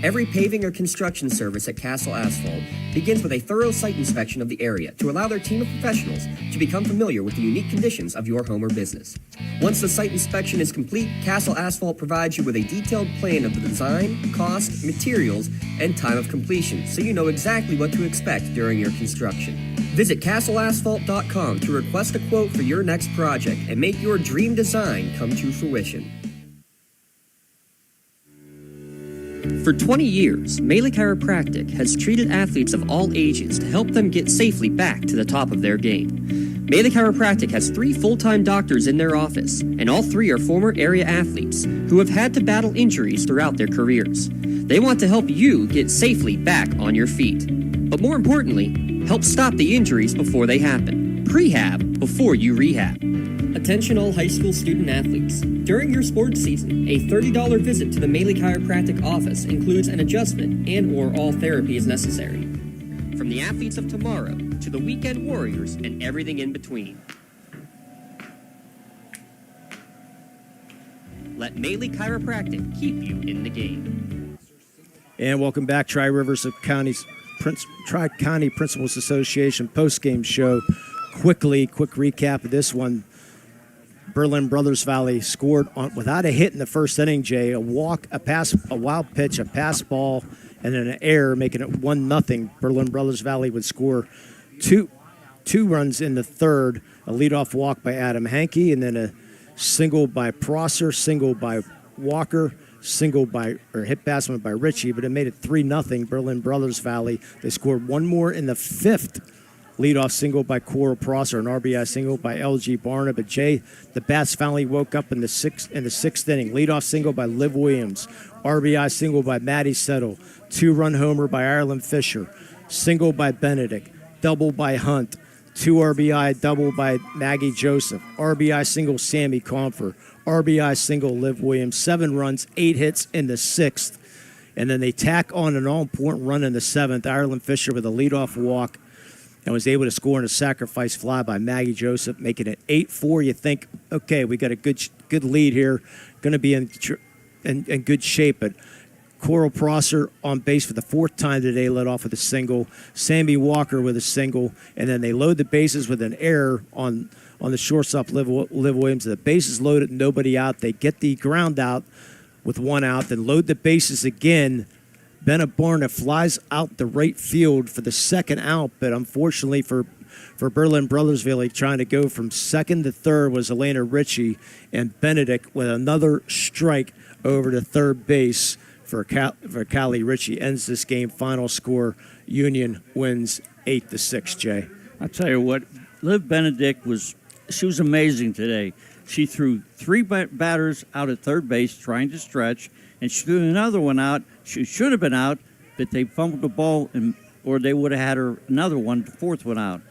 Every paving or construction service at Castle Asphalt begins with a thorough site inspection of the area to allow their team of professionals to become familiar with the unique conditions of your home or business. Once the site inspection is complete, Castle Asphalt provides you with a detailed plan of the design, cost, materials, and time of completion, so you know exactly what to expect during your construction. Visit castleasphalt.com to request a quote for your next project and make your dream design come to fruition. For 20 years, Melee Chiropractic has treated athletes of all ages to help them get safely back to the top of their game. Melee Chiropractic has 3 full-time doctors in their office, and all 3 are former area athletes who have had to battle injuries throughout their careers. They want to help you get safely back on your feet. But more importantly, help stop the injuries before they happen. Prehab before you rehab. Attention all high school student athletes. During your sports season, a $30 visit to the Melee Chiropractic office includes an adjustment and/or all therapy is necessary. From the athletes of tomorrow to the weekend warriors and everything in between. Let Melee Chiropractic keep you in the game. And welcome back, Tri-Rivers Tri-County Principals Association post-game show. Quick recap of this one. Berlin Brothersvalley scored without a hit in the first inning, Jay. A walk, a pass, a wild pitch, a pass ball, and an error, making it 1-0. Berlin Brothersvalley would score two runs in the third. A leadoff walk by Adam Hankey, and then a single by Prosser, single by Walker, hit batsman by Ritchie, but it made it 3-0 Berlin Brothersvalley. They scored one more in the fifth. Leadoff single by Coral Prosser, an RBI single by LG Barna. But Jay, the bats finally woke up in the sixth inning. Leadoff single by Liv Williams, RBI single by Maddie Settle, 2-run homer by Ireland Fisher, single by Benedict, double by Hunt, 2 RBI double by Maggie Joseph, RBI single Sammy Comfer, RBI single Liv Williams, 7 runs, 8 hits in the sixth. And then they tack on an all-important run in the seventh. Ireland Fisher with a leadoff walk and was able to score in a sacrifice fly by Maggie Joseph, making it 8-4. You think, okay, we got a good lead here, going to be in good shape. But Coral Prosser on base for the 4th time today, led off with a single. Sammy Walker with a single, and then they load the bases with an error on the shortstop, Liv Williams. The bases loaded, nobody out. They get the ground out with 1 out, then load the bases again. Bennett Barna flies out the right field for the 2nd out, but unfortunately for Berlin Brothersville, trying to go from 2nd to 3rd was Elena Ritchie, and Benedict with another strike over to 3rd base for Callie Ritchie ends this game. Final score, Union wins 8-6, Jay. I'll tell you what, Liv Benedict was amazing today. She threw 3 batters out at 3rd base trying to stretch, and she threw another one out. She should have been out, but they fumbled the ball, or they would have had her another one, the 4th one out.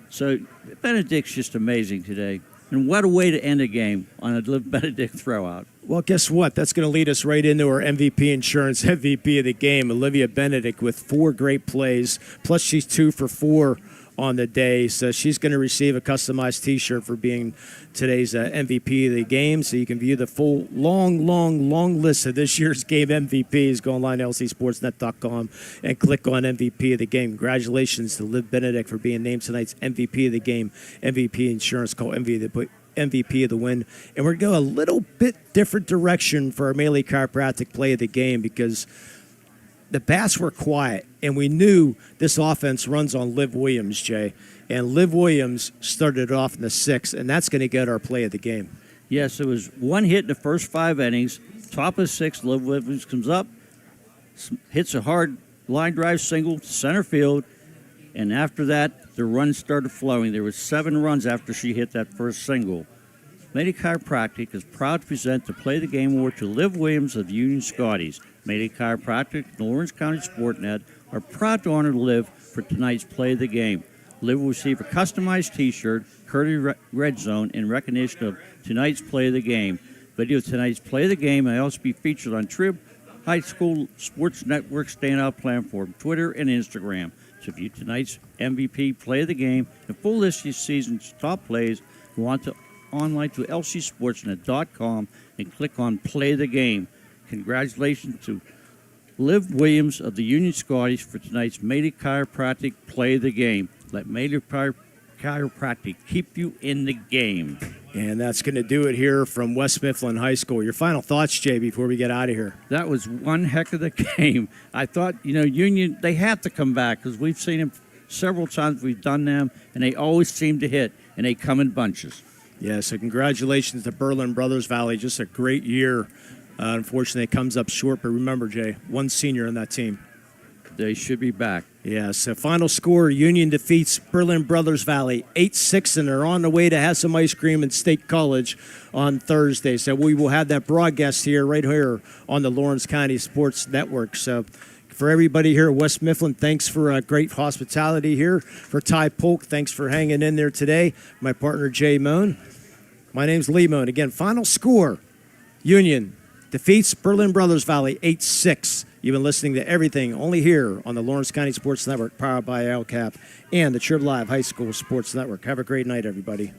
So Benedict's just amazing today. And what a way to end a game on a Liv Benedict throwout. Well, guess what? That's going to lead us right into our MVP Insurance MVP of the game, Olivia Benedict, with 4 great plays. Plus, she's 2 for 4 on the day, so she's going to receive a customized T-shirt for being today's MVP of the game. So you can view the full long list of this year's game MVPs. Go online to lcsportsnet.com and click on MVP of the game. Congratulations to Liv Benedict for being named tonight's MVP of the game. MVP Insurance, call MVP of the win. And we're going to go a little bit different direction for our Melee Chiropractic play of the game, because the bats were quiet, and we knew this offense runs on Liv Williams, Jay. And Liv Williams started off in the 6th, and that's going to get our play of the game. Yes, it was 1 hit in the first 5 innings. Top of 6th, Liv Williams comes up, hits a hard line drive single to center field. And after that, the runs started flowing. There was 7 runs after she hit that first single. Melee Chiropractic is proud to present the Play the Game Award to Liv Williams of Union Scotties. Melee Chiropractic and the Lawrence County SportsNet are proud to honor Liv for tonight's Play the Game. Liv will receive a customized T-shirt, courtesy Red Zone, in recognition of tonight's Play the Game. Video of tonight's Play the Game may also be featured on Trib High School Sports Network Standout Platform, Twitter, and Instagram. To view tonight's MVP Play the Game and full list of this season's top plays, go on to online to lcsportsnet.com and click on Play the Game. Congratulations to Liv Williams of the Union Scotties for tonight's Melee Chiropractic Play the Game. Let Melee Chiropractic keep you in the game. And that's going to do it here from West Mifflin High School. Your final thoughts, Jay, before we get out of here? That was one heck of the game. I thought, Union, they have to come back because we've seen them several times. We've done them, and they always seem to hit, and they come in bunches. Yeah, so congratulations to Berlin Brothersvalley. Just a great year. Unfortunately, it comes up short, but remember, Jay, one senior on that team. They should be back. Yeah, so final score, Union defeats Berlin Brothersvalley 8-6, and they're on the way to have some ice cream in State College on Thursday. So we will have that broadcast right here on the Lawrence County Sports Network. So for everybody here at West Mifflin, thanks for great hospitality here. For Ty Polk, thanks for hanging in there today. My partner, Jay Moan. My name's Lee Moan. Again, final score, Union defeats Berlin Brothersvalley 8-6. You've been listening to everything only here on the Lawrence County Sports Network, powered by LCAP and the Trib Live High School Sports Network. Have a great night, everybody.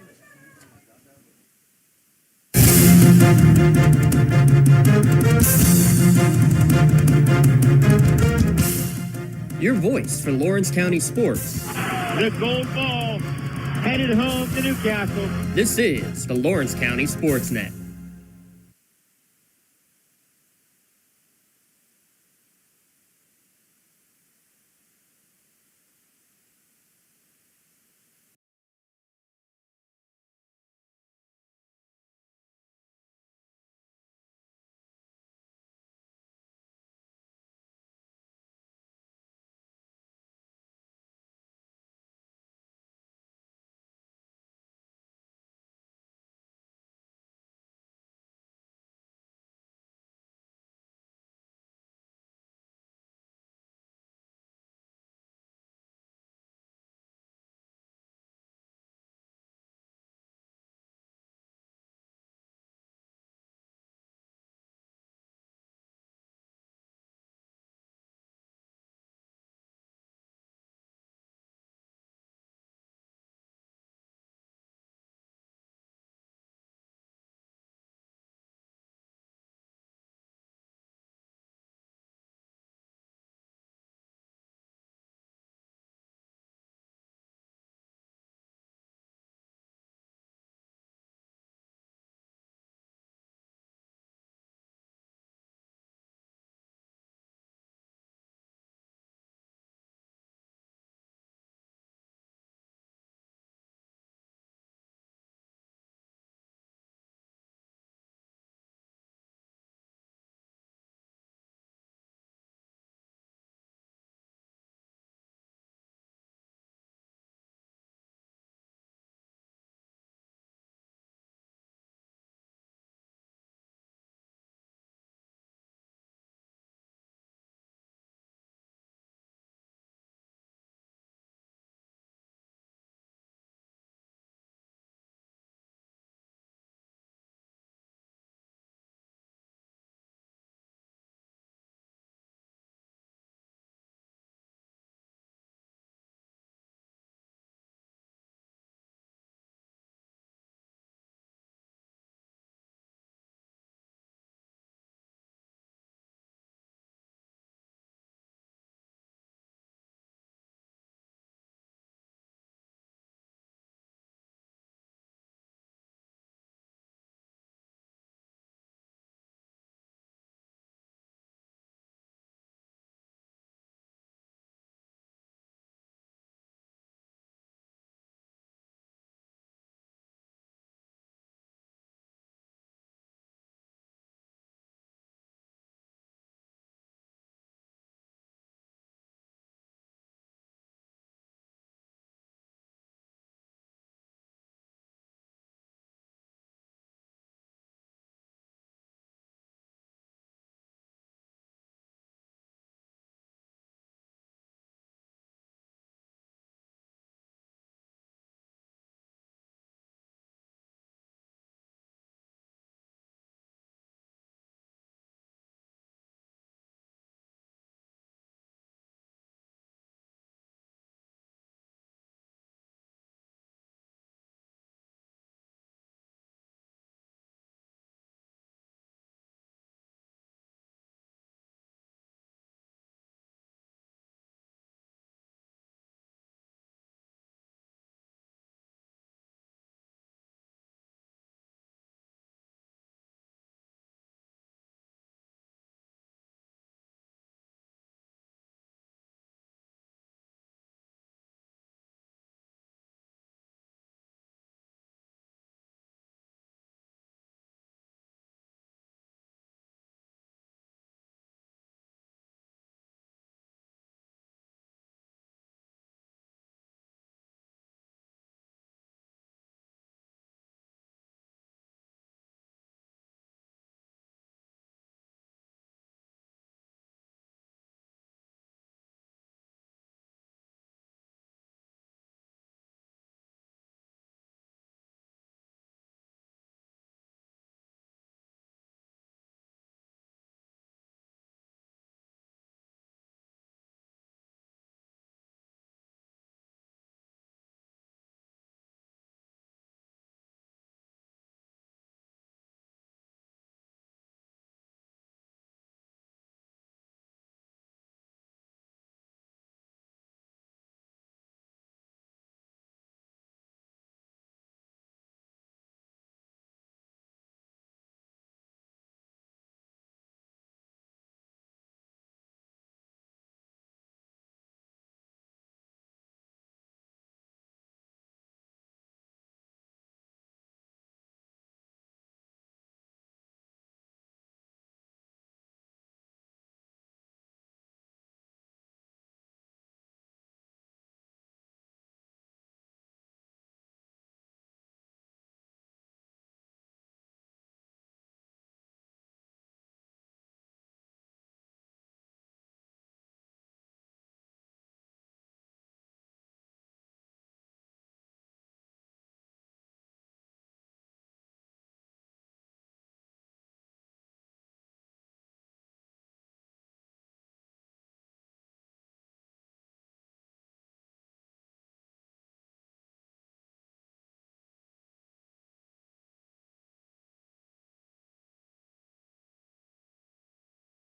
Your voice for Lawrence County sports. The gold ball headed home to Newcastle. This is the Lawrence County SportsNet.